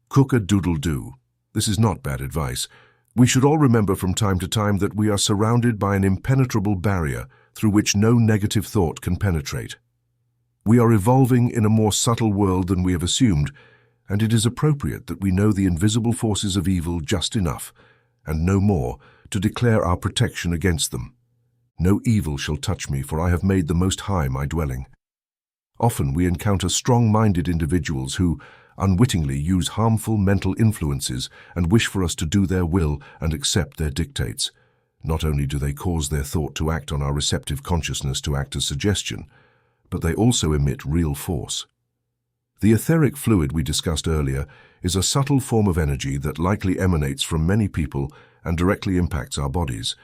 "Cook-a-doodle-doo." This is not bad advice. We should all remember from time to time that we are surrounded by an impenetrable barrier through which no negative thought can penetrate. We are evolving in a more subtle world than we have assumed, and it is appropriate that we know the invisible forces of evil just enough, and no more, to declare our protection against them. No evil shall touch me, for I have made the Most High my dwelling. Often we encounter strong-minded individuals who, unwittingly, use harmful mental influences and wish for us to do their will and accept their dictates. Not only do they cause their thought to act on our receptive consciousness to act as suggestion, but they also emit real force. The etheric fluid we discussed earlier is a subtle form of energy that likely emanates from many people and directly impacts our bodies.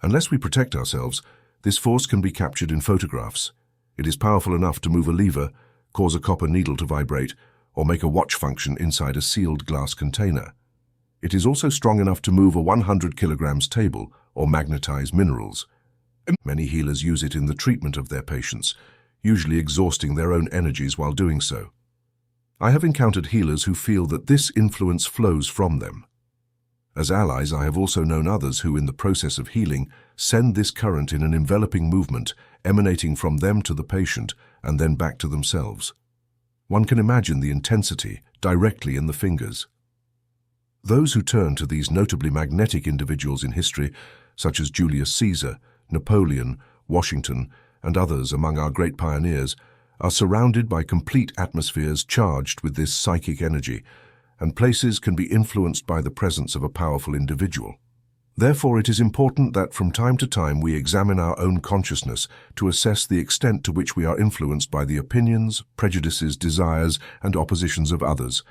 Unless we protect ourselves, this force can be captured in photographs. It is powerful enough to move a lever, cause a copper needle to vibrate, or make a watch function inside a sealed glass container. It is also strong enough to move a 100 kilograms table or magnetize minerals. Many healers use it in the treatment of their patients, usually exhausting their own energies while doing so. I have encountered healers who feel that this influence flows from them. As allies, I have also known others who, in the process of healing, send this current in an enveloping movement, emanating from them to the patient and then back to themselves. One can imagine the intensity directly in the fingers. Those who turn to these notably magnetic individuals in history, such as Julius Caesar, Napoleon, Washington, and others among our great pioneers, are surrounded by complete atmospheres charged with this psychic energy, and places can be influenced by the presence of a powerful individual. Therefore, it is important that from time to time we examine our own consciousness to assess the extent to which we are influenced by the opinions, prejudices, desires, and oppositions of others,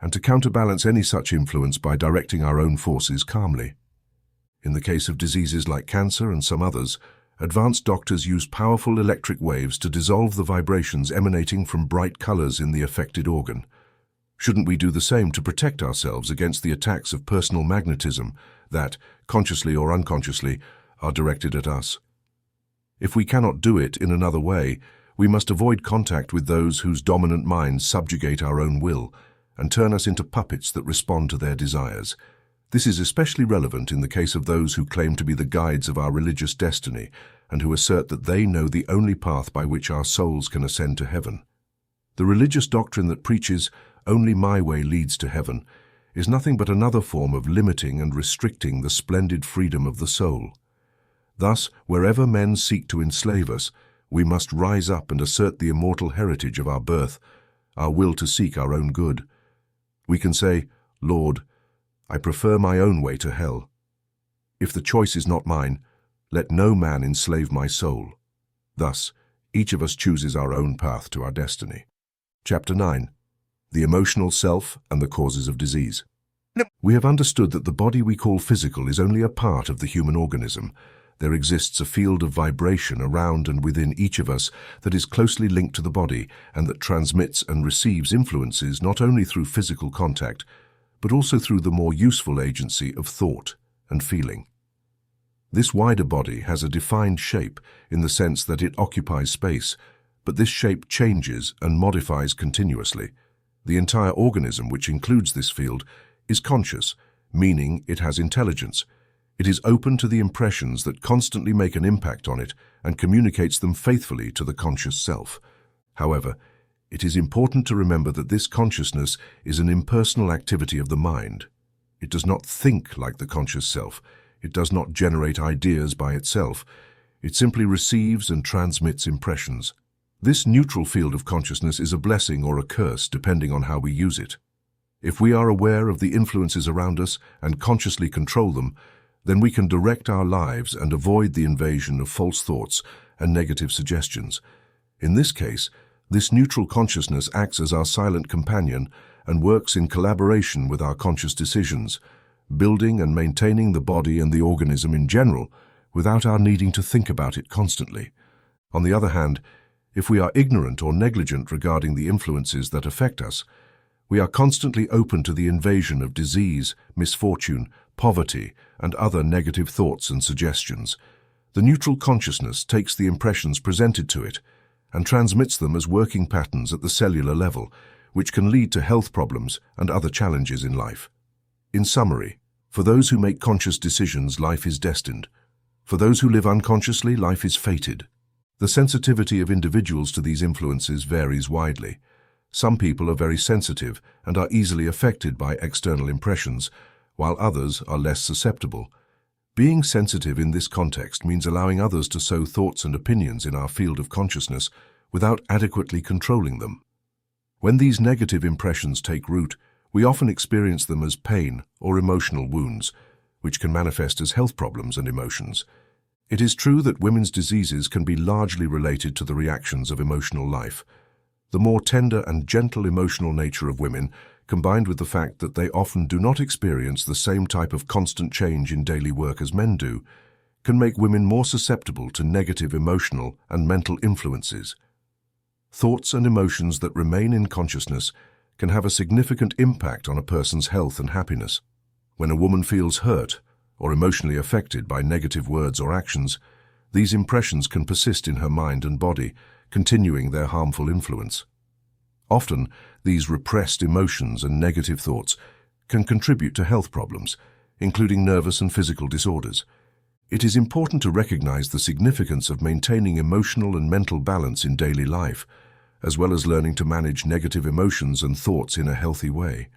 and to counterbalance any such influence by directing our own forces calmly. In the case of diseases like cancer and some others, advanced doctors use powerful electric waves to dissolve the vibrations emanating from bright colors in the affected organ. Shouldn't we do the same to protect ourselves against the attacks of personal magnetism that, consciously or unconsciously, are directed at us? If we cannot do it in another way, we must avoid contact with those whose dominant minds subjugate our own will and turn us into puppets that respond to their desires. This is especially relevant in the case of those who claim to be the guides of our religious destiny and who assert that they know the only path by which our souls can ascend to heaven. The religious doctrine that preaches "only my way leads to heaven" is nothing but another form of limiting and restricting the splendid freedom of the soul. Thus, wherever men seek to enslave us, we must rise up and assert the immortal heritage of our birth, our will to seek our own good. We can say, "Lord, I prefer my own way to hell. If the choice is not mine, let no man enslave my soul." Thus, each of us chooses our own path to our destiny. Chapter 9. The Emotional Self and the Causes of Disease. We have understood that the body we call physical is only a part of the human organism. There exists a field of vibration around and within each of us that is closely linked to the body and that transmits and receives influences not only through physical contact, but also through the more useful agency of thought and feeling. This wider body has a defined shape in the sense that it occupies space, but this shape changes and modifies continuously. The entire organism, which includes this field, is conscious, meaning it has intelligence. It is open to the impressions that constantly make an impact on it and communicates them faithfully to the conscious self. However, it is important to remember that this consciousness is an impersonal activity of the mind. It does not think like the conscious self. It does not generate ideas by itself. It simply receives and transmits impressions. This neutral field of consciousness is a blessing or a curse depending on how we use it. If we are aware of the influences around us and consciously control them, then we can direct our lives and avoid the invasion of false thoughts and negative suggestions. In this case, this neutral consciousness acts as our silent companion and works in collaboration with our conscious decisions, building and maintaining the body and the organism in general without our needing to think about it constantly. On the other hand, if we are ignorant or negligent regarding the influences that affect us, we are constantly open to the invasion of disease, misfortune, poverty, and other negative thoughts and suggestions. The neutral consciousness takes the impressions presented to it and transmits them as working patterns at the cellular level, which can lead to health problems and other challenges in life. In summary, for those who make conscious decisions, life is destined. For those who live unconsciously, life is fated. The sensitivity of individuals to these influences varies widely. Some people are very sensitive and are easily affected by external impressions, while others are less susceptible. Being sensitive in this context means allowing others to sow thoughts and opinions in our field of consciousness without adequately controlling them. When these negative impressions take root, we often experience them as pain or emotional wounds, which can manifest as health problems and emotions. It is true that women's diseases can be largely related to the reactions of emotional life. The more tender and gentle emotional nature of women, combined with the fact that they often do not experience the same type of constant change in daily work as men do, can make women more susceptible to negative emotional and mental influences. Thoughts and emotions that remain in consciousness can have a significant impact on a person's health and happiness. When a woman feels hurt, or emotionally affected by negative words or actions, these impressions can persist in her mind and body, continuing their harmful influence. Often, these repressed emotions and negative thoughts can contribute to health problems, including nervous and physical disorders. It is important to recognize the significance of maintaining emotional and mental balance in daily life, as well as learning to manage negative emotions and thoughts in a healthy way.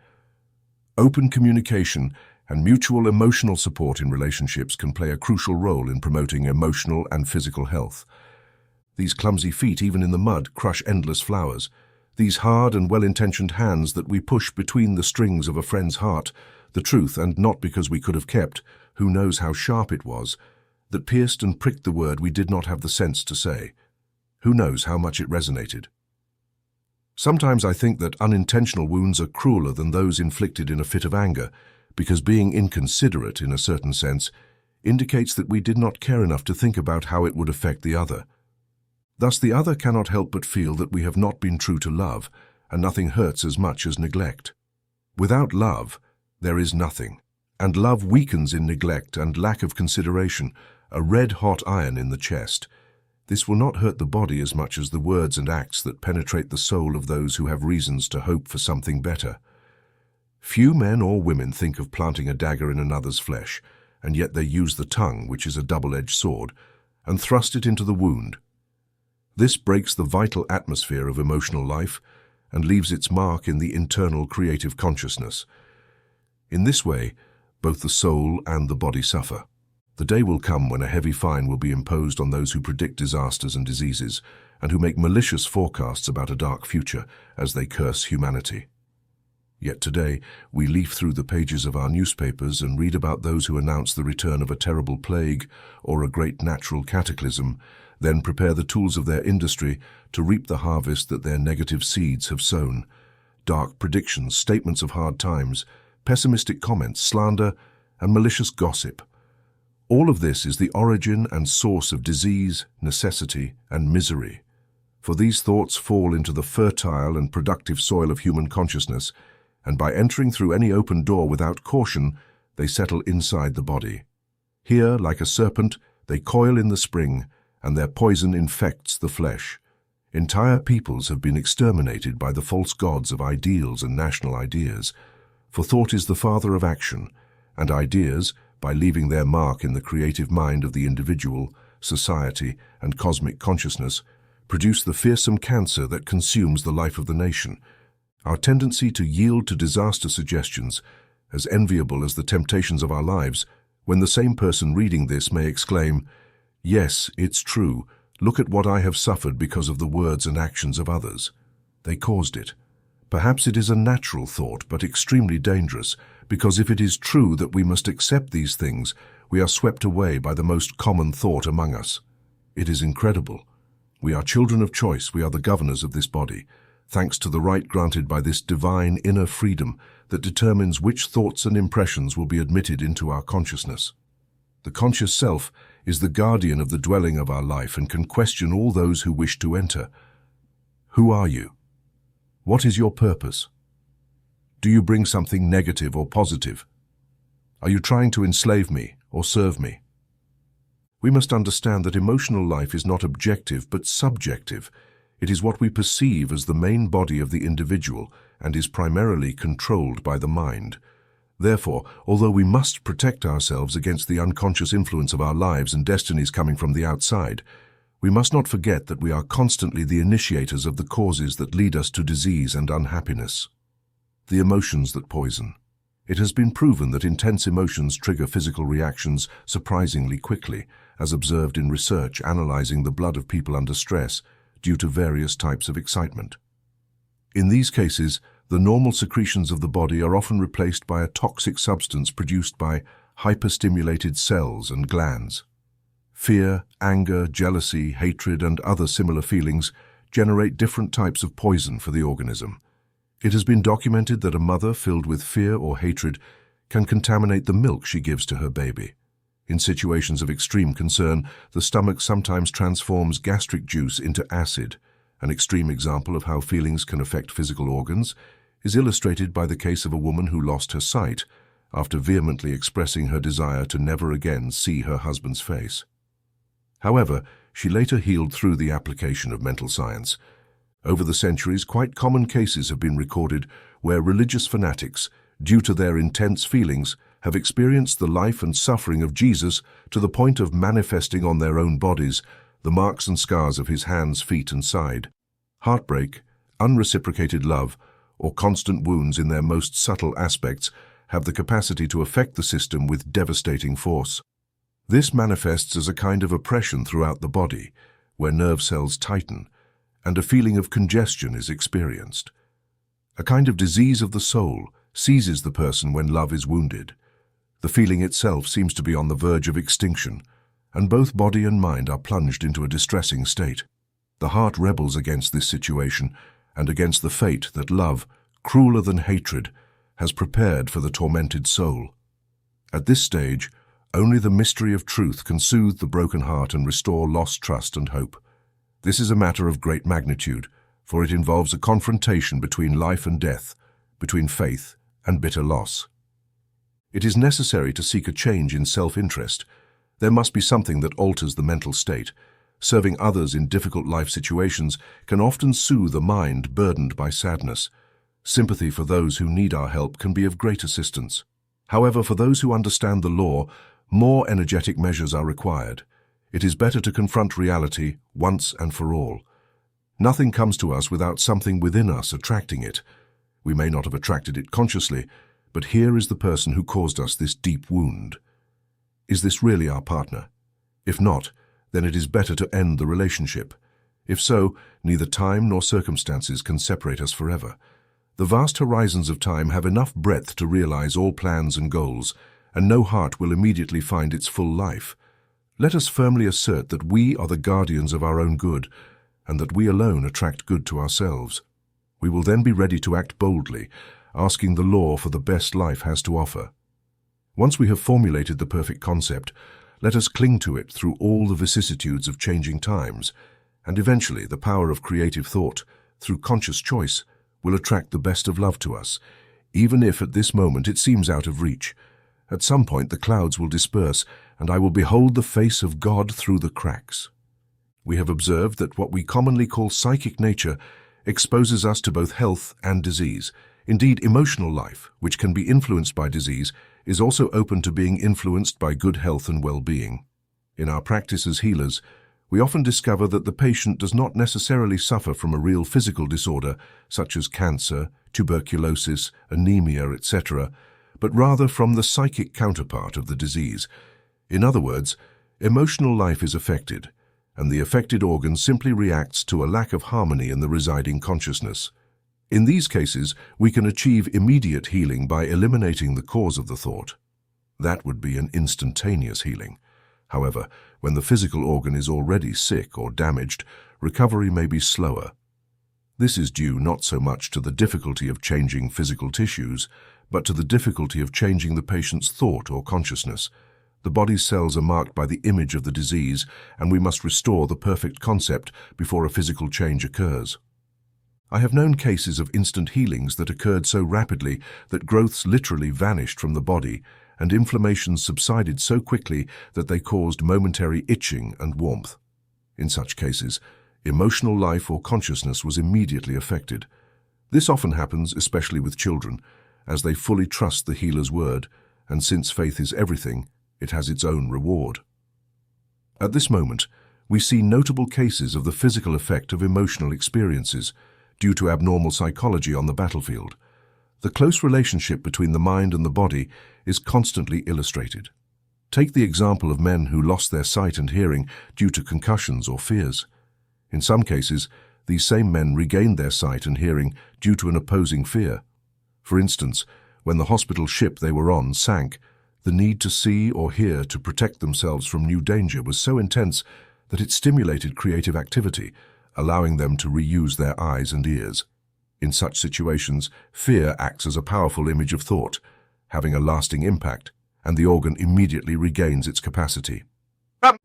Open communication and mutual emotional support in relationships can play a crucial role in promoting emotional and physical health. These clumsy feet, even in the mud, crush endless flowers. These hard and well-intentioned hands that we push between the strings of a friend's heart, the truth, and not because we could have kept, who knows how sharp it was, that pierced and pricked the word we did not have the sense to say. Who knows how much it resonated? Sometimes I think that unintentional wounds are crueler than those inflicted in a fit of anger, because being inconsiderate, in a certain sense, indicates that we did not care enough to think about how it would affect the other. Thus, the other cannot help but feel that we have not been true to love, and nothing hurts as much as neglect. Without love, there is nothing, and love weakens in neglect and lack of consideration, a red-hot iron in the chest. This will not hurt the body as much as the words and acts that penetrate the soul of those who have reasons to hope for something better. Few men or women think of planting a dagger in another's flesh, and yet they use the tongue, which is a double-edged sword, and thrust it into the wound. This breaks the vital atmosphere of emotional life and leaves its mark in the internal creative consciousness. In this way, both the soul and the body suffer. The day will come when a heavy fine will be imposed on those who predict disasters and diseases, and who make malicious forecasts about a dark future as they curse humanity. Yet today, we leaf through the pages of our newspapers and read about those who announce the return of a terrible plague or a great natural cataclysm, then prepare the tools of their industry to reap the harvest that their negative seeds have sown. Dark predictions, statements of hard times, pessimistic comments, slander, and malicious gossip. All of this is the origin and source of disease, necessity, and misery. For these thoughts fall into the fertile and productive soil of human consciousness, and by entering through any open door without caution, they settle inside the body. Here, like a serpent, they coil in the spring, and their poison infects the flesh. Entire peoples have been exterminated by the false gods of ideals and national ideas, for thought is the father of action, and ideas, by leaving their mark in the creative mind of the individual, society, and cosmic consciousness, produce the fearsome cancer that consumes the life of the nation. Our tendency to yield to disaster suggestions, as enviable as the temptations of our lives, when the same person reading this may exclaim, "Yes, it's true. Look at what I have suffered because of the words and actions of others. They caused it." Perhaps it is a natural thought, but extremely dangerous, because if it is true that we must accept these things, we are swept away by the most common thought among us. It is incredible. We are children of choice. We are the governors of this body, thanks to the right granted by this divine inner freedom that determines which thoughts and impressions will be admitted into our consciousness. The conscious self is the guardian of the dwelling of our life and can question all those who wish to enter. Who are you? What is your purpose? Do you bring something negative or positive? Are you trying to enslave me or serve me? We must understand that emotional life is not objective but subjective. It is what we perceive as the main body of the individual and is primarily controlled by the mind. Therefore, although we must protect ourselves against the unconscious influence of our lives and destinies coming from the outside, we must not forget that we are constantly the initiators of the causes that lead us to disease and unhappiness. The emotions that poison. It has been proven that intense emotions trigger physical reactions surprisingly quickly, as observed in research analyzing the blood of people under stress due to various types of excitement. In these cases, the normal secretions of the body are often replaced by a toxic substance produced by hyperstimulated cells and glands. Fear, anger, jealousy, hatred, and other similar feelings generate different types of poison for the organism. It has been documented that a mother filled with fear or hatred can contaminate the milk she gives to her baby. In situations of extreme concern, the stomach sometimes transforms gastric juice into acid. An extreme example of how feelings can affect physical organs is illustrated by the case of a woman who lost her sight after vehemently expressing her desire to never again see her husband's face. However, she later healed through the application of mental science. Over the centuries, quite common cases have been recorded where religious fanatics, due to their intense feelings, have experienced the life and suffering of Jesus to the point of manifesting on their own bodies the marks and scars of his hands, feet, and side. Heartbreak, unreciprocated love, or constant wounds in their most subtle aspects have the capacity to affect the system with devastating force. This manifests as a kind of oppression throughout the body, where nerve cells tighten, and a feeling of congestion is experienced. A kind of disease of the soul seizes the person when love is wounded. The feeling itself seems to be on the verge of extinction, and both body and mind are plunged into a distressing state. The heart rebels against this situation and against the fate that love, crueler than hatred, has prepared for the tormented soul. At this stage, only the mystery of truth can soothe the broken heart and restore lost trust and hope. This is a matter of great magnitude, for it involves a confrontation between life and death, between faith and bitter loss. It is necessary to seek a change in self-interest. There must be something that alters the mental state. Serving others in difficult life situations can often soothe a mind burdened by sadness. Sympathy for those who need our help can be of great assistance. However, for those who understand the law, more energetic measures are required. It is better to confront reality once and for all. Nothing comes to us without something within us attracting it. We may not have attracted it consciously, but here is the person who caused us this deep wound. Is this really our partner? If not, then it is better to end the relationship. If so, neither time nor circumstances can separate us forever. The vast horizons of time have enough breadth to realize all plans and goals, and no heart will immediately find its full life. Let us firmly assert that we are the guardians of our own good, and that we alone attract good to ourselves. We will then be ready to act boldly, asking the law for the best life has to offer. Once we have formulated the perfect concept, let us cling to it through all the vicissitudes of changing times, and eventually the power of creative thought, through conscious choice, will attract the best of love to us, even if at this moment it seems out of reach. At some point the clouds will disperse, and I will behold the face of God through the cracks. We have observed that what we commonly call psychic nature exposes us to both health and disease. Indeed, emotional life, which can be influenced by disease, is also open to being influenced by good health and well-being. In our practice as healers, we often discover that the patient does not necessarily suffer from a real physical disorder, such as cancer, tuberculosis, anemia, etc., but rather from the psychic counterpart of the disease. In other words, emotional life is affected, and the affected organ simply reacts to a lack of harmony in the residing consciousness. In these cases, we can achieve immediate healing by eliminating the cause of the thought. That would be an instantaneous healing. However, when the physical organ is already sick or damaged, recovery may be slower. This is due not so much to the difficulty of changing physical tissues, but to the difficulty of changing the patient's thought or consciousness. The body's cells are marked by the image of the disease, and we must restore the perfect concept before a physical change occurs. I have known cases of instant healings that occurred so rapidly that growths literally vanished from the body, and inflammations subsided so quickly that they caused momentary itching and warmth. In such cases, emotional life or consciousness was immediately affected. This often happens, especially with children, as they fully trust the healer's word, and since faith is everything, it has its own reward. At this moment, we see notable cases of the physical effect of emotional experiences due to abnormal psychology on the battlefield. The close relationship between the mind and the body is constantly illustrated. Take the example of men who lost their sight and hearing due to concussions or fears. In some cases, these same men regained their sight and hearing due to an opposing fear. For instance, when the hospital ship they were on sank, the need to see or hear to protect themselves from new danger was so intense that it stimulated creative activity, allowing them to reuse their eyes and ears. In such situations, fear acts as a powerful image of thought, having a lasting impact, and the organ immediately regains its capacity.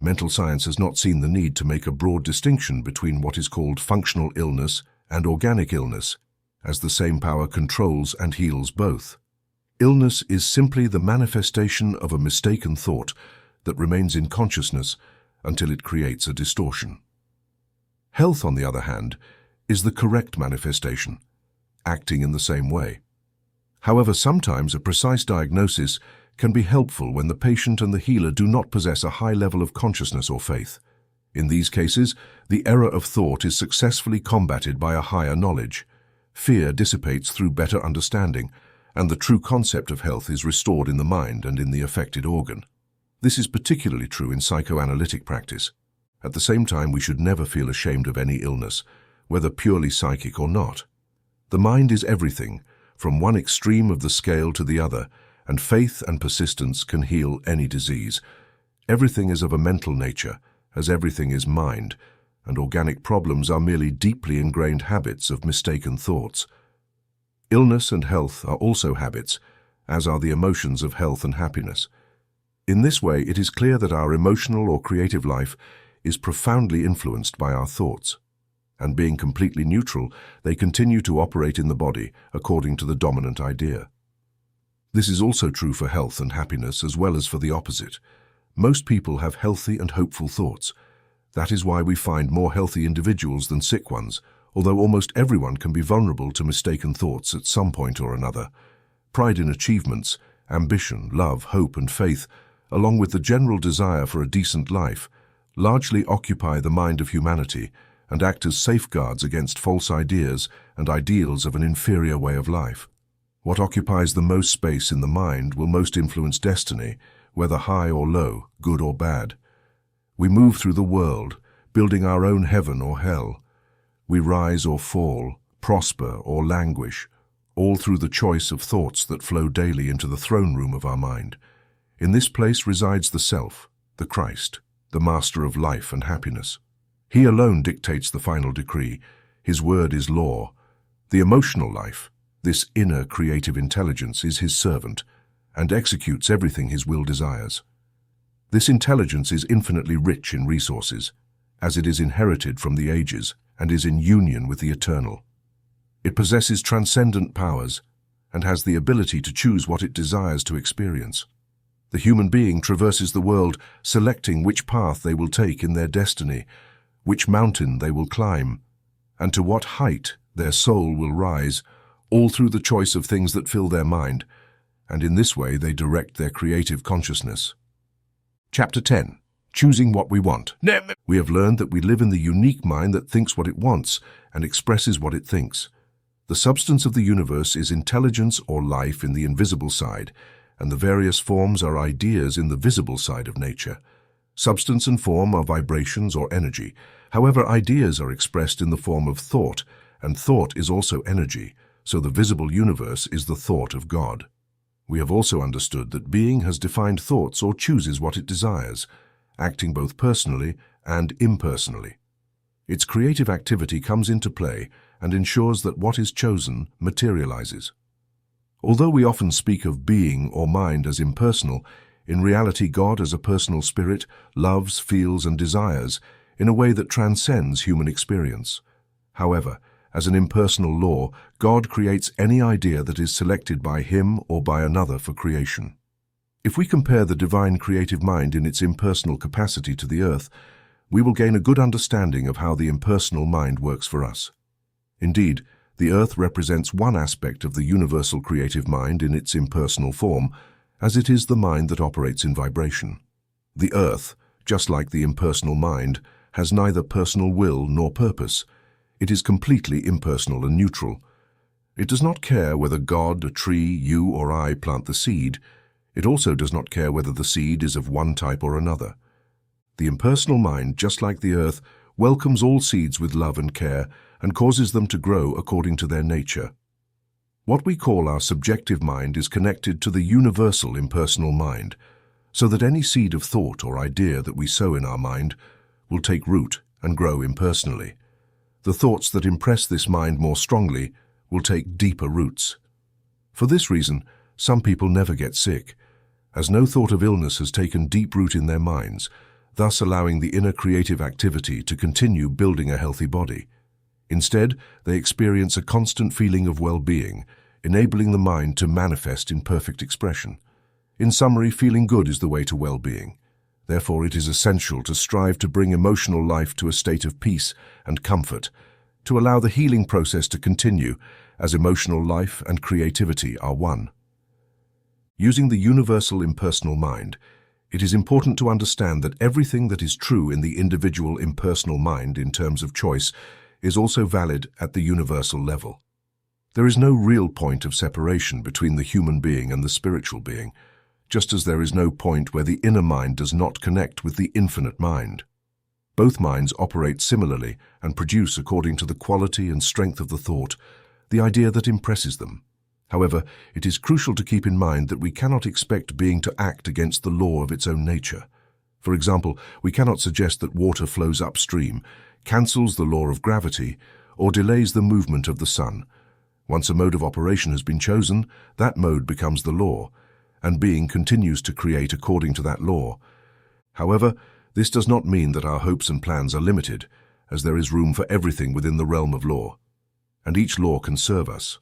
Mental science has not seen the need to make a broad distinction between what is called functional illness and organic illness, as the same power controls and heals both. Illness is simply the manifestation of a mistaken thought that remains in consciousness until it creates a distortion. Health, on the other hand, is the correct manifestation, acting in the same way. However, sometimes a precise diagnosis can be helpful when the patient and the healer do not possess a high level of consciousness or faith. In these cases, the error of thought is successfully combated by a higher knowledge. Fear dissipates through better understanding, and the true concept of health is restored in the mind and in the affected organ. This is particularly true in psychoanalytic practice. At the same time, we should never feel ashamed of any illness, whether purely psychic or not. The mind is everything, from one extreme of the scale to the other, and faith and persistence can heal any disease. Everything is of a mental nature, as everything is mind, and organic problems are merely deeply ingrained habits of mistaken thoughts. Illness and health are also habits, as are the emotions of health and happiness. In this way, it is clear that our emotional or creative life is profoundly influenced by our thoughts, and being completely neutral, they continue to operate in the body according to the dominant idea. This is also true for health and happiness as well as for the opposite. Most people have healthy and hopeful thoughts. That is why we find more healthy individuals than sick ones, although almost everyone can be vulnerable to mistaken thoughts at some point or another. Pride in achievements, ambition, love, hope, and faith, along with the general desire for a decent life, largely occupy the mind of humanity and act as safeguards against false ideas and ideals of an inferior way of life. What occupies the most space in the mind will most influence destiny, whether high or low, good or bad. We move through the world, building our own heaven or hell. We rise or fall, prosper or languish, all through the choice of thoughts that flow daily into the throne room of our mind. In this place resides the Self, the Christ, the Master of life and happiness. He alone dictates the final decree. His word is law. The emotional life, this inner creative intelligence, is his servant and executes everything his will desires. This intelligence is infinitely rich in resources, as it is inherited from the ages and is in union with the eternal. It possesses transcendent powers and has the ability to choose what it desires to experience. The human being traverses the world, selecting which path they will take in their destiny, which mountain they will climb, and to what height their soul will rise, all through the choice of things that fill their mind, and in this way they direct their creative consciousness. Chapter 10. Choosing what we want. We have learned that we live in the unique mind that thinks what it wants and expresses what it thinks. The substance of the universe is intelligence or life in the invisible side, and the various forms are ideas in the visible side of nature. Substance and form are vibrations or energy. However, ideas are expressed in the form of thought, and thought is also energy, so the visible universe is the thought of God. We have also understood that being has defined thoughts or chooses what it desires, acting both personally and impersonally. Its creative activity comes into play and ensures that what is chosen materializes. Although we often speak of being or mind as impersonal, in reality God as a personal spirit loves, feels, and desires in a way that transcends human experience. However, as an impersonal law, God creates any idea that is selected by him or by another for creation. If we compare the divine creative mind in its impersonal capacity to the earth, we will gain a good understanding of how the impersonal mind works for us. Indeed, the earth represents one aspect of the universal creative mind in its impersonal form, as it is the mind that operates in vibration. The earth, just like the impersonal mind, has neither personal will nor purpose. It is completely impersonal and neutral. It does not care whether God, a tree, you, or I plant the seed. It also does not care whether the seed is of one type or another. The impersonal mind, just like the earth, welcomes all seeds with love and care and causes them to grow according to their nature. What we call our subjective mind is connected to the universal impersonal mind, so that any seed of thought or idea that we sow in our mind will take root and grow impersonally. The thoughts that impress this mind more strongly will take deeper roots. For this reason, some people never get sick, as no thought of illness has taken deep root in their minds, thus allowing the inner creative activity to continue building a healthy body. Instead, they experience a constant feeling of well-being, enabling the mind to manifest in perfect expression. In summary, feeling good is the way to well-being. Therefore, it is essential to strive to bring emotional life to a state of peace and comfort, to allow the healing process to continue as emotional life and creativity are one. Using the universal impersonal mind, it is important to understand that everything that is true in the individual impersonal mind in terms of choice is also valid at the universal level. There is no real point of separation between the human being and the spiritual being, just as there is no point where the inner mind does not connect with the infinite mind. Both minds operate similarly and produce according to the quality and strength of the thought, the idea that impresses them. However, it is crucial to keep in mind that we cannot expect being to act against the law of its own nature. For example, we cannot suggest that water flows upstream, cancels the law of gravity, or delays the movement of the sun. Once a mode of operation has been chosen, that mode becomes the law, and being continues to create according to that law. However, this does not mean that our hopes and plans are limited, as there is room for everything within the realm of law, and each law can serve us.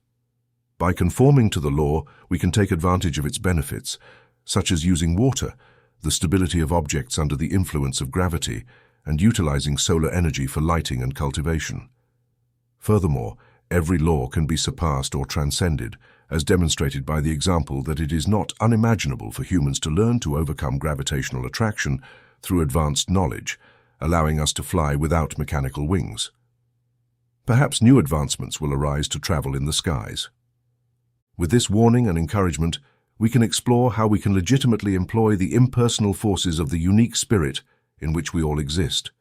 By conforming to the law, we can take advantage of its benefits, such as using water, the stability of objects under the influence of gravity, and utilizing solar energy for lighting and cultivation. Furthermore, every law can be surpassed or transcended, as demonstrated by the example that it is not unimaginable for humans to learn to overcome gravitational attraction through advanced knowledge, allowing us to fly without mechanical wings. Perhaps new advancements will arise to travel in the skies. With this warning and encouragement, we can explore how we can legitimately employ the impersonal forces of the unique spirit in which we all exist.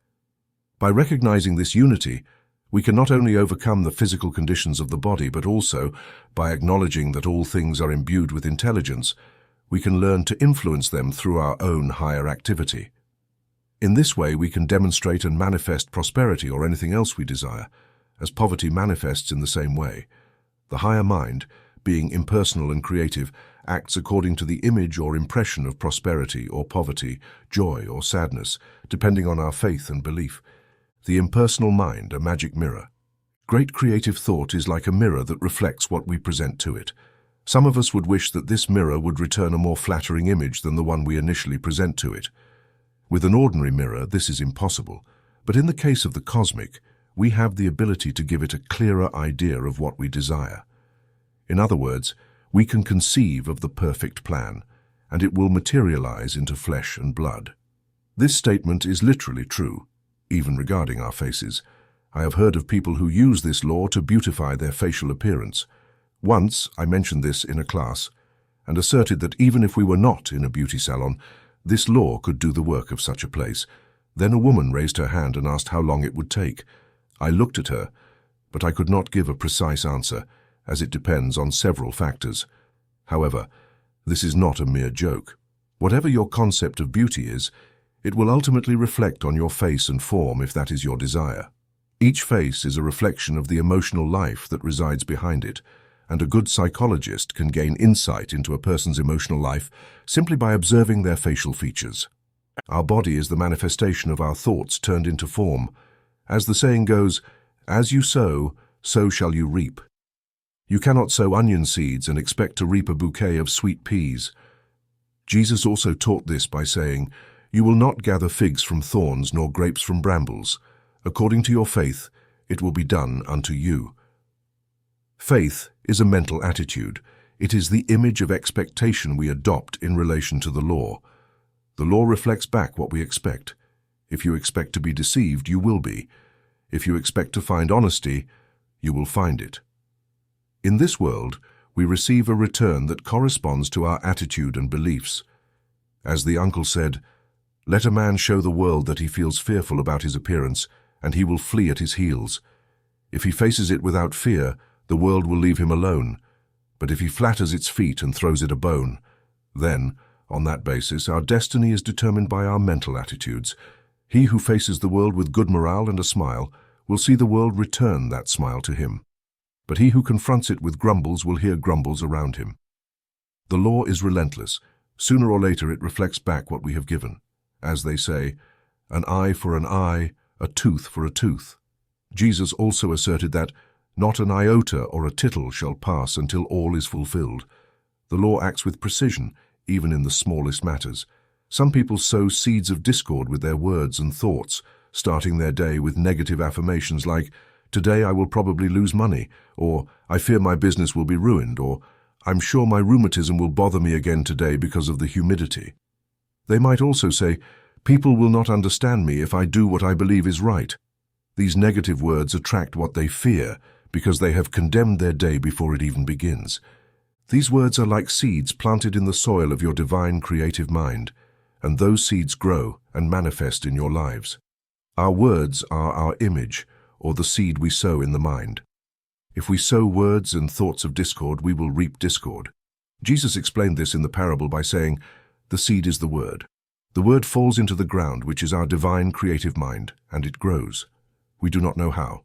By recognizing this unity, we can not only overcome the physical conditions of the body, but also, by acknowledging that all things are imbued with intelligence, we can learn to influence them through our own higher activity. In this way, we can demonstrate and manifest prosperity or anything else we desire, as poverty manifests in the same way. The higher mind, being impersonal and creative, acts according to the image or impression of prosperity or poverty, joy or sadness, depending on our faith and belief. The impersonal mind, a magic mirror. Great creative thought is like a mirror that reflects what we present to it. Some of us would wish that this mirror would return a more flattering image than the one we initially present to it. With an ordinary mirror, this is impossible, but in the case of the cosmic, we have the ability to give it a clearer idea of what we desire. In other words, we can conceive of the perfect plan, and it will materialize into flesh and blood. This statement is literally true, even regarding our faces. I have heard of people who use this law to beautify their facial appearance. Once, I mentioned this in a class, and asserted that even if we were not in a beauty salon, this law could do the work of such a place. Then a woman raised her hand and asked how long it would take. I looked at her, but I could not give a precise answer, as it depends on several factors. However, this is not a mere joke. Whatever your concept of beauty is, it will ultimately reflect on your face and form if that is your desire. Each face is a reflection of the emotional life that resides behind it, and a good psychologist can gain insight into a person's emotional life simply by observing their facial features. Our body is the manifestation of our thoughts turned into form. As the saying goes, as you sow, so shall you reap. You cannot sow onion seeds and expect to reap a bouquet of sweet peas. Jesus also taught this by saying, "You will not gather figs from thorns nor grapes from brambles. According to your faith, it will be done unto you." Faith is a mental attitude. It is the image of expectation we adopt in relation to the law. The law reflects back what we expect. If you expect to be deceived, you will be. If you expect to find honesty, you will find it. In this world, we receive a return that corresponds to our attitude and beliefs. As the uncle said, "Let a man show the world that he feels fearful about his appearance, and he will flee at his heels. If he faces it without fear, the world will leave him alone. But if he flatters its feet and throws it a bone, then, on that basis, our destiny is determined by our mental attitudes. He who faces the world with good morale and a smile will see the world return that smile to him. But he who confronts it with grumbles will hear grumbles around him. The law is relentless. Sooner or later it reflects back what we have given. As they say, an eye for an eye, a tooth for a tooth. Jesus also asserted that, Not an iota or a tittle shall pass until all is fulfilled. The law acts with precision, even in the smallest matters. Some people sow seeds of discord with their words and thoughts, starting their day with negative affirmations like, "Today I will probably lose money," or "I fear my business will be ruined," or "I'm sure my rheumatism will bother me again today because of the humidity." They might also say, "People will not understand me if I do what I believe is right." These negative words attract what they fear because they have condemned their day before it even begins. These words are like seeds planted in the soil of your divine creative mind, and those seeds grow and manifest in your lives. Our words are our image, or the seed we sow in the mind. If we sow words and thoughts of discord, we will reap discord. Jesus explained this in the parable by saying, "The seed is the word. The word falls into the ground, which is our divine creative mind, and it grows. We do not know how.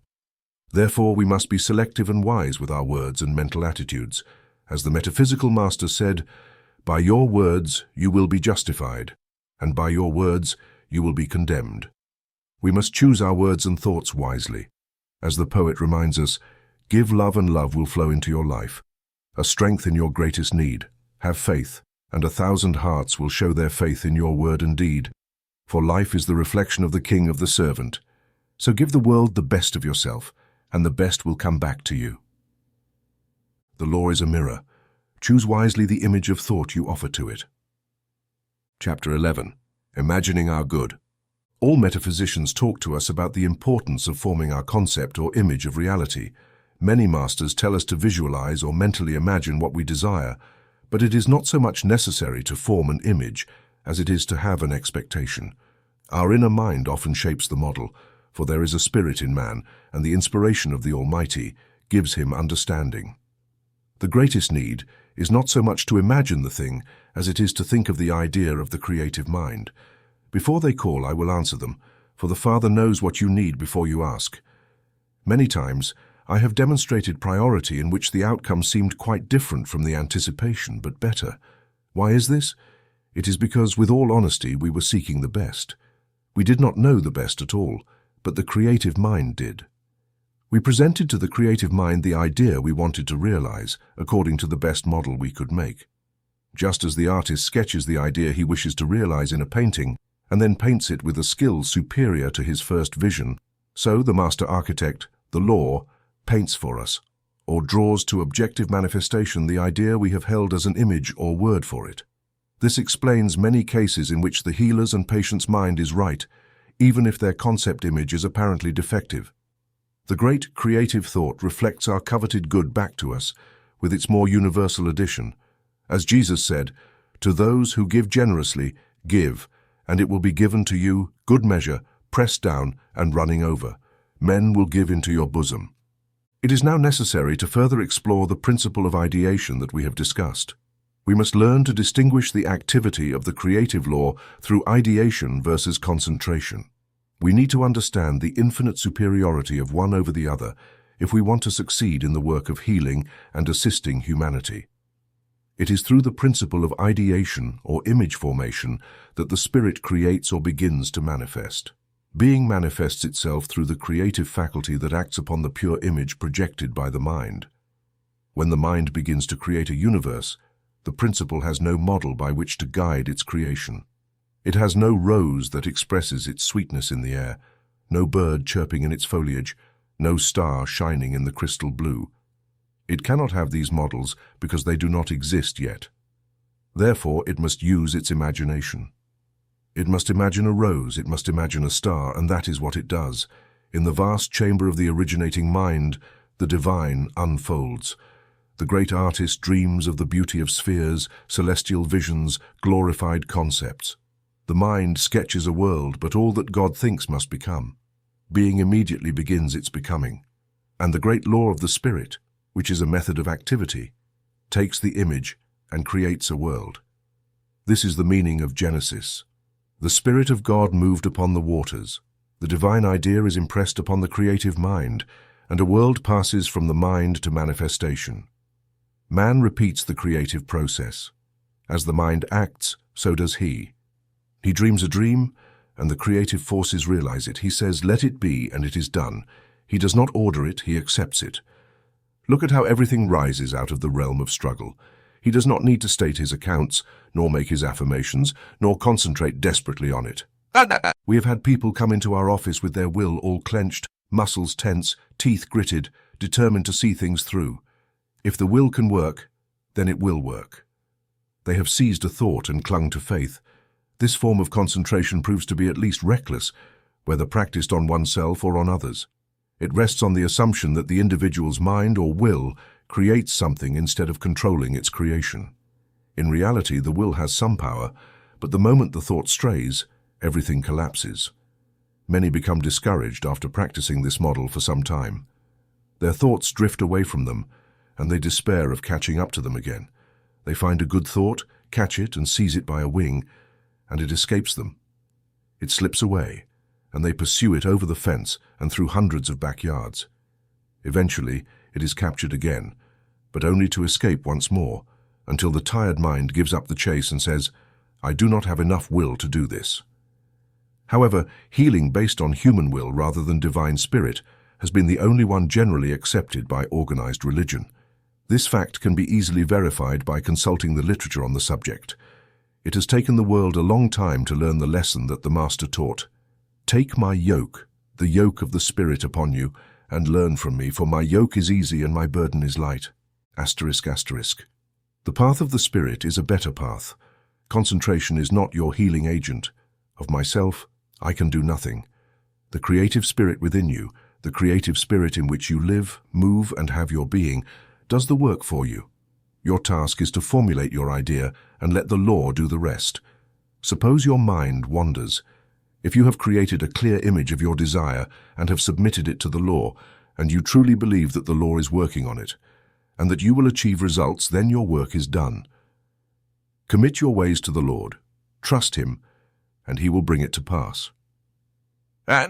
Therefore, we must be selective and wise with our words and mental attitudes. As the metaphysical master said, 'By your words you will be justified, and by your words you will be condemned.' We must choose our words and thoughts wisely. As the poet reminds us, 'Give love and love will flow into your life. A strength in your greatest need. Have faith, and 1,000 hearts will show their faith in your word and deed. For life is the reflection of the king of the servant. So give the world the best of yourself, and the best will come back to you.' The law is a mirror. Choose wisely the image of thought you offer to it." Chapter 11. Imagining our good. All metaphysicians talk to us about the importance of forming our concept or image of reality. Many masters tell us to visualize or mentally imagine what we desire, but it is not so much necessary to form an image as it is to have an expectation. Our inner mind often shapes the model, for there is a spirit in man, and the inspiration of the Almighty gives him understanding. The greatest need is not so much to imagine the thing as it is to think of the idea of the creative mind. Before they call, I will answer them, for the Father knows what you need before you ask. Many times, I have demonstrated priority in which the outcome seemed quite different from the anticipation, but better. Why is this? It is because, with all honesty, we were seeking the best. We did not know the best at all, but the creative mind did. We presented to the creative mind the idea we wanted to realize, according to the best model we could make. Just as the artist sketches the idea he wishes to realize in a painting, and then paints it with a skill superior to his first vision, so the master architect, the law, paints for us, or draws to objective manifestation the idea we have held as an image or word for it. This explains many cases in which the healer's and patient's mind is right, even if their concept image is apparently defective. The great creative thought reflects our coveted good back to us, with its more universal addition. As Jesus said, "To those who give generously, give, and it will be given to you, good measure, pressed down and running over. Men will give into your bosom." It is now necessary to further explore the principle of ideation that we have discussed. We must learn to distinguish the activity of the creative law through ideation versus concentration. We need to understand the infinite superiority of one over the other if we want to succeed in the work of healing and assisting humanity. It is through the principle of ideation or image formation that the spirit creates or begins to manifest. Being manifests itself through the creative faculty that acts upon the pure image projected by the mind. When the mind begins to create a universe, the principle has no model by which to guide its creation. It has no rose that expresses its sweetness in the air, no bird chirping in its foliage, no star shining in the crystal blue. It cannot have these models because they do not exist yet. Therefore, it must use its imagination. It must imagine a rose, it must imagine a star, and that is what it does. In the vast chamber of the originating mind, the divine unfolds. The great artist dreams of the beauty of spheres, celestial visions, glorified concepts. The mind sketches a world, but all that God thinks must become. Being immediately begins its becoming. And the great law of the Spirit, which is a method of activity, takes the image and creates a world. This is the meaning of Genesis. The Spirit of God moved upon the waters. The divine idea is impressed upon the creative mind, and a world passes from the mind to manifestation. Man repeats the creative process. As the mind acts, so does he. He dreams a dream, and the creative forces realize it. He says, "Let it be," and it is done. He does not order it, he accepts it. Look at how everything rises out of the realm of struggle. He does not need to state his accounts, nor make his affirmations, nor concentrate desperately on it. We have had people come into our office with their will all clenched, muscles tense, teeth gritted, determined to see things through. If the will can work, then it will work. They have seized a thought and clung to faith. This form of concentration proves to be at least reckless, whether practiced on oneself or on others. It rests on the assumption that the individual's mind or will creates something instead of controlling its creation. In reality, the will has some power, but the moment the thought strays, everything collapses. Many become discouraged after practicing this model for some time. Their thoughts drift away from them, and they despair of catching up to them again. They find a good thought, catch it and seize it by a wing, and it escapes them. It slips away, and they pursue it over the fence and through hundreds of backyards. Eventually, it is captured again, but only to escape once more, until the tired mind gives up the chase and says, "I do not have enough will to do this." However, healing based on human will rather than divine spirit has been the only one generally accepted by organized religion. This fact can be easily verified by consulting the literature on the subject. It has taken the world a long time to learn the lesson that the Master taught. "Take my yoke, the yoke of the Spirit upon you, and learn from me, for my yoke is easy and my burden is light." Asterisk, asterisk. The path of the Spirit is a better path. Concentration is not your healing agent. Of myself, I can do nothing. The creative spirit within you, the creative spirit in which you live, move, and have your being, does the work for you. Your task is to formulate your idea and let the law do the rest. Suppose your mind wanders. If you have created a clear image of your desire and have submitted it to the law, and you truly believe that the law is working on it, and that you will achieve results, then your work is done. Commit your ways to the Lord. Trust Him, and He will bring it to pass. I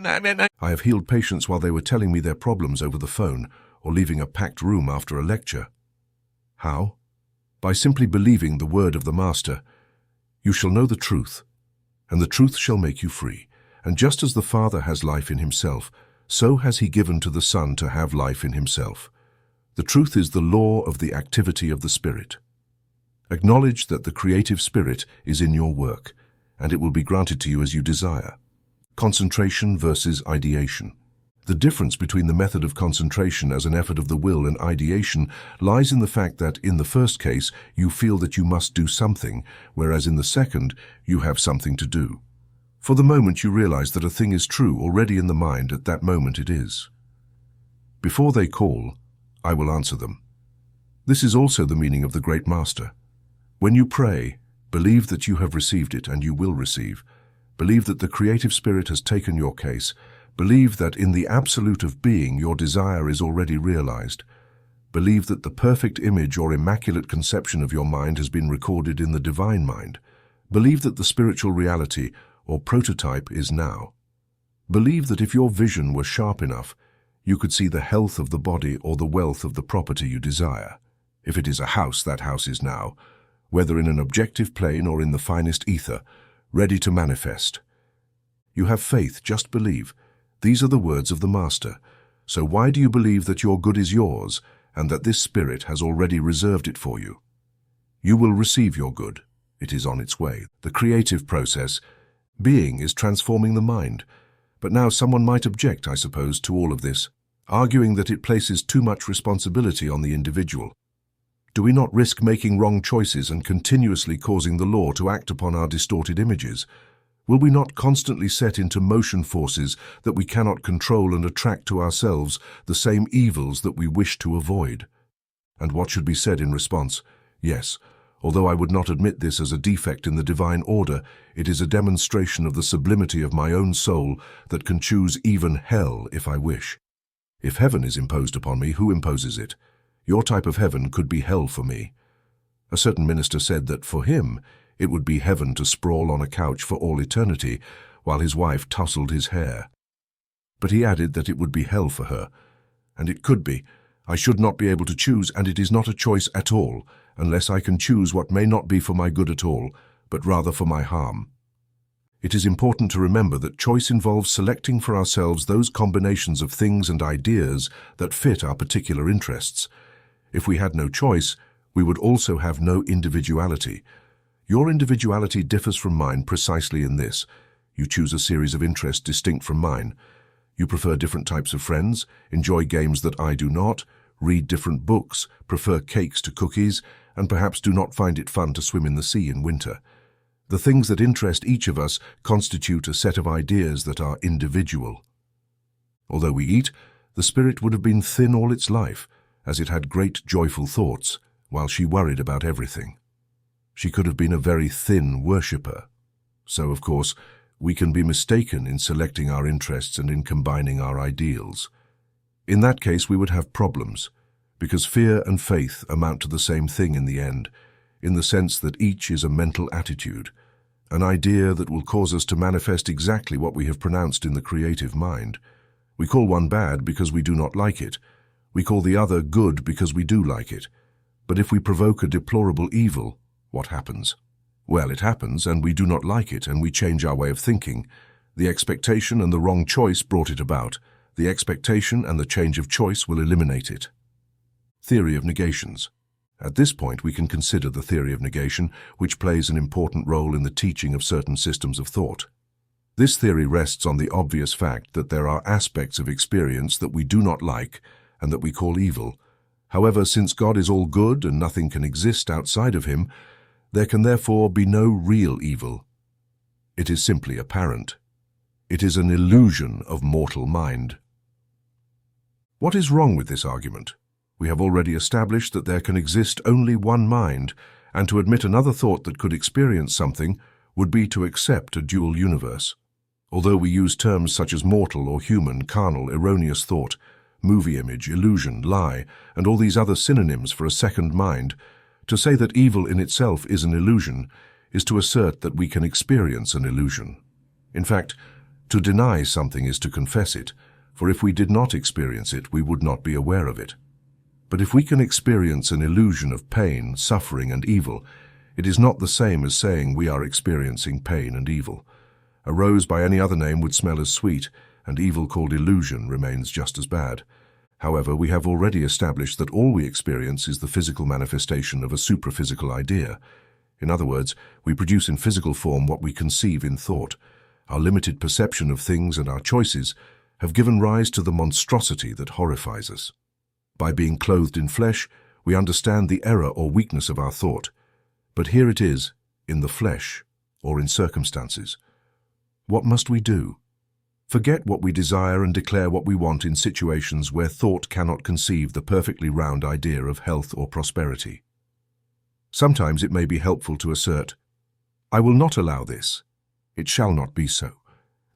have healed patients while they were telling me their problems over the phone or leaving a packed room after a lecture. How? By simply believing the word of the Master. You shall know the truth, and the truth shall make you free. And just as the Father has life in Himself, so has He given to the Son to have life in Himself. The truth is the law of the activity of the Spirit. Acknowledge that the creative spirit is in your work, and it will be granted to you as you desire. Concentration versus ideation. The difference between the method of concentration as an effort of the will and ideation lies in the fact that, in the first case, you feel that you must do something, whereas in the second, you have something to do. For the moment you realize that a thing is true already in the mind, at that moment it is. Before they call, I will answer them. This is also the meaning of the Great Master. When you pray, believe that you have received it and you will receive. Believe that the creative spirit has taken your case. Believe that in the absolute of being your desire is already realized. Believe that the perfect image or immaculate conception of your mind has been recorded in the divine mind. Believe that the spiritual reality or prototype is now. Believe that if your vision were sharp enough, you could see the health of the body or the wealth of the property you desire. If it is a house, that house is now, whether in an objective plane or in the finest ether, ready to manifest. You have faith, just believe. These are the words of the Master. So why do you believe that your good is yours and that this spirit has already reserved it for you? You will receive your good. It is on its way. The creative process, being, is transforming the mind. But now someone might object, I suppose, to all of this, arguing that it places too much responsibility on the individual. Do we not risk making wrong choices and continuously causing the law to act upon our distorted images? Will we not constantly set into motion forces that we cannot control and attract to ourselves the same evils that we wish to avoid? And what should be said in response? Yes, although I would not admit this as a defect in the divine order, it is a demonstration of the sublimity of my own soul that can choose even hell if I wish. If heaven is imposed upon me, who imposes it? Your type of heaven could be hell for me. A certain minister said that for him, it would be heaven to sprawl on a couch for all eternity while his wife tousled his hair. But he added that it would be hell for her. And it could be. I should not be able to choose, and it is not a choice at all, unless I can choose what may not be for my good at all, but rather for my harm. It is important to remember that choice involves selecting for ourselves those combinations of things and ideas that fit our particular interests. If we had no choice, we would also have no individuality. Your individuality differs from mine precisely in this. You choose a series of interests distinct from mine. You prefer different types of friends, enjoy games that I do not, read different books, prefer cakes to cookies, and perhaps do not find it fun to swim in the sea in winter. The things that interest each of us constitute a set of ideas that are individual. Although we eat, the spirit would have been thin all its life, as it had great joyful thoughts, while she worried about everything. She could have been a very thin worshipper. So, of course, we can be mistaken in selecting our interests and in combining our ideals. In that case, we would have problems, because fear and faith amount to the same thing in the end, in the sense that each is a mental attitude, an idea that will cause us to manifest exactly what we have pronounced in the creative mind. We call one bad because we do not like it. We call the other good because we do like it. But if we provoke a deplorable evil, what happens? Well, it happens, and we do not like it, and we change our way of thinking. The expectation and the wrong choice brought it about. The expectation and the change of choice will eliminate it. Theory of negations. At this point, we can consider the theory of negation, which plays an important role in the teaching of certain systems of thought. This theory rests on the obvious fact that there are aspects of experience that we do not like and that we call evil. However, since God is all good and nothing can exist outside of him, there can therefore be no real evil. It is simply apparent. It is an illusion of mortal mind. What is wrong with this argument? We have already established that there can exist only one mind, and to admit another thought that could experience something would be to accept a dual universe. Although we use terms such as mortal or human, carnal, erroneous thought, movie image, illusion, lie, and all these other synonyms for a second mind, to say that evil in itself is an illusion is to assert that we can experience an illusion. In fact, to deny something is to confess it, for if we did not experience it, we would not be aware of it. But if we can experience an illusion of pain, suffering, and evil, it is not the same as saying we are experiencing pain and evil. A rose by any other name would smell as sweet, and evil called illusion remains just as bad. However, we have already established that all we experience is the physical manifestation of a supraphysical idea. In other words, we produce in physical form what we conceive in thought. Our limited perception of things and our choices have given rise to the monstrosity that horrifies us. By being clothed in flesh, we understand the error or weakness of our thought. But here it is, in the flesh, or in circumstances. What must we do? Forget what we desire and declare what we want in situations where thought cannot conceive the perfectly round idea of health or prosperity. Sometimes it may be helpful to assert, I will not allow this. It shall not be so.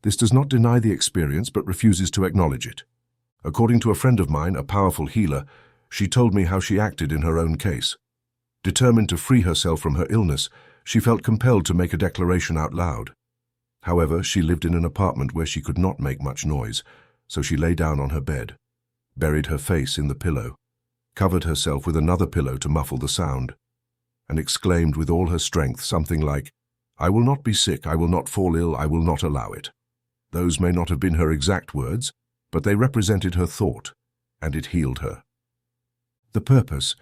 This does not deny the experience but refuses to acknowledge it. According to a friend of mine, a powerful healer, she told me how she acted in her own case. Determined to free herself from her illness, she felt compelled to make a declaration out loud. However, she lived in an apartment where she could not make much noise, so she lay down on her bed, buried her face in the pillow, covered herself with another pillow to muffle the sound, and exclaimed with all her strength something like, I will not be sick, I will not fall ill, I will not allow it. Those may not have been her exact words, but they represented her thought, and it healed her. The purpose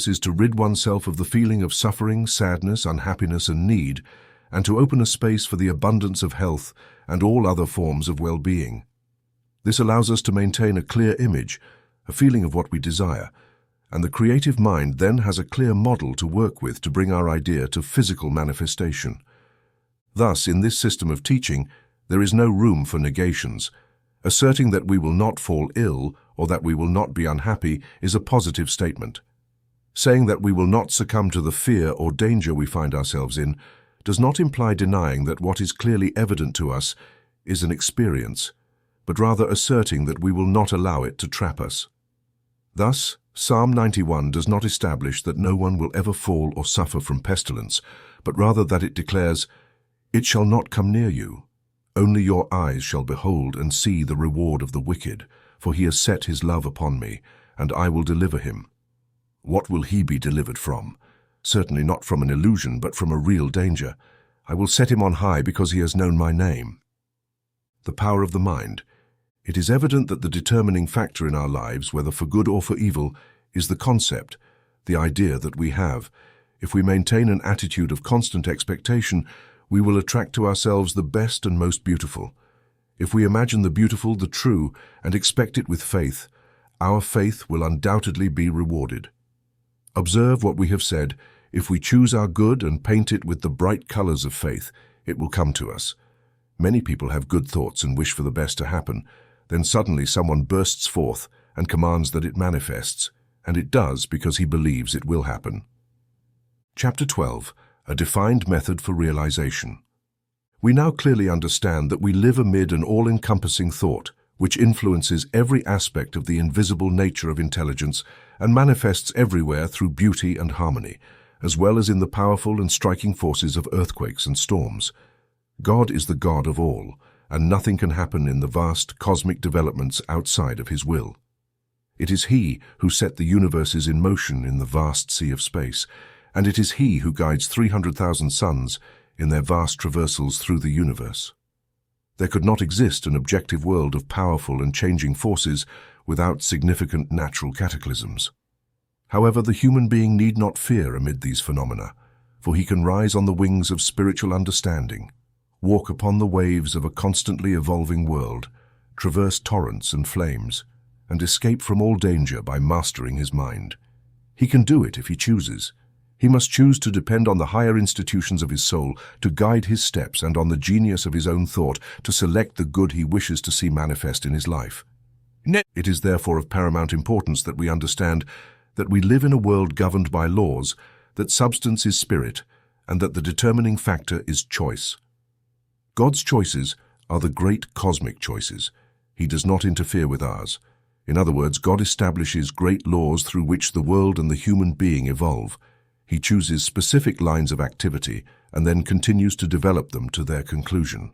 is to rid oneself of the feeling of suffering, sadness, unhappiness, and need, and to open a space for the abundance of health and all other forms of well-being. This allows us to maintain a clear image, a feeling of what we desire, and the creative mind then has a clear model to work with to bring our idea to physical manifestation. Thus, in this system of teaching, there is no room for negations. Asserting that we will not fall ill or that we will not be unhappy is a positive statement. Saying that we will not succumb to the fear or danger we find ourselves in does not imply denying that what is clearly evident to us is an experience, but rather asserting that we will not allow it to trap us. Thus, Psalm 91 does not establish that no one will ever fall or suffer from pestilence, but rather that it declares, It shall not come near you. Only your eyes shall behold and see the reward of the wicked, for he has set his love upon me, and I will deliver him. What will he be delivered from? Certainly not from an illusion, but from a real danger. I will set him on high because he has known my name. The power of the mind. It is evident that the determining factor in our lives, whether for good or for evil, is the concept, the idea that we have. If we maintain an attitude of constant expectation, we will attract to ourselves the best and most beautiful. If we imagine the beautiful, the true, and expect it with faith, our faith will undoubtedly be rewarded. Observe what we have said. If we choose our good and paint it with the bright colors of faith, it will come to us. Many people have good thoughts and wish for the best to happen. Then suddenly someone bursts forth and commands that it manifests, and it does because he believes it will happen. Chapter 12. A defined method for realization. We now clearly understand that we live amid an all-encompassing thought, which influences every aspect of the invisible nature of intelligence and manifests everywhere through beauty and harmony, as well as in the powerful and striking forces of earthquakes and storms. God is the God of all, and nothing can happen in the vast cosmic developments outside of His will. It is He who set the universes in motion in the vast sea of space, and it is He who guides 300,000 suns in their vast traversals through the universe. There could not exist an objective world of powerful and changing forces without significant natural cataclysms. However, the human being need not fear amid these phenomena, for he can rise on the wings of spiritual understanding, walk upon the waves of a constantly evolving world, traverse torrents and flames, and escape from all danger by mastering his mind. He can do it if he chooses. He must choose to depend on the higher institutions of his soul to guide his steps and on the genius of his own thought to select the good he wishes to see manifest in his life. It is therefore of paramount importance that we understand that we live in a world governed by laws, that substance is spirit, and that the determining factor is choice. God's choices are the great cosmic choices. He does not interfere with ours. In other words, God establishes great laws through which the world and the human being evolve. He chooses specific lines of activity and then continues to develop them to their conclusion.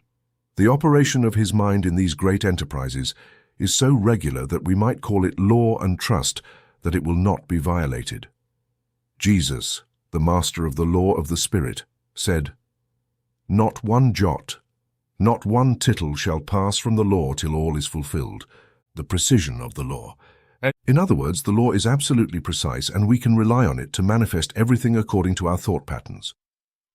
The operation of His mind in these great enterprises is so regular that we might call it law and trust that it will not be violated. Jesus, the master of the law of the Spirit, said, "Not one jot, not one tittle shall pass from the law till all is fulfilled." The precision of the law. In other words, the law is absolutely precise and we can rely on it to manifest everything according to our thought patterns.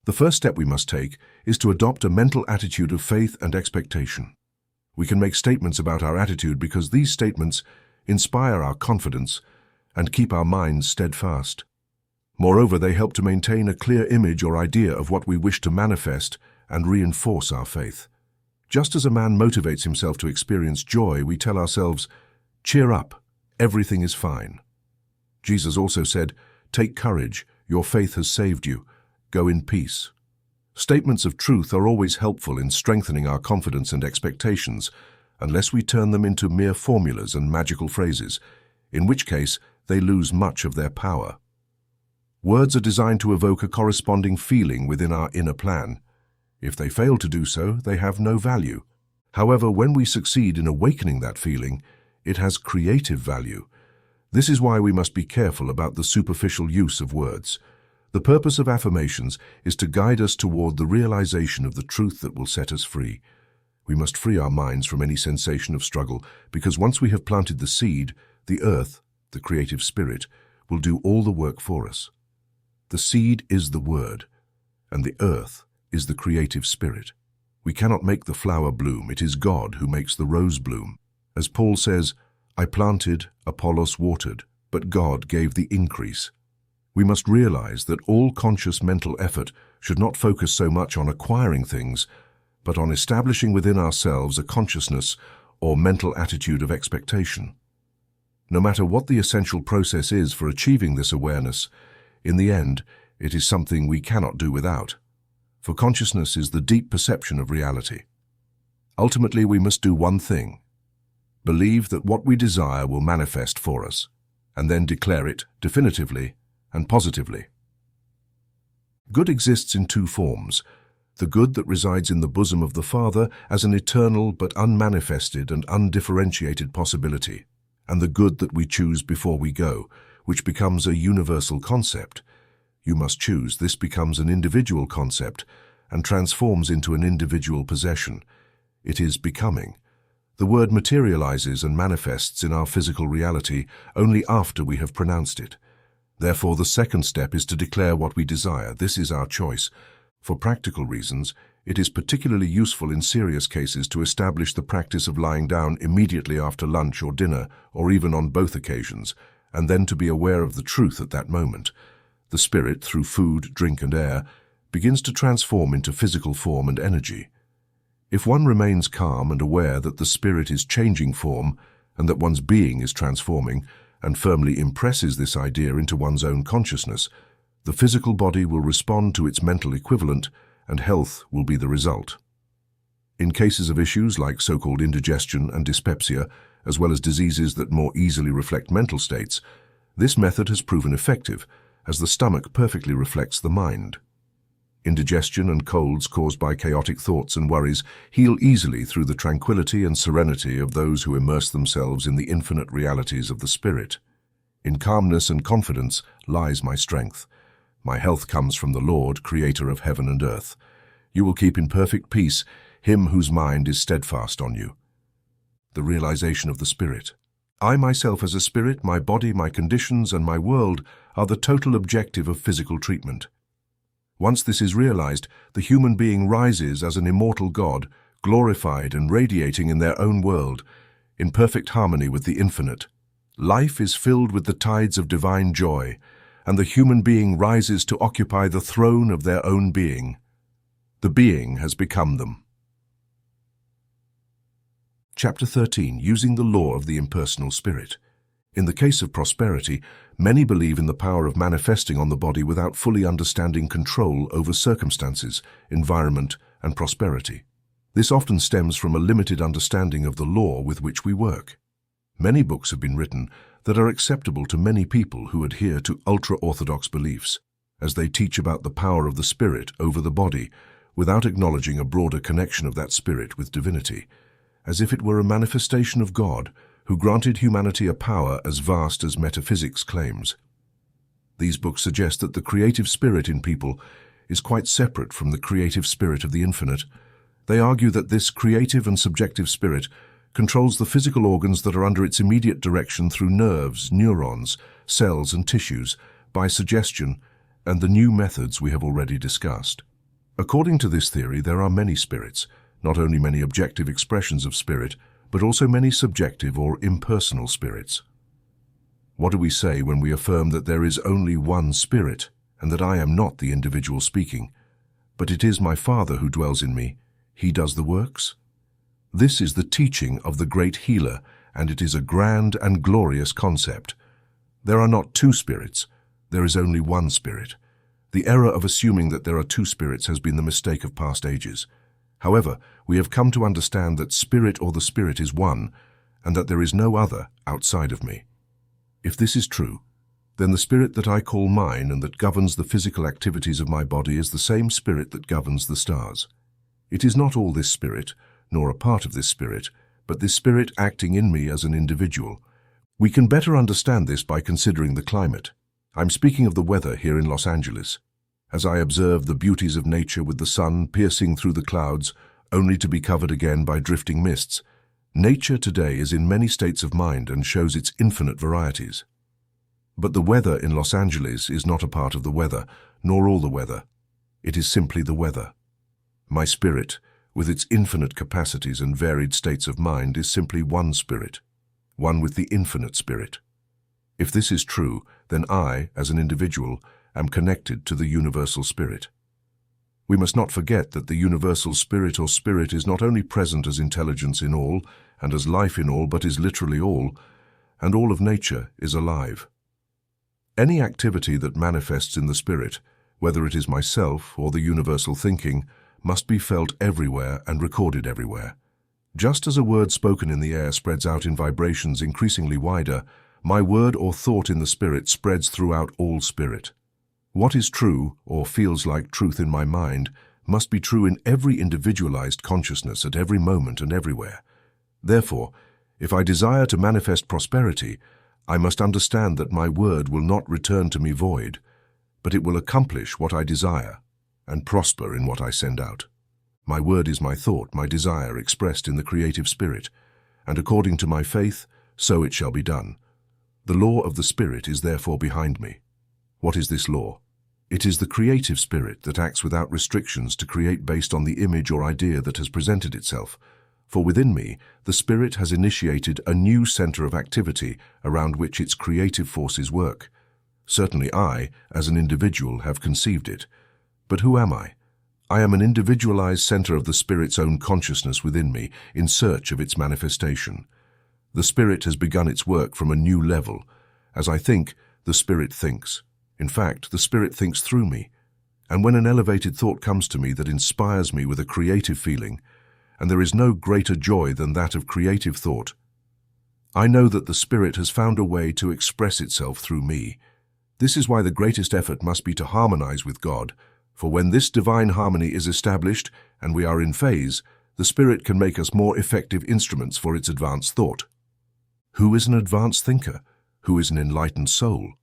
The first step we must take is to adopt a mental attitude of faith and expectation. We can make statements about our attitude because these statements inspire our confidence and keep our minds steadfast. Moreover, they help to maintain a clear image or idea of what we wish to manifest and reinforce our faith. Just as a man motivates himself to experience joy, we tell ourselves, "Cheer up, everything is fine." Jesus also said, "Take courage, your faith has saved you. Go in peace." Statements of truth are always helpful in strengthening our confidence and expectations, unless we turn them into mere formulas and magical phrases, in which case they lose much of their power. Words are designed to evoke a corresponding feeling within our inner plan. If they fail to do so, they have no value. However, when we succeed in awakening that feeling, it has creative value. This is why we must be careful about the superficial use of words. The purpose of affirmations is to guide us toward the realization of the truth that will set us free. We must free our minds from any sensation of struggle, because once we have planted the seed, the earth, the creative spirit, will do all the work for us. The seed is the word, and the earth is the creative spirit. We cannot make the flower bloom. It is God who makes the rose bloom. As Paul says, "I planted, Apollos watered, but God gave the increase." We must realize that all conscious mental effort should not focus so much on acquiring things, but on establishing within ourselves a consciousness or mental attitude of expectation. No matter what the essential process is for achieving this awareness, in the end, it is something we cannot do without. For consciousness is the deep perception of reality. Ultimately, we must do one thing: believe that what we desire will manifest for us, and then declare it definitively and positively. Good exists in two forms: the good that resides in the bosom of the Father as an eternal but unmanifested and undifferentiated possibility, and the good that we choose before we go, which becomes a universal concept. You must choose. This becomes an individual concept and transforms into an individual possession. It is becoming. The word materializes and manifests in our physical reality only after we have pronounced it. Therefore, the second step is to declare what we desire. This is our choice. For practical reasons, it is particularly useful in serious cases to establish the practice of lying down immediately after lunch or dinner, or even on both occasions, and then to be aware of the truth at that moment. The spirit, through food, drink, and air, begins to transform into physical form and energy. If one remains calm and aware that the spirit is changing form and that one's being is transforming, and firmly impresses this idea into one's own consciousness, the physical body will respond to its mental equivalent, and health will be the result. In cases of issues like so-called indigestion and dyspepsia, as well as diseases that more easily reflect mental states, this method has proven effective, as the stomach perfectly reflects the mind. Indigestion and colds caused by chaotic thoughts and worries heal easily through the tranquility and serenity of those who immerse themselves in the infinite realities of the spirit. In calmness and confidence lies my strength. My health comes from the Lord, creator of heaven and earth. You will keep in perfect peace him whose mind is steadfast on you. The realization of the spirit. I myself as a spirit, my body, my conditions, and my world are the total objective of physical treatment. Once this is realized, the human being rises as an immortal God, glorified and radiating in their own world, in perfect harmony with the infinite. Life is filled with the tides of divine joy, and the human being rises to occupy the throne of their own being. The being has become them. Chapter 13. Using the law of the impersonal spirit. In the case of prosperity, many believe in the power of manifesting on the body without fully understanding control over circumstances, environment, and prosperity. This often stems from a limited understanding of the law with which we work. Many books have been written that are acceptable to many people who adhere to ultra-orthodox beliefs, as they teach about the power of the spirit over the body, without acknowledging a broader connection of that spirit with divinity, as if it were a manifestation of God, who granted humanity a power as vast as metaphysics claims. These books suggest that the creative spirit in people is quite separate from the creative spirit of the infinite. They argue that this creative and subjective spirit controls the physical organs that are under its immediate direction through nerves, neurons, cells, and tissues, by suggestion and the new methods we have already discussed. According to this theory, there are many spirits, not only many objective expressions of spirit, but also many subjective or impersonal spirits. What do we say when we affirm that there is only one spirit, and that I am not the individual speaking, but it is my Father who dwells in me? He does the works? This is the teaching of the great healer, and it is a grand and glorious concept. There are not two spirits, there is only one spirit. The error of assuming that there are two spirits has been the mistake of past ages. However, we have come to understand that spirit or the spirit is one, and that there is no other outside of me. If this is true, then the spirit that I call mine and that governs the physical activities of my body is the same spirit that governs the stars. It is not all this spirit, nor a part of this spirit, but this spirit acting in me as an individual. We can better understand this by considering the climate. I'm speaking of the weather here in Los Angeles. As I observe the beauties of nature with the sun piercing through the clouds, only to be covered again by drifting mists, nature today is in many states of mind and shows its infinite varieties. But the weather in Los Angeles is not a part of the weather, nor all the weather. It is simply the weather. My spirit, with its infinite capacities and varied states of mind, is simply one spirit, one with the infinite spirit. If this is true, then I, as an individual, am connected to the universal spirit. We must not forget that the universal spirit or spirit is not only present as intelligence in all and as life in all, but is literally all, and all of nature is alive. Any activity that manifests in the spirit, whether it is myself or the universal thinking, must be felt everywhere and recorded everywhere. Just as a word spoken in the air spreads out in vibrations increasingly wider, my word or thought in the spirit spreads throughout all spirit. What is true, or feels like truth in my mind, must be true in every individualized consciousness at every moment and everywhere. Therefore, if I desire to manifest prosperity, I must understand that my word will not return to me void, but it will accomplish what I desire and prosper in what I send out. My word is my thought, my desire expressed in the creative spirit. and according to my faith, so it shall be done. The law of the Spirit is therefore behind me. What is this law? It is the creative spirit that acts without restrictions to create based on the image or idea that has presented itself. For within me, the Spirit has initiated a new center of activity around which its creative forces work. Certainly I, as an individual, have conceived it. But who am I? I am an individualized center of the Spirit's own consciousness within me, in search of its manifestation. The Spirit has begun its work from a new level. As I think, the Spirit thinks. In fact, the Spirit thinks through me. And when an elevated thought comes to me that inspires me with a creative feeling, and there is no greater joy than that of creative thought, I know that the Spirit has found a way to express itself through me. This is why the greatest effort must be to harmonize with God, for when this divine harmony is established and we are in phase, the Spirit can make us more effective instruments for its advanced thought. Who is an advanced thinker? Who is an enlightened soul?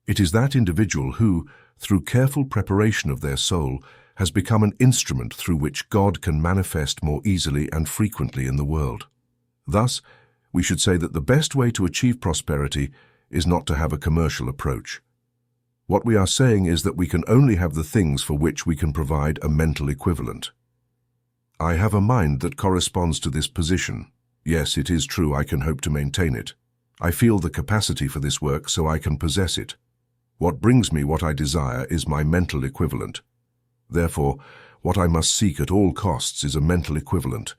It is that individual who, through careful preparation of their soul, has become an instrument through which God can manifest more easily and frequently in the world. Thus, we should say that the best way to achieve prosperity is not to have a commercial approach. What we are saying is that we can only have the things for which we can provide a mental equivalent. I have a mind that corresponds to this position. Yes, it is true I can hope to maintain it. I feel the capacity for this work, so I can possess it. What brings me what I desire is my mental equivalent. Therefore, what I must seek at all costs is a mental equivalent,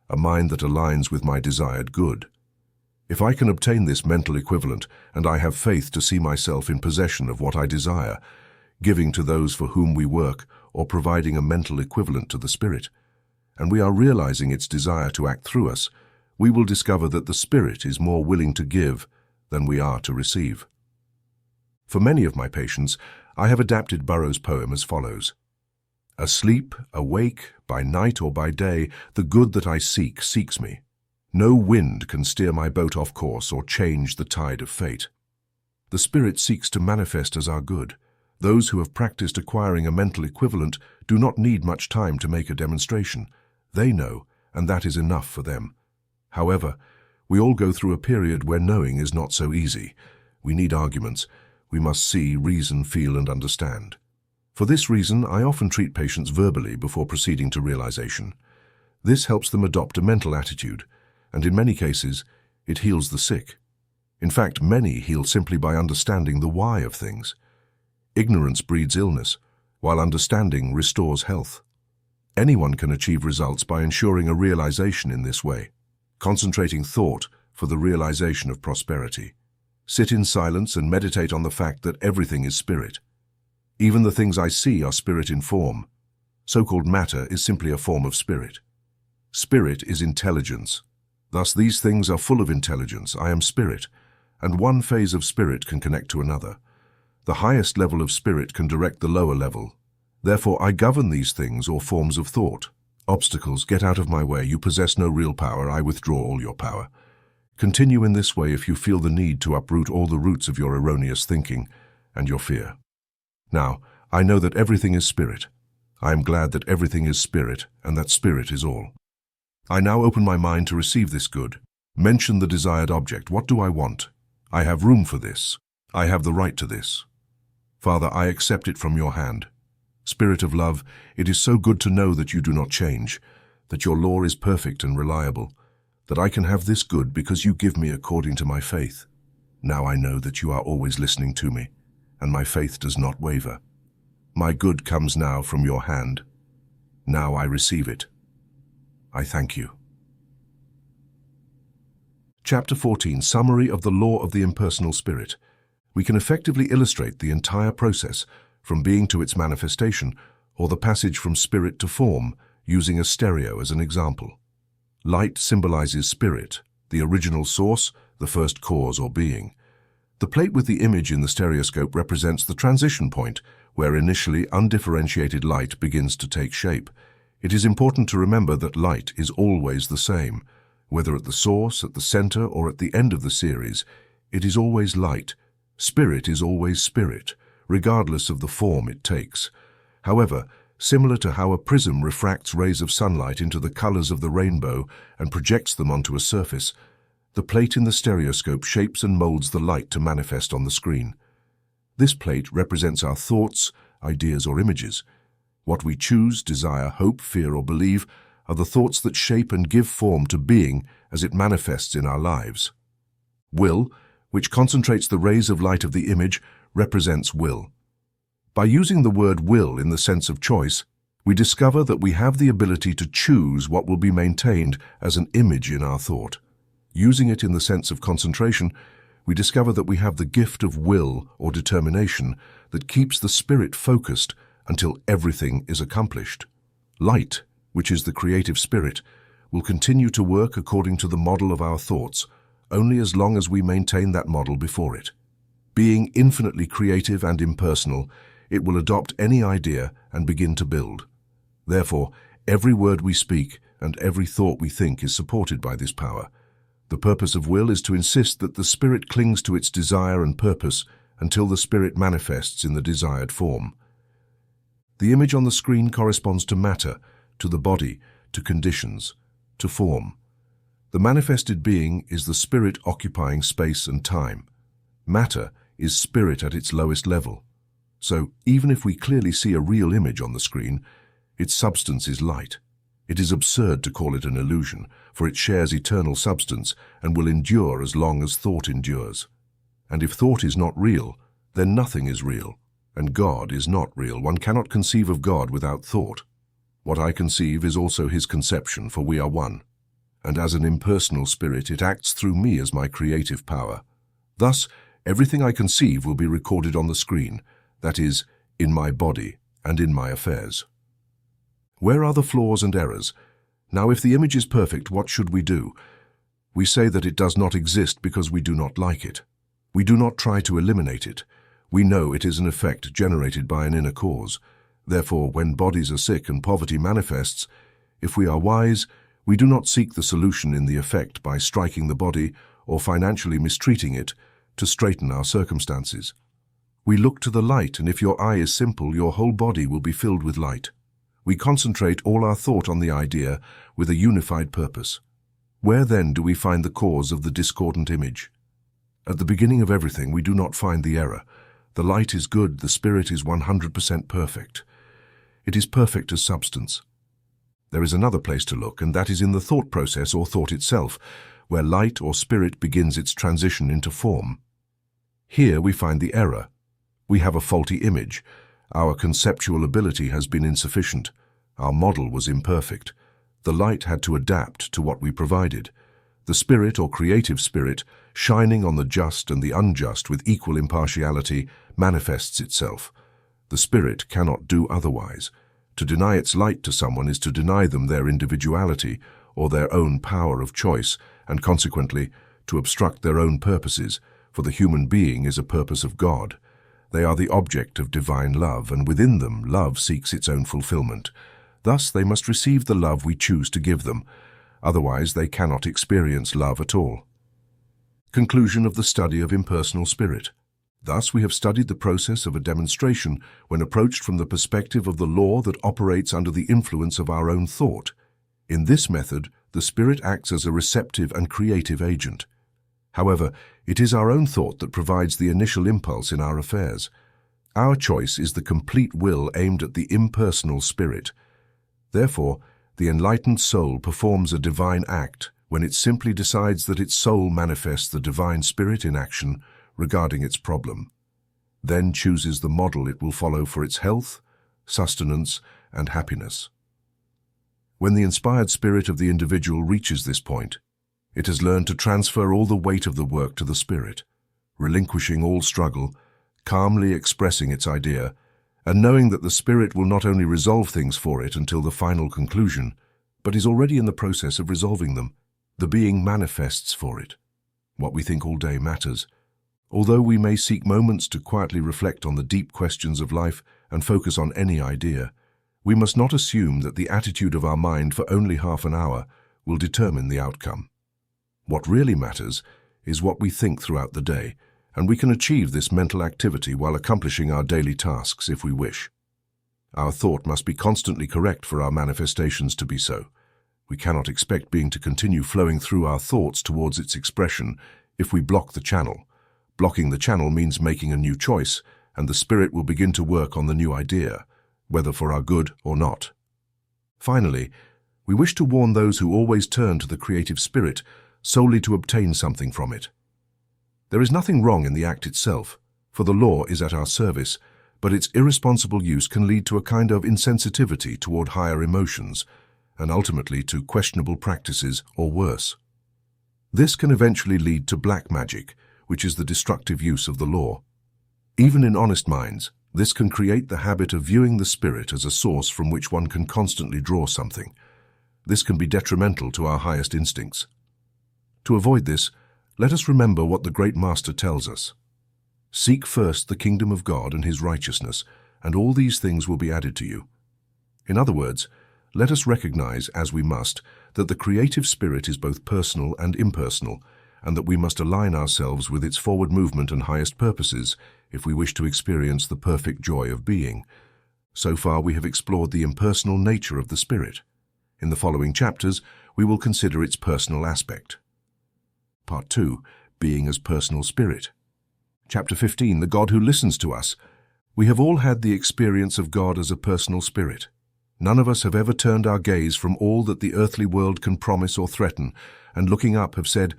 a mind that aligns with my desired good. If I can obtain this mental equivalent, and I have faith to see myself in possession of what I desire, giving to those for whom we work or providing a mental equivalent to the Spirit, and we are realizing its desire to act through us, we will discover that the Spirit is more willing to give than we are to receive. For many of my patients, I have adapted Burroughs' poem as follows. Asleep, awake, by night or by day, the good that I seek seeks me. No wind can steer my boat off course or change the tide of fate. The Spirit seeks to manifest as our good. Those who have practiced acquiring a mental equivalent do not need much time to make a demonstration. They know, and that is enough for them. However, we all go through a period where knowing is not so easy. We need arguments. We must see, reason, feel, and understand. For this reason, I often treat patients verbally before proceeding to realization. This helps them adopt a mental attitude, and in many cases, it heals the sick. In fact, many heal simply by understanding the why of things. Ignorance breeds illness, while understanding restores health. Anyone can achieve results by ensuring a realization in this way, concentrating thought for the realization of prosperity. Sit in silence and meditate on the fact that everything is spirit. Even the things I see are spirit in form. So-called matter is simply a form of spirit. Spirit is intelligence. Thus these things are full of intelligence. I am spirit, and one phase of spirit can connect to another. The highest level of spirit can direct the lower level. Therefore I govern these things or forms of thought. Obstacles, get out of my way. You possess no real power. I withdraw all your power. Continue in this way if you feel the need to uproot all the roots of your erroneous thinking and your fear. Now, I know that everything is spirit. I am glad that everything is spirit and that spirit is all. I now open my mind to receive this good. Mention the desired object. What do I want? I have room for this. I have the right to this. Father, I accept it from your hand. Spirit of love, it is so good to know that you do not change, that your law is perfect and reliable, that I can have this good because you give me according to my faith. Now I know that you are always listening to me, and my faith does not waver. My good comes now from your hand. Now I receive it. I thank you. Chapter 14, Summary of the Law of the Impersonal Spirit. We can effectively illustrate the entire process from being to its manifestation, or the passage from spirit to form, using a stereo as an example. Light symbolizes spirit, the original source, the first cause or being. The plate with the image in the stereoscope represents the transition point, where initially undifferentiated light begins to take shape. It is important to remember that light is always the same. Whether at the source, at the center, or at the end of the series, it is always light. Spirit is always spirit, regardless of the form it takes. However, similar to how a prism refracts rays of sunlight into the colors of the rainbow and projects them onto a surface, The plate in the stereoscope shapes and molds the light to manifest on the screen. This plate represents our thoughts, ideas, or images. What we choose, desire, hope, fear, or believe are the thoughts that shape and give form to being as it manifests in our lives. Will, which concentrates the rays of light of the image, represents will. By using the word will in the sense of choice, we discover that we have the ability to choose what will be maintained as an image in our thought. Using it in the sense of concentration, we discover that we have the gift of will or determination that keeps the spirit focused until everything is accomplished. Light, which is the creative spirit, will continue to work according to the model of our thoughts, only as long as we maintain that model before it. Being infinitely creative and impersonal, it will adopt any idea and begin to build. Therefore, every word we speak and every thought we think is supported by this power. The purpose of will is to insist that the spirit clings to its desire and purpose until the spirit manifests in the desired form. The image on the screen corresponds to matter, to the body, to conditions, to form. The manifested being is the spirit occupying space and time. Matter is spirit at its lowest level. So, even if we clearly see a real image on the screen, its substance is light. It is absurd to call it an illusion, for it shares eternal substance and will endure as long as thought endures. And if thought is not real, then nothing is real, and God is not real. One cannot conceive of God without thought. What I conceive is also his conception, for we are one. And as an impersonal spirit, it acts through me as my creative power. Thus, everything I conceive will be recorded on the screen, that is, in my body and in my affairs. Where are the flaws and errors? Now, if the image is perfect, what should we do? We say that it does not exist because we do not like it. We do not try to eliminate it. We know it is an effect generated by an inner cause. Therefore, when bodies are sick and poverty manifests, if we are wise, we do not seek the solution in the effect by striking the body or financially mistreating it to straighten our circumstances. We look to the light, and if your eye is simple, your whole body will be filled with light. We concentrate all our thought on the idea with a unified purpose. Where then do we find the cause of the discordant image? At the beginning of everything, we do not find the error. The light is good, the spirit is 100% perfect. It is perfect as substance. There is another place to look, and that is in the thought process or thought itself, where light or spirit begins its transition into form. Here we find the error. We have a faulty image. Our conceptual ability has been insufficient. Our model was imperfect. The light had to adapt to what we provided. The spirit or creative spirit, shining on the just and the unjust with equal impartiality, manifests itself. The spirit cannot do otherwise. To deny its light to someone is to deny them their individuality or their own power of choice, and consequently, to obstruct their own purposes, for the human being is a purpose of God. They are the object of divine love, and within them love seeks its own fulfillment. Thus they must receive the love we choose to give them. Otherwise they cannot experience love at all. Conclusion of the study of impersonal spirit. Thus we have studied the process of a demonstration when approached from the perspective of the law that operates under the influence of our own thought. In this method, the spirit acts as a receptive and creative agent. However, it is our own thought that provides the initial impulse in our affairs. Our choice is the complete will aimed at the impersonal spirit. Therefore, the enlightened soul performs a divine act when it simply decides that its soul manifests the divine spirit in action regarding its problem, then chooses the model it will follow for its health, sustenance, and happiness. When the inspired spirit of the individual reaches this point, it has learned to transfer all the weight of the work to the spirit, relinquishing all struggle, calmly expressing its idea, and knowing that the spirit will not only resolve things for it until the final conclusion, but is already in the process of resolving them. The being manifests for it. What we think all day matters. Although we may seek moments to quietly reflect on the deep questions of life and focus on any idea, we must not assume that the attitude of our mind for only half an hour will determine the outcome. What really matters is what we think throughout the day, and we can achieve this mental activity while accomplishing our daily tasks if we wish. Our thought must be constantly correct for our manifestations to be so. We cannot expect being to continue flowing through our thoughts towards its expression if we block the channel. Blocking the channel means making a new choice, and the Spirit will begin to work on the new idea, whether for our good or not. Finally, we wish to warn those who always turn to the creative spirit solely to obtain something from it. There is nothing wrong in the act itself, for the law is at our service, but its irresponsible use can lead to a kind of insensitivity toward higher emotions, and ultimately to questionable practices or worse. This can eventually lead to black magic, which is the destructive use of the law. Even in honest minds, this can create the habit of viewing the spirit as a source from which one can constantly draw something. This can be detrimental to our highest instincts. To avoid this, let us remember what the great Master tells us. Seek first the kingdom of God and his righteousness, and all these things will be added to you. In other words, let us recognize, as we must, that the creative spirit is both personal and impersonal, and that we must align ourselves with its forward movement and highest purposes if we wish to experience the perfect joy of being. So far we have explored the impersonal nature of the spirit. In the following chapters, we will consider its personal aspect. Part 2. Being as personal spirit. Chapter 15. The God who listens to us. We have all had the experience of God as a personal spirit. None of us have ever turned our gaze from all that the earthly world can promise or threaten, and looking up have said,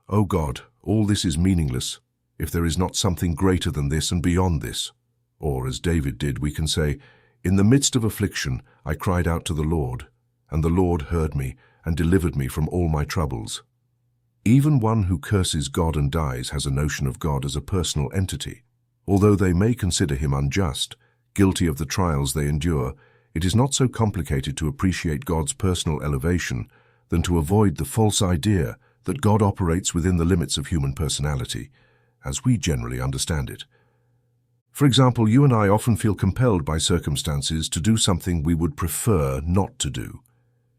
"O God, all this is meaningless, if there is not something greater than this and beyond this." Or, as David did, we can say, "In the midst of affliction, I cried out to the Lord, and the Lord heard me and delivered me from all my troubles." Even one who curses God and dies has a notion of God as a personal entity. Although they may consider him unjust, guilty of the trials they endure, it is not so complicated to appreciate God's personal elevation than to avoid the false idea that God operates within the limits of human personality, as we generally understand it. For example, you and I often feel compelled by circumstances to do something we would prefer not to do.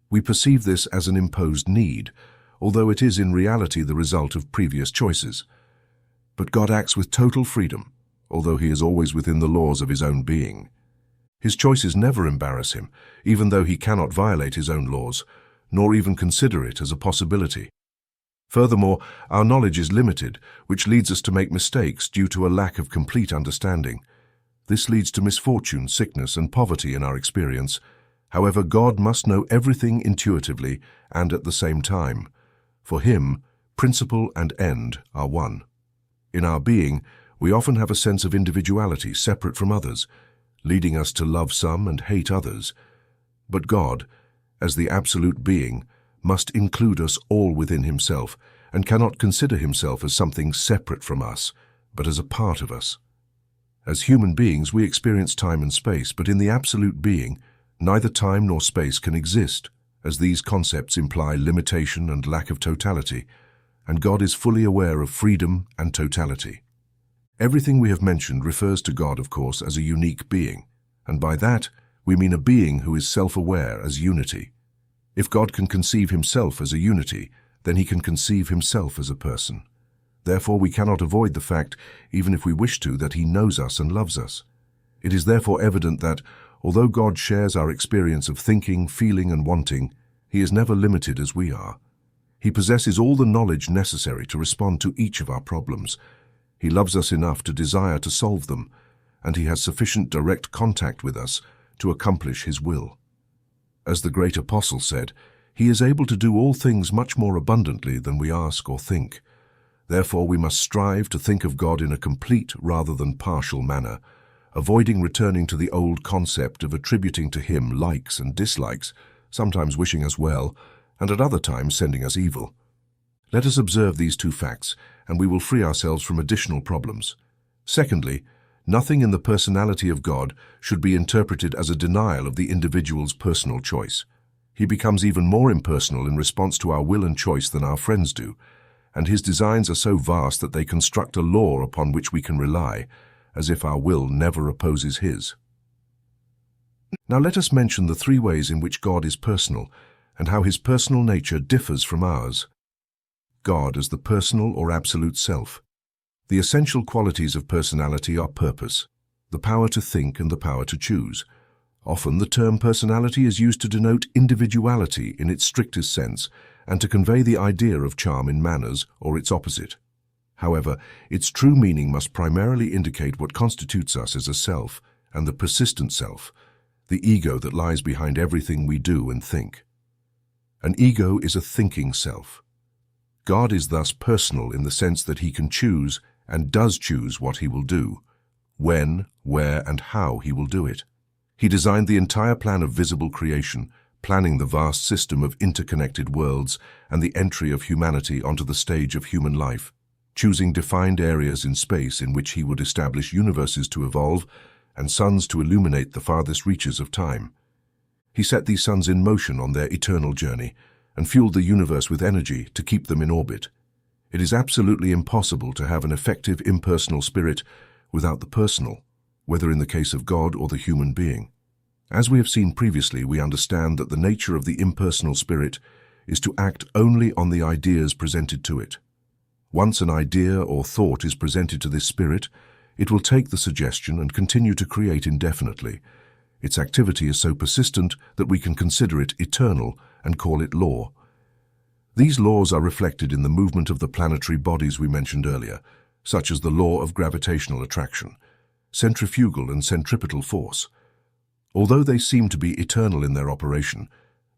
We perceive this as an imposed need, although it is in reality the result of previous choices. But God acts with total freedom, although he is always within the laws of his own being. His choices never embarrass him, even though he cannot violate his own laws, nor even consider it as a possibility. Furthermore, our knowledge is limited, which leads us to make mistakes due to a lack of complete understanding. This leads to misfortune, sickness, and poverty in our experience. However, God must know everything intuitively and at the same time. For him, principle and end are one. In our being, we often have a sense of individuality separate from others, leading us to love some and hate others. But God, as the absolute being, must include us all within himself and cannot consider himself as something separate from us, but as a part of us. As human beings, we experience time and space, but in the absolute being, neither time nor space can exist, as these concepts imply limitation and lack of totality, and God is fully aware of freedom and totality. Everything we have mentioned refers to God, of course, as a unique being, and by that we mean a being who is self-aware as unity. If God can conceive himself as a unity, then he can conceive himself as a person. Therefore, we cannot avoid the fact, even if we wish to, that he knows us and loves us. It is therefore evident that, although God shares our experience of thinking, feeling, and wanting, he is never limited as we are. He possesses all the knowledge necessary to respond to each of our problems. He loves us enough to desire to solve them, and he has sufficient direct contact with us to accomplish his will. As the great apostle said, he is able to do all things much more abundantly than we ask or think. Therefore, we must strive to think of God in a complete rather than partial manner, avoiding returning to the old concept of attributing to him likes and dislikes, sometimes wishing us well, and at other times sending us evil. Let us observe these two facts, and we will free ourselves from additional problems. Secondly, nothing in the personality of God should be interpreted as a denial of the individual's personal choice. He becomes even more impersonal in response to our will and choice than our friends do, and his designs are so vast that they construct a law upon which we can rely, as if our will never opposes his. Now let us mention the three ways in which God is personal, and how his personal nature differs from ours. God as the personal or absolute self. The essential qualities of personality are purpose, the power to think and the power to choose. Often the term personality is used to denote individuality in its strictest sense and to convey the idea of charm in manners or its opposite. However, its true meaning must primarily indicate what constitutes us as a self and the persistent self, the ego that lies behind everything we do and think. An ego is a thinking self. God is thus personal in the sense that he can choose and does choose what he will do, when, where, and how he will do it. He designed the entire plan of visible creation, planning the vast system of interconnected worlds and the entry of humanity onto the stage of human life, choosing defined areas in space in which he would establish universes to evolve and suns to illuminate the farthest reaches of time. He set these suns in motion on their eternal journey and fueled the universe with energy to keep them in orbit. It is absolutely impossible to have an effective impersonal spirit without the personal, whether in the case of God or the human being. As we have seen previously, we understand that the nature of the impersonal spirit is to act only on the ideas presented to it. Once an idea or thought is presented to this spirit, it will take the suggestion and continue to create indefinitely. Its activity is so persistent that we can consider it eternal and call it law. These laws are reflected in the movement of the planetary bodies we mentioned earlier, such as the law of gravitational attraction, centrifugal and centripetal force. Although they seem to be eternal in their operation,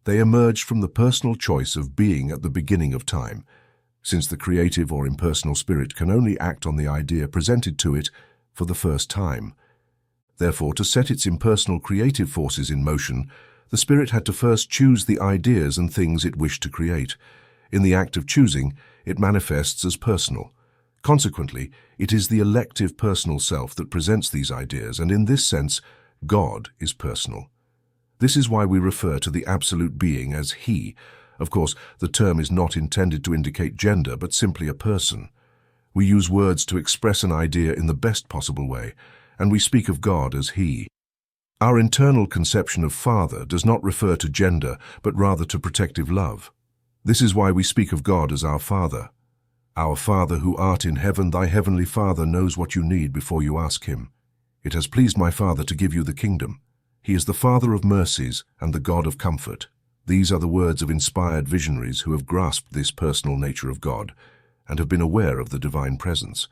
they emerged from the personal choice of being at the beginning of time, since the creative or impersonal spirit can only act on the idea presented to it for the first time. Therefore, to set its impersonal creative forces in motion, the spirit had to first choose the ideas and things it wished to create. In the act of choosing, it manifests as personal. Consequently, it is the elective personal self that presents these ideas, and in this sense, God is personal. This is why we refer to the absolute being as He. Of course, the term is not intended to indicate gender, but simply a person. We use words to express an idea in the best possible way, and we speak of God as He. Our internal conception of Father does not refer to gender, but rather to protective love. This is why we speak of God as our Father. Our Father who art in heaven, thy heavenly Father knows what you need before you ask him. It has pleased my Father to give you the kingdom. He is the Father of mercies and the God of comfort. These are the words of inspired visionaries who have grasped this personal nature of God and have been aware of the divine presence.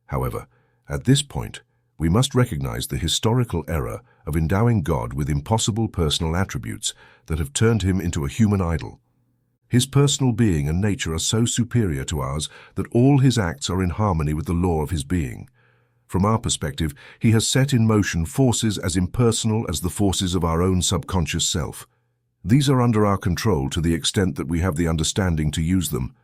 However, at this point, we must recognize the historical error of endowing God with impossible personal attributes that have turned him into a human idol. His personal being and nature are so superior to ours that all his acts are in harmony with the law of his being. From our perspective, he has set in motion forces as impersonal as the forces of our own subconscious self. These are under our control to the extent that we have the understanding to use them.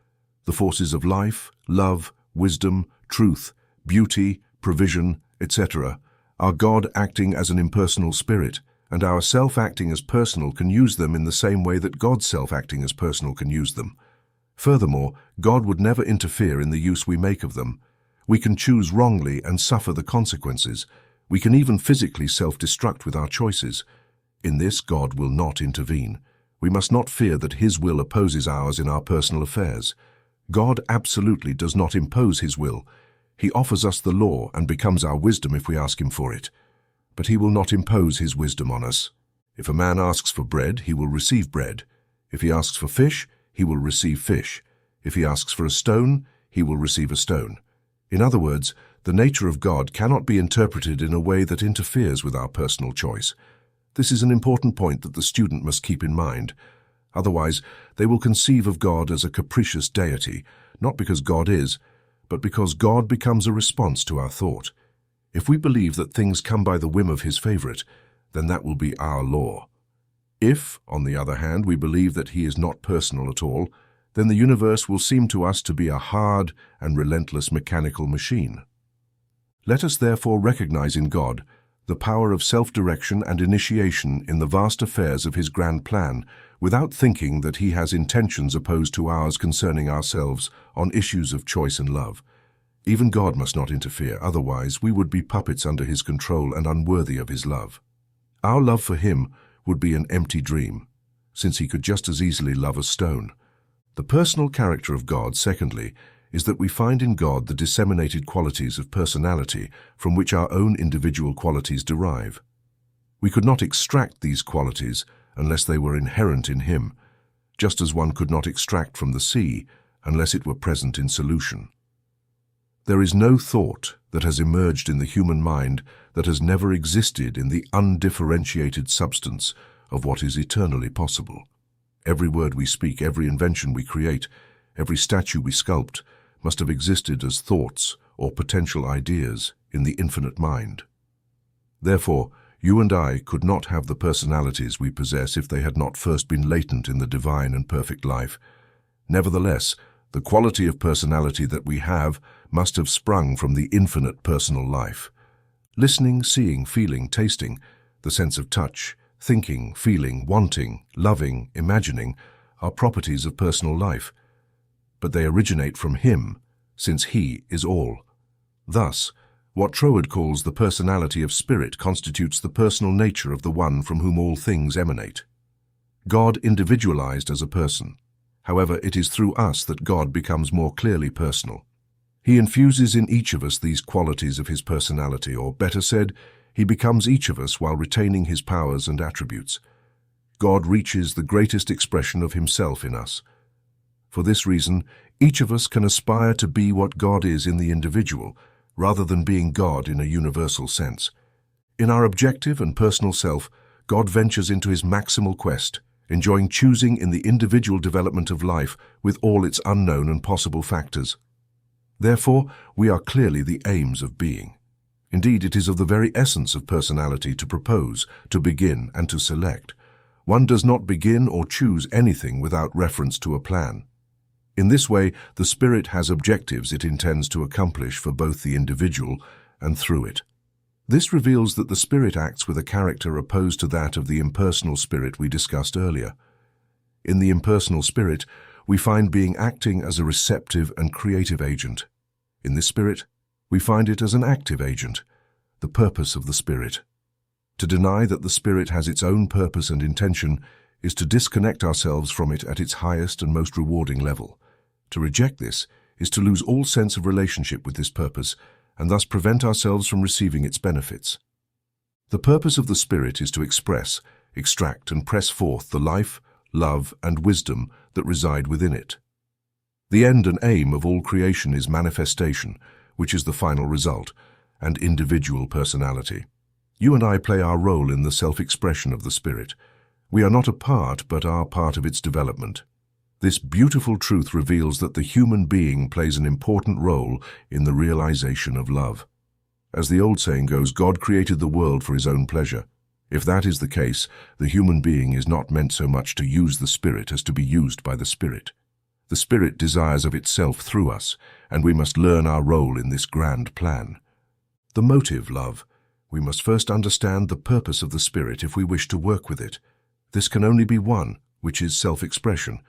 The forces of life, love, wisdom, truth, beauty, provision, etc. are God acting as an impersonal spirit, and our self acting as personal can use them in the same way that God's self acting as personal can use them. Furthermore, God would never interfere in the use we make of them. We can choose wrongly and suffer the consequences. We can even physically self-destruct with our choices. In this, God will not intervene. We must not fear that his will opposes ours in our personal affairs. God absolutely does not impose his will. He offers us the law and becomes our wisdom if we ask him for it. But he will not impose his wisdom on us. If a man asks for bread, he will receive bread. If he asks for fish, he will receive fish. If he asks for a stone, he will receive a stone. In other words, the nature of God cannot be interpreted in a way that interferes with our personal choice. This is an important point that the student must keep in mind. Otherwise, they will conceive of God as a capricious deity, not because God is, but because God becomes a response to our thought. If we believe that things come by the whim of his favorite, then that will be our law. If, on the other hand, we believe that he is not personal at all, then the universe will seem to us to be a hard and relentless mechanical machine. Let us therefore recognize in God the power of self-direction and initiation in the vast affairs of his grand plan, without thinking that he has intentions opposed to ours concerning ourselves on issues of choice and love. Even God must not interfere, otherwise we would be puppets under his control and unworthy of his love. Our love for him would be an empty dream, since he could just as easily love a stone. The personal character of God, secondly, is that we find in God the disseminated qualities of personality from which our own individual qualities derive. We could not extract these qualities unless they were inherent in him, just as one could not extract from the sea unless it were present in solution. There is no thought that has emerged in the human mind that has never existed in the undifferentiated substance of what is eternally possible. Every word we speak, every invention we create, every statue we sculpt must have existed as thoughts or potential ideas in the infinite mind. Therefore, you and I could not have the personalities we possess if they had not first been latent in the divine and perfect life. Nevertheless, the quality of personality that we have must have sprung from the infinite personal life. Listening, seeing, feeling, tasting, the sense of touch, thinking, feeling, wanting, loving, imagining, are properties of personal life. But they originate from him, since he is all. Thus, what Troad calls the personality of spirit constitutes the personal nature of the one from whom all things emanate. God individualized as a person. However, it is through us that God becomes more clearly personal. He infuses in each of us these qualities of his personality, or better said, he becomes each of us while retaining his powers and attributes. God reaches the greatest expression of himself in us. For this reason, each of us can aspire to be what God is in the individual, rather than being God in a universal sense. In our objective and personal self, God ventures into his maximal quest, enjoying choosing in the individual development of life with all its unknown and possible factors. Therefore, we are clearly the aims of being. Indeed, it is of the very essence of personality to propose, to begin, and to select. One does not begin or choose anything without reference to a plan. In this way, the spirit has objectives it intends to accomplish for both the individual and through it. This reveals that the spirit acts with a character opposed to that of the impersonal spirit we discussed earlier. In the impersonal spirit, we find being acting as a receptive and creative agent. In this spirit, we find it as an active agent, the purpose of the spirit. To deny that the spirit has its own purpose and intention is to disconnect ourselves from it at its highest and most rewarding level. To reject this is to lose all sense of relationship with this purpose and thus prevent ourselves from receiving its benefits. The purpose of the spirit is to express, extract, and press forth the life, love, and wisdom that reside within it. The end and aim of all creation is manifestation, which is the final result, and individual personality. You and I play our role in the self-expression of the spirit. We are not a part, but are part of its development. This beautiful truth reveals that the human being plays an important role in the realization of love. As the old saying goes, God created the world for his own pleasure. If that is the case, the human being is not meant so much to use the spirit as to be used by the spirit. The spirit desires of itself through us, and we must learn our role in this grand plan. The motive, love. We must first understand the purpose of the spirit if we wish to work with it. This can only be one, which is self-expression,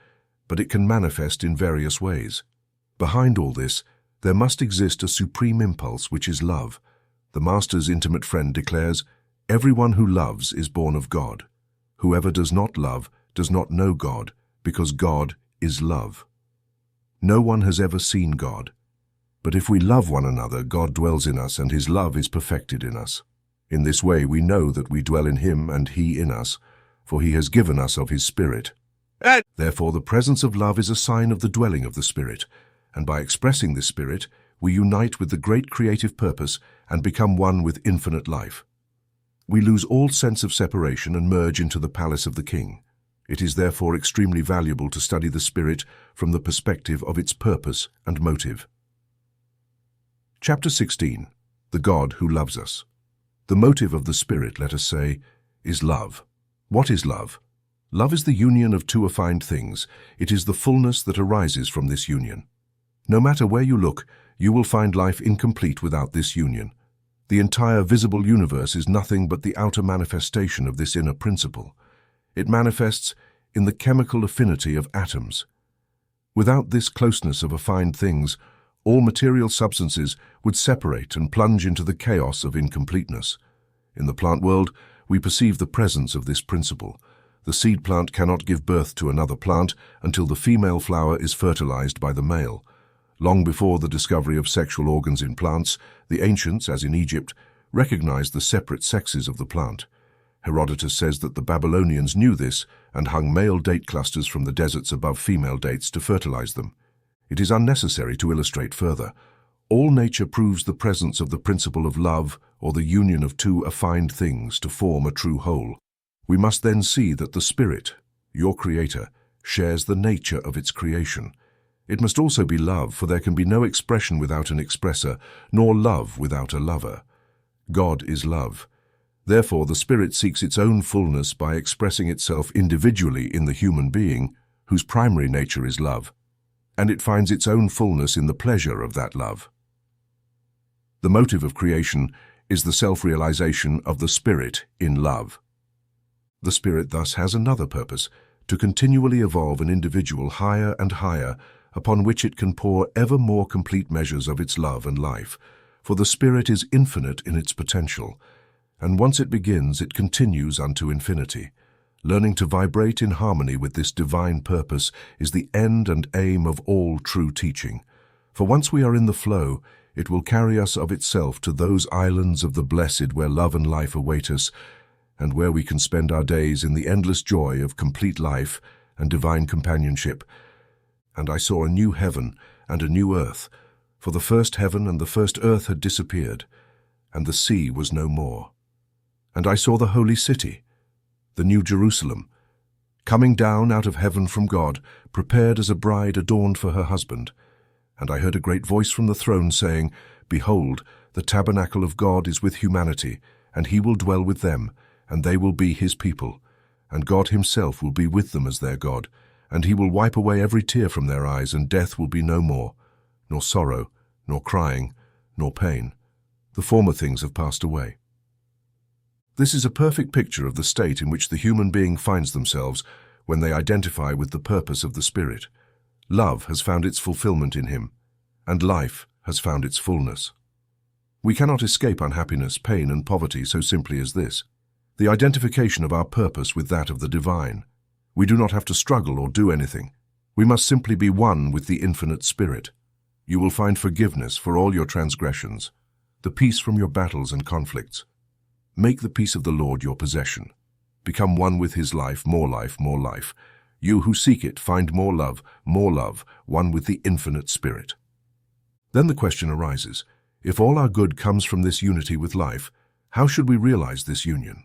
but it can manifest in various ways. Behind all this, there must exist a supreme impulse, which is love. The Master's intimate friend declares, "Everyone who loves is born of God. Whoever does not love does not know God, because God is love." No one has ever seen God. But if we love one another, God dwells in us, and his love is perfected in us. In this way we know that we dwell in him and he in us, for he has given us of his Spirit. Therefore the presence of love is a sign of the dwelling of the Spirit, and by expressing this Spirit, we unite with the great creative purpose and become one with infinite life. We lose all sense of separation and merge into the palace of the King. It is therefore extremely valuable to study the Spirit from the perspective of its purpose and motive. Chapter 16. The God who loves us. The motive of the Spirit, let us say, is love. What is love? Love is the union of two affined things. It is the fullness that arises from this union. No matter where you look, you will find life incomplete without this union. The entire visible universe is nothing but the outer manifestation of this inner principle. It manifests in the chemical affinity of atoms. Without this closeness of affined things, all material substances would separate and plunge into the chaos of incompleteness. In the plant world, we perceive the presence of this principle. The seed plant cannot give birth to another plant until the female flower is fertilized by the male. Long before the discovery of sexual organs in plants, the ancients, as in Egypt, recognized the separate sexes of the plant. Herodotus says that the Babylonians knew this and hung male date clusters from the deserts above female dates to fertilize them. It is unnecessary to illustrate further. All nature proves the presence of the principle of love or the union of two affined things to form a true whole. We must then see that the Spirit, your Creator, shares the nature of its creation. It must also be love, for there can be no expression without an expressor, nor love without a lover. God is love. Therefore, the Spirit seeks its own fullness by expressing itself individually in the human being, whose primary nature is love, and it finds its own fullness in the pleasure of that love. The motive of creation is the self-realization of the Spirit in love. The Spirit thus has another purpose, to continually evolve an individual higher and higher, upon which it can pour ever more complete measures of its love and life, for the Spirit is infinite in its potential, and once it begins, it continues unto infinity. Learning to vibrate in harmony with this divine purpose is the end and aim of all true teaching. For once we are in the flow, it will carry us of itself to those islands of the blessed where love and life await us, and where we can spend our days in the endless joy of complete life and divine companionship. And I saw a new heaven and a new earth, for the first heaven and the first earth had disappeared, and the sea was no more. And I saw the holy city, the new Jerusalem, coming down out of heaven from God, prepared as a bride adorned for her husband. And I heard a great voice from the throne saying, Behold, the tabernacle of God is with humanity, and he will dwell with them, and they will be his people. And God himself will be with them as their God, and he will wipe away every tear from their eyes, and death will be no more, nor sorrow, nor crying, nor pain. The former things have passed away. This is a perfect picture of the state in which the human being finds themselves when they identify with the purpose of the Spirit. Love has found its fulfillment in him, and life has found its fullness. We cannot escape unhappiness, pain, and poverty so simply as this. The identification of our purpose with that of the divine. We do not have to struggle or do anything. We must simply be one with the infinite Spirit. You will find forgiveness for all your transgressions, the peace from your battles and conflicts. Make the peace of the Lord your possession. Become one with his life, more life, more life. You who seek it, find more love, one with the infinite Spirit. Then the question arises, if all our good comes from this unity with life, how should we realize this union?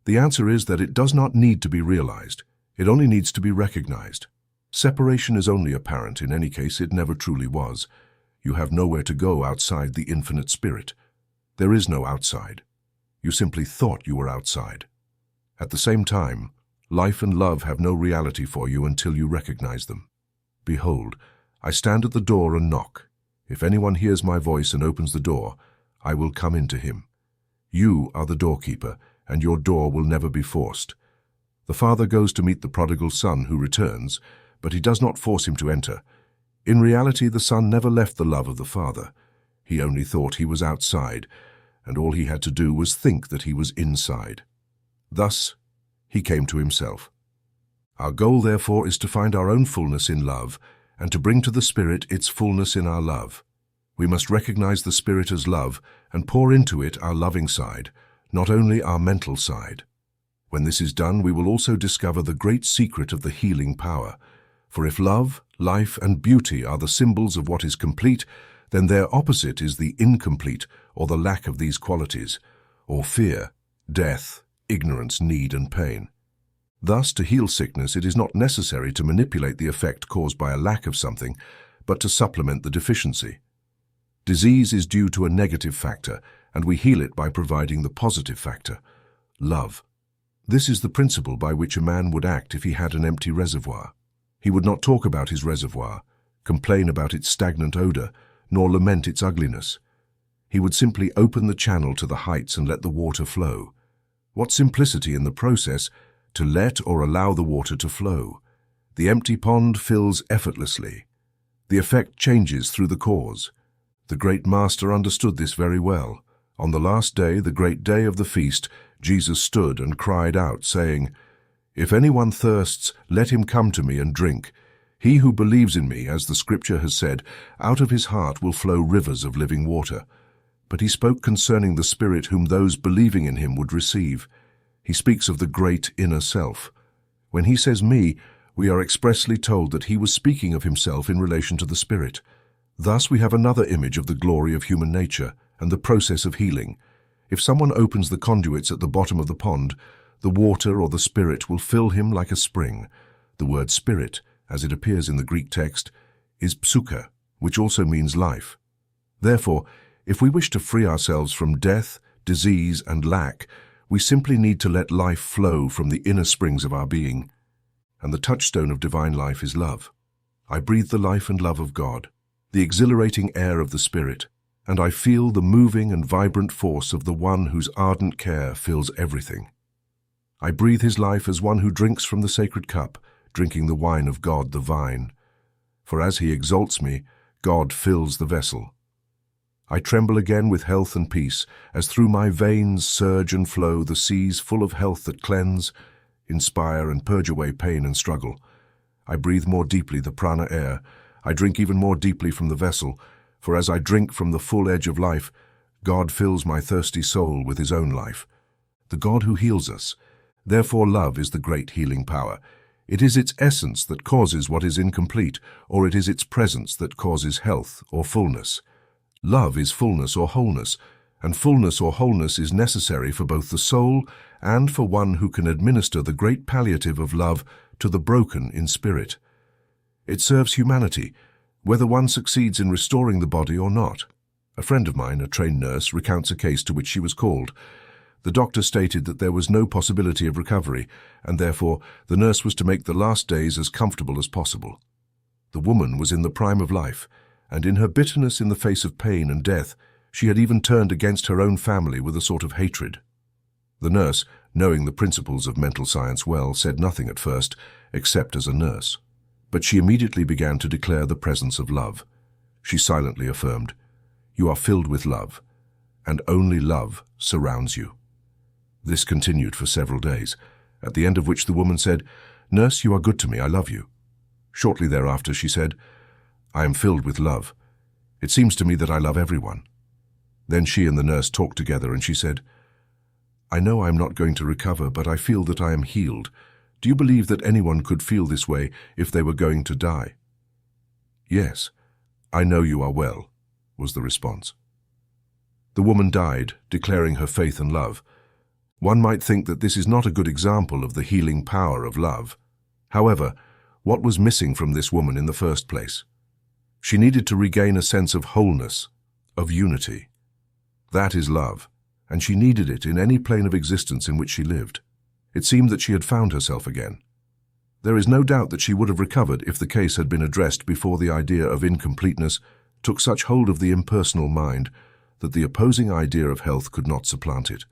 The answer is that it does not need to be realized. It only needs to be recognized. Separation is only apparent. In any case, it never truly was. You have nowhere to go outside the infinite Spirit. There is no outside. You simply thought you were outside. At the same time, life and love have no reality for you until you recognize them. Behold, I stand at the door and knock. If anyone hears my voice and opens the door, I will come into him. You are the doorkeeper, and your door will never be forced. The father goes to meet the prodigal son who returns, but he does not force him to enter. In reality, the son never left the love of the father. He only thought he was outside, and all he had to do was think that he was inside. Thus, he came to himself. Our goal, therefore, is to find our own fullness in love, and to bring to the Spirit its fullness in our love. We must recognize the Spirit as love and pour into it our loving side, not only our mental side. When this is done, we will also discover the great secret of the healing power. For if love, life, and beauty are the symbols of what is complete, then their opposite is the incomplete or the lack of these qualities, or fear, death, ignorance, need, and pain. Thus, to heal sickness, it is not necessary to manipulate the effect caused by a lack of something, but to supplement the deficiency. Disease is due to a negative factor, and we heal it by providing the positive factor, love. This is the principle by which a man would act if he had an empty reservoir. He would not talk about his reservoir, complain about its stagnant odor, nor lament its ugliness. He would simply open the channel to the heights and let the water flow. What simplicity in the process, to let or allow the water to flow. The empty pond fills effortlessly. The effect changes through the cause. The great master understood this very well. On the last day, the great day of the feast, Jesus stood and cried out, saying, If anyone thirsts, let him come to me and drink. He who believes in me, as the Scripture has said, out of his heart will flow rivers of living water. But he spoke concerning the Spirit whom those believing in him would receive. He speaks of the great inner self. When he says me, we are expressly told that he was speaking of himself in relation to the spirit. Thus we have another image of the glory of human nature and the process of healing. If someone opens the conduits at the bottom of the pond, the water or the spirit will fill him like a spring. The word spirit, as it appears in the Greek text, is psyche, which also means life. Therefore, if we wish to free ourselves from death, disease, and lack, we simply need to let life flow from the inner springs of our being. And the touchstone of divine life is love. I breathe the life and love of God, the exhilarating air of the Spirit, and I feel the moving and vibrant force of the one whose ardent care fills everything. I breathe his life as one who drinks from the sacred cup, drinking the wine of God the vine. For as he exalts me, God fills the vessel. I tremble again with health and peace, as through my veins surge and flow the seas full of health that cleanse, inspire and purge away pain and struggle. I breathe more deeply the prana air. I drink even more deeply from the vessel, for as I drink from the full edge of life, God fills my thirsty soul with his own life. The God who heals us. Therefore love is the great healing power. It is its essence that causes what is incomplete, or it is its presence that causes health or fullness. Love is fullness or wholeness, and fullness or wholeness is necessary for both the soul and for one who can administer the great palliative of love to the broken in spirit. It serves humanity, whether one succeeds in restoring the body or not. A friend of mine, a trained nurse, recounts a case to which she was called. The doctor stated that there was no possibility of recovery, and therefore the nurse was to make the last days as comfortable as possible. The woman was in the prime of life, and in her bitterness in the face of pain and death, she had even turned against her own family with a sort of hatred. The nurse, knowing the principles of mental science well, said nothing at first, except as a nurse. But she immediately began to declare the presence of love. She silently affirmed, "You are filled with love, and only love surrounds you." This continued for several days, at the end of which the woman said, "Nurse, you are good to me, I love you." Shortly thereafter she said, "I am filled with love. It seems to me that I love everyone." Then she and the nurse talked together and she said, "I know I am not going to recover, but I feel that I am healed. Do you believe that anyone could feel this way if they were going to die?" "Yes, I know you are well," was the response. The woman died, declaring her faith and love. One might think that this is not a good example of the healing power of love. However, what was missing from this woman in the first place? She needed to regain a sense of wholeness, of unity. That is love, and she needed it in any plane of existence in which she lived. It seemed that she had found herself again. There is no doubt that she would have recovered if the case had been addressed before the idea of incompleteness took such hold of the impersonal mind that the opposing idea of health could not supplant it.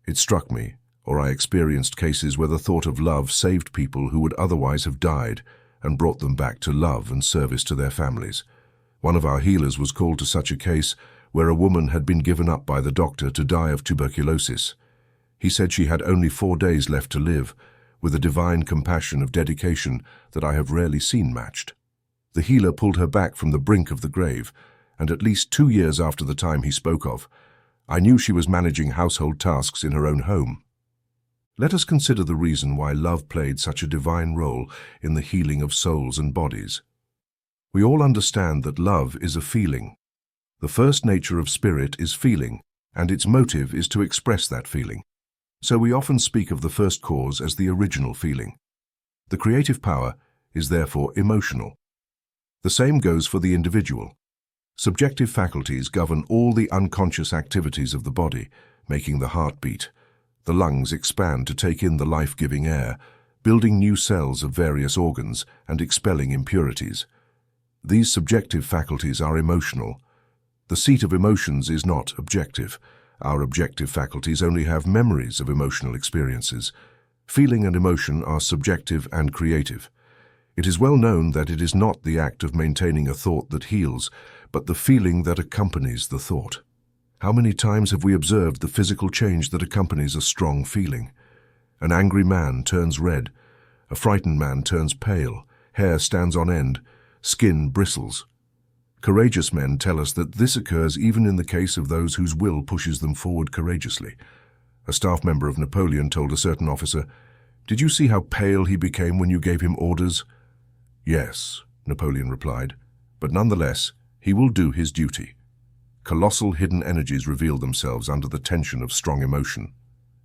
It struck me, or I experienced cases where the thought of love saved people who would otherwise have died and brought them back to love and service to their families. One of our healers was called to such a case where a woman had been given up by the doctor to die of tuberculosis. He said she had only 4 days left to live, with a divine compassion of dedication that I have rarely seen matched. The healer pulled her back from the brink of the grave, and at least 2 years after the time he spoke of, I knew she was managing household tasks in her own home. Let us consider the reason why love played such a divine role in the healing of souls and bodies. We all understand that love is a feeling. The first nature of spirit is feeling, and its motive is to express that feeling. So we often speak of the first cause as the original feeling. The creative power is therefore emotional. The same goes for the individual. Subjective faculties govern all the unconscious activities of the body, making the heart beat. The lungs expand to take in the life-giving air, building new cells of various organs and expelling impurities. These subjective faculties are emotional. The seat of emotions is not objective. Our objective faculties only have memories of emotional experiences. Feeling and emotion are subjective and creative. It is well known that it is not the act of maintaining a thought that heals, but the feeling that accompanies the thought. How many times have we observed the physical change that accompanies a strong feeling? An angry man turns red, a frightened man turns pale, hair stands on end, skin bristles. Courageous men tell us that this occurs even in the case of those whose will pushes them forward courageously. A staff member of Napoleon told a certain officer, "Did you see how pale he became when you gave him orders?" "Yes," Napoleon replied, "but nonetheless, he will do his duty." Colossal hidden energies reveal themselves under the tension of strong emotion.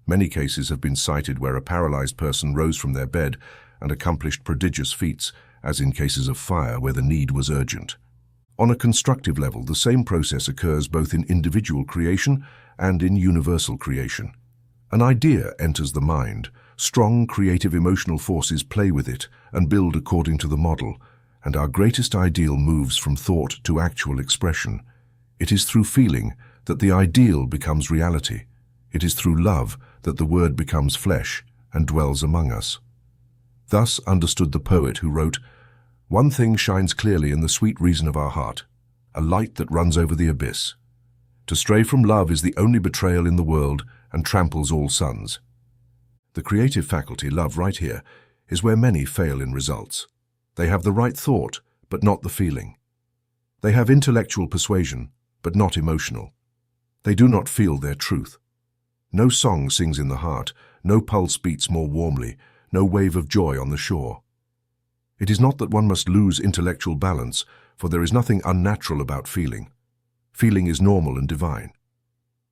Many cases have been cited where a paralyzed person rose from their bed and accomplished prodigious feats, as in cases of fire where the need was urgent. On a constructive level, the same process occurs both in individual creation and in universal creation. An idea enters the mind. Strong creative emotional forces play with it and build according to the model, and our greatest ideal moves from thought to actual expression. It is through feeling that the ideal becomes reality. It is through love that the word becomes flesh and dwells among us. Thus understood the poet who wrote, "One thing shines clearly in the sweet reason of our heart, a light that runs over the abyss. To stray from love is the only betrayal in the world and tramples all suns." The creative faculty, love, right here, is where many fail in results. They have the right thought, but not the feeling. They have intellectual persuasion, but not emotional. They do not feel their truth. No song sings in the heart, no pulse beats more warmly, no wave of joy on the shore. It is not that one must lose intellectual balance, for there is nothing unnatural about feeling. Feeling is normal and divine.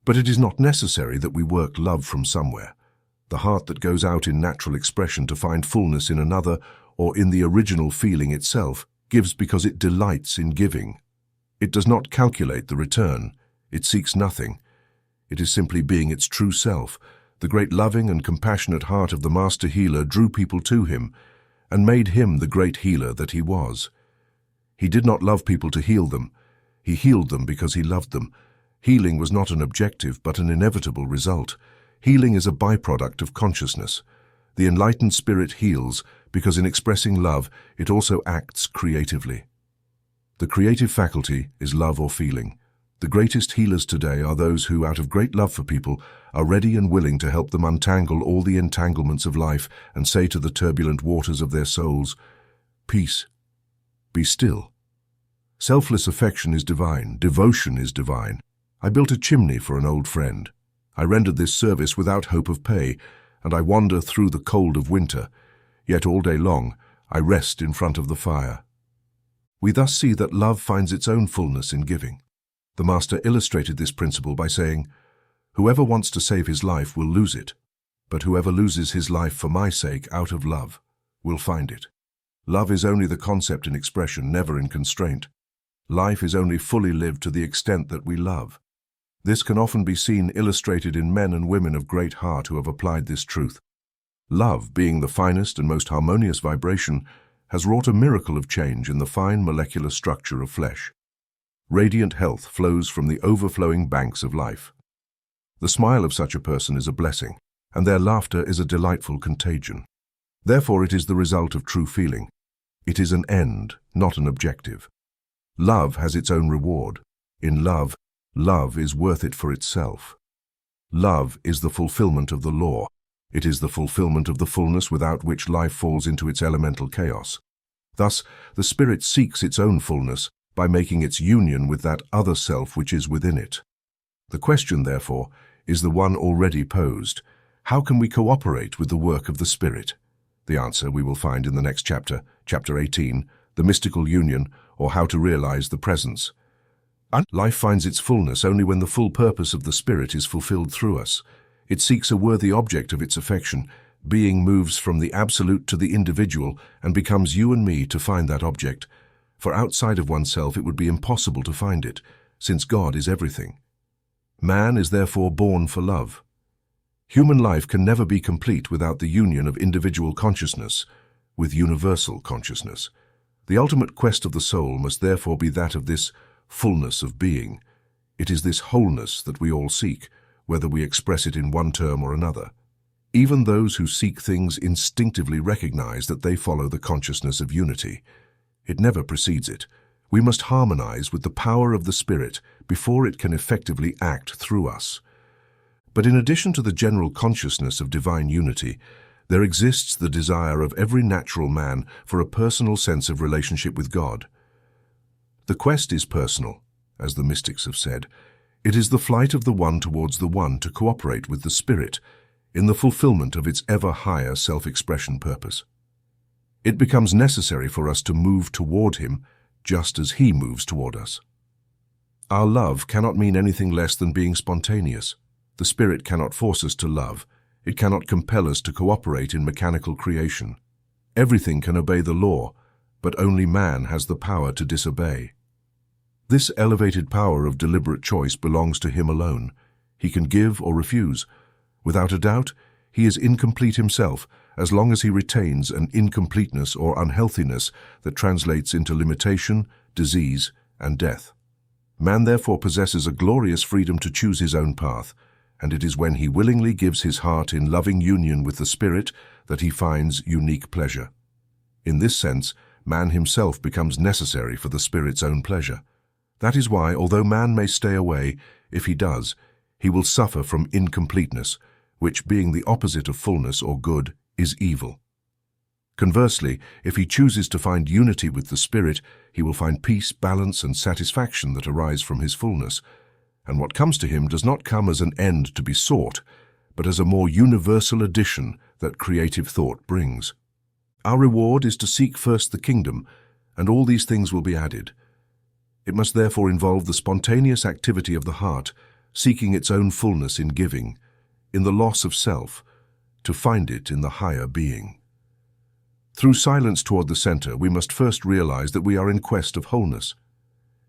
But it is not necessary that we work love from somewhere. The heart that goes out in natural expression to find fullness in another or in the original feeling itself gives because it delights in giving. It does not calculate the return. It seeks nothing. It is simply being its true self. The great loving and compassionate heart of the master healer drew people to him and made him the great healer that he was. He did not love people to heal them. He healed them because he loved them. Healing was not an objective but an inevitable result. Healing is a byproduct of consciousness. The enlightened spirit heals because in expressing love, it also acts creatively. The creative faculty is love or feeling. The greatest healers today are those who, out of great love for people, are ready and willing to help them untangle all the entanglements of life and say to the turbulent waters of their souls, "Peace, be still." Selfless affection is divine. Devotion is divine. I built a chimney for an old friend. I rendered this service without hope of pay, and I wander through the cold of winter. Yet all day long, I rest in front of the fire. We thus see that love finds its own fullness in giving. The Master illustrated this principle by saying, "Whoever wants to save his life will lose it, but whoever loses his life for my sake out of love will find it." Love is only the concept in expression, never in constraint. Life is only fully lived to the extent that we love. This can often be seen illustrated in men and women of great heart who have applied this truth. Love, being the finest and most harmonious vibration, has wrought a miracle of change in the fine molecular structure of flesh. Radiant health flows from the overflowing banks of life. The smile of such a person is a blessing, and their laughter is a delightful contagion. Therefore it is the result of true feeling. It is an end, not an objective. Love has its own reward. In love, love is worth it for itself. Love is the fulfillment of the law. It is the fulfillment of the fullness without which life falls into its elemental chaos. Thus, the spirit seeks its own fullness by making its union with that other self which is within it. The question, therefore, is the one already posed. How can we cooperate with the work of the Spirit? The answer we will find in the next chapter, chapter 18, The Mystical Union, or How to Realize the Presence. Life finds its fullness only when the full purpose of the Spirit is fulfilled through us. It seeks a worthy object of its affection. Being moves from the absolute to the individual and becomes you and me to find that object. For outside of oneself it would be impossible to find it, since God is everything. Man is therefore born for love. Human life can never be complete without the union of individual consciousness with universal consciousness. The ultimate quest of the soul must therefore be that of this fullness of being. It is this wholeness that we all seek, whether we express it in one term or another. Even those who seek things instinctively recognize that they follow the consciousness of unity. It never precedes it. We must harmonize with the power of the Spirit before it can effectively act through us. But in addition to the general consciousness of divine unity, there exists the desire of every natural man for a personal sense of relationship with God. The quest is personal, as the mystics have said. It is the flight of the one towards the one to cooperate with the spirit in the fulfillment of its ever higher self-expression purpose. It becomes necessary for us to move toward him just as he moves toward us. Our love cannot mean anything less than being spontaneous. The spirit cannot force us to love. It cannot compel us to cooperate in mechanical creation. Everything can obey the law, but only man has the power to disobey. This elevated power of deliberate choice belongs to him alone. He can give or refuse. Without a doubt, he is incomplete himself as long as he retains an incompleteness or unhealthiness that translates into limitation, disease, and death. Man therefore possesses a glorious freedom to choose his own path, and it is when he willingly gives his heart in loving union with the Spirit that he finds unique pleasure. In this sense, man himself becomes necessary for the Spirit's own pleasure. That is why, although man may stay away, if he does, he will suffer from incompleteness, which, being the opposite of fullness or good, is evil. Conversely, if he chooses to find unity with the Spirit, he will find peace, balance, and satisfaction that arise from his fullness, and what comes to him does not come as an end to be sought, but as a more universal addition that creative thought brings. Our reward is to seek first the kingdom, and all these things will be added. It must therefore involve the spontaneous activity of the heart, seeking its own fullness in giving, in the loss of self, to find it in the higher being. Through silence toward the center, we must first realize that we are in quest of wholeness.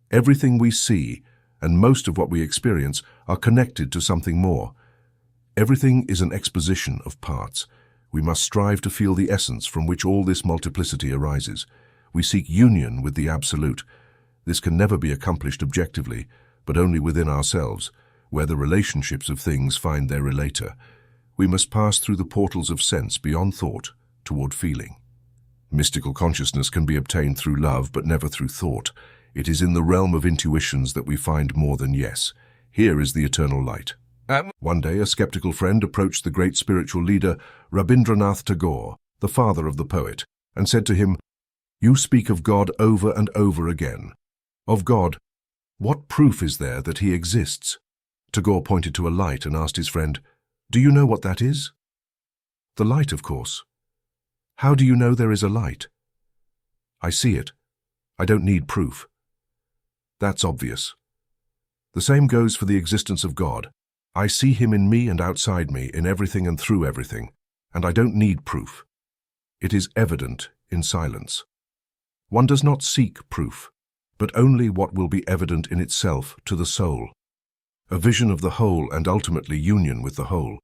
Everything we see, and most of what we experience, are connected to something more. Everything is an exposition of parts. We must strive to feel the essence from which all this multiplicity arises. We seek union with the Absolute. This can never be accomplished objectively, but only within ourselves, where the relationships of things find their relator. We must pass through the portals of sense beyond thought toward feeling. Mystical consciousness can be obtained through love, but never through thought. It is in the realm of intuitions that we find more than yes. Here is the eternal light. One day, a skeptical friend approached the great spiritual leader, Rabindranath Tagore, the father of the poet, and said to him, "You speak of God over and over again. Of God, what proof is there that he exists?" Tagore pointed to a light and asked his friend, "Do you know what that is?" "The light, of course." "How do you know there is a light?" "I see it. I don't need proof." "That's obvious. The same goes for the existence of God. I see him in me and outside me, in everything and through everything, and I don't need proof. It is evident in silence. One does not seek proof, but only what will be evident in itself to the soul. A vision of the whole and ultimately union with the whole.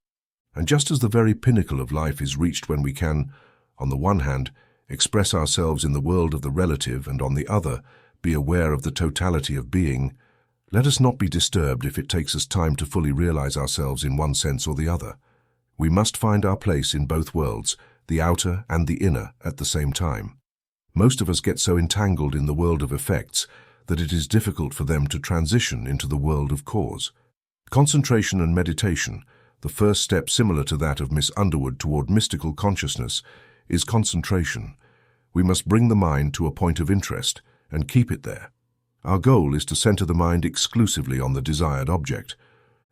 And just as the very pinnacle of life is reached when we can, on the one hand, express ourselves in the world of the relative, and on the other, be aware of the totality of being, let us not be disturbed if it takes us time to fully realize ourselves in one sense or the other. We must find our place in both worlds, the outer and the inner, at the same time. Most of us get so entangled in the world of effects that it is difficult for them to transition into the world of cause. Concentration and meditation, the first step similar to that of Miss Underwood toward mystical consciousness, is concentration. We must bring the mind to a point of interest and keep it there. Our goal is to center the mind exclusively on the desired object,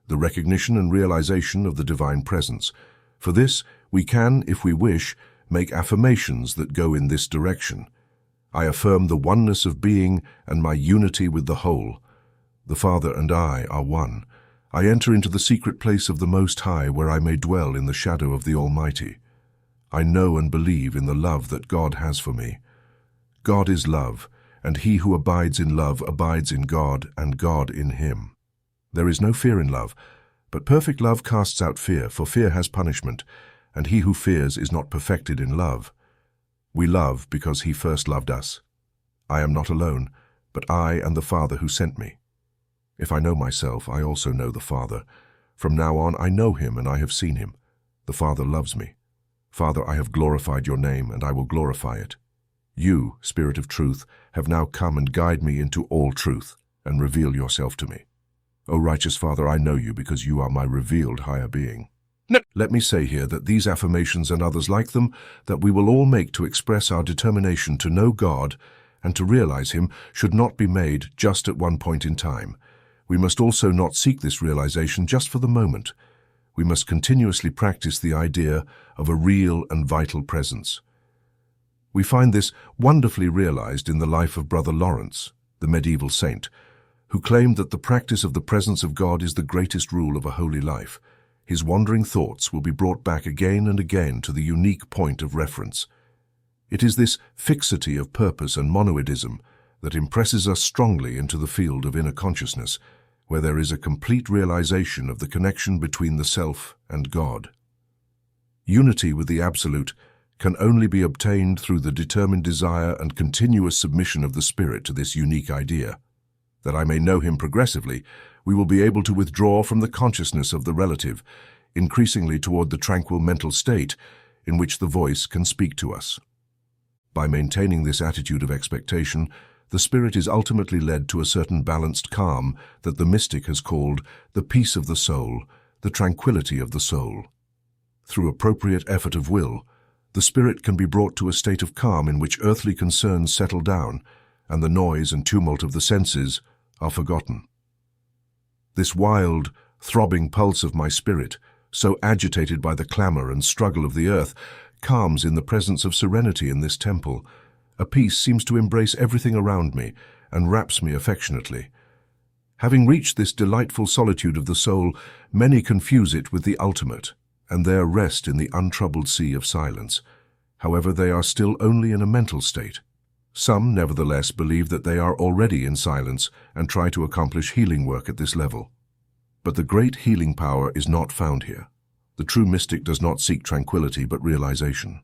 the recognition and realization of the divine presence. For this, we can, if we wish, make affirmations that go in this direction. I affirm the oneness of being and my unity with the whole. The Father and I are one. I enter into the secret place of the Most High, where I may dwell in the shadow of the Almighty. I know and believe in the love that God has for me. God is love, and he who abides in love abides in God, and God in him. There is no fear in love, but perfect love casts out fear, for fear has punishment, and he who fears is not perfected in love. We love because he first loved us. I am not alone, but I and the Father who sent me. If I know myself, I also know the Father. From now on I know him, and I have seen him. The Father loves me. Father, I have glorified your name, and I will glorify it. You, Spirit of truth, have now come and guide me into all truth, and reveal yourself to me. O righteous Father, I know you because you are my revealed higher being. Let me say here that these affirmations and others like them that we will all make to express our determination to know God and to realize him should not be made just at one point in time. We must also not seek this realization just for the moment. We must continuously practice the idea of a real and vital presence. We find this wonderfully realized in the life of Brother Lawrence, the medieval saint, who claimed that the practice of the presence of God is the greatest rule of a holy life. His wandering thoughts will be brought back again and again to the unique point of reference. It is this fixity of purpose and monoidism that impresses us strongly into the field of inner consciousness, where there is a complete realization of the connection between the self and God. Unity with the Absolute can only be obtained through the determined desire and continuous submission of the spirit to this unique idea. That I may know him progressively, we will be able to withdraw from the consciousness of the relative, increasingly toward the tranquil mental state in which the voice can speak to us. By maintaining this attitude of expectation, the spirit is ultimately led to a certain balanced calm that the mystic has called the peace of the soul, the tranquility of the soul. Through appropriate effort of will, the spirit can be brought to a state of calm in which earthly concerns settle down and the noise and tumult of the senses are forgotten. This wild, throbbing pulse of my spirit, so agitated by the clamor and struggle of the earth, calms in the presence of serenity in this temple. A peace seems to embrace everything around me and wraps me affectionately. Having reached this delightful solitude of the soul, many confuse it with the ultimate, and there rest in the untroubled sea of silence. However, they are still only in a mental state. Some, nevertheless, believe that they are already in silence and try to accomplish healing work at this level. But the great healing power is not found here. The true mystic does not seek tranquility but realization.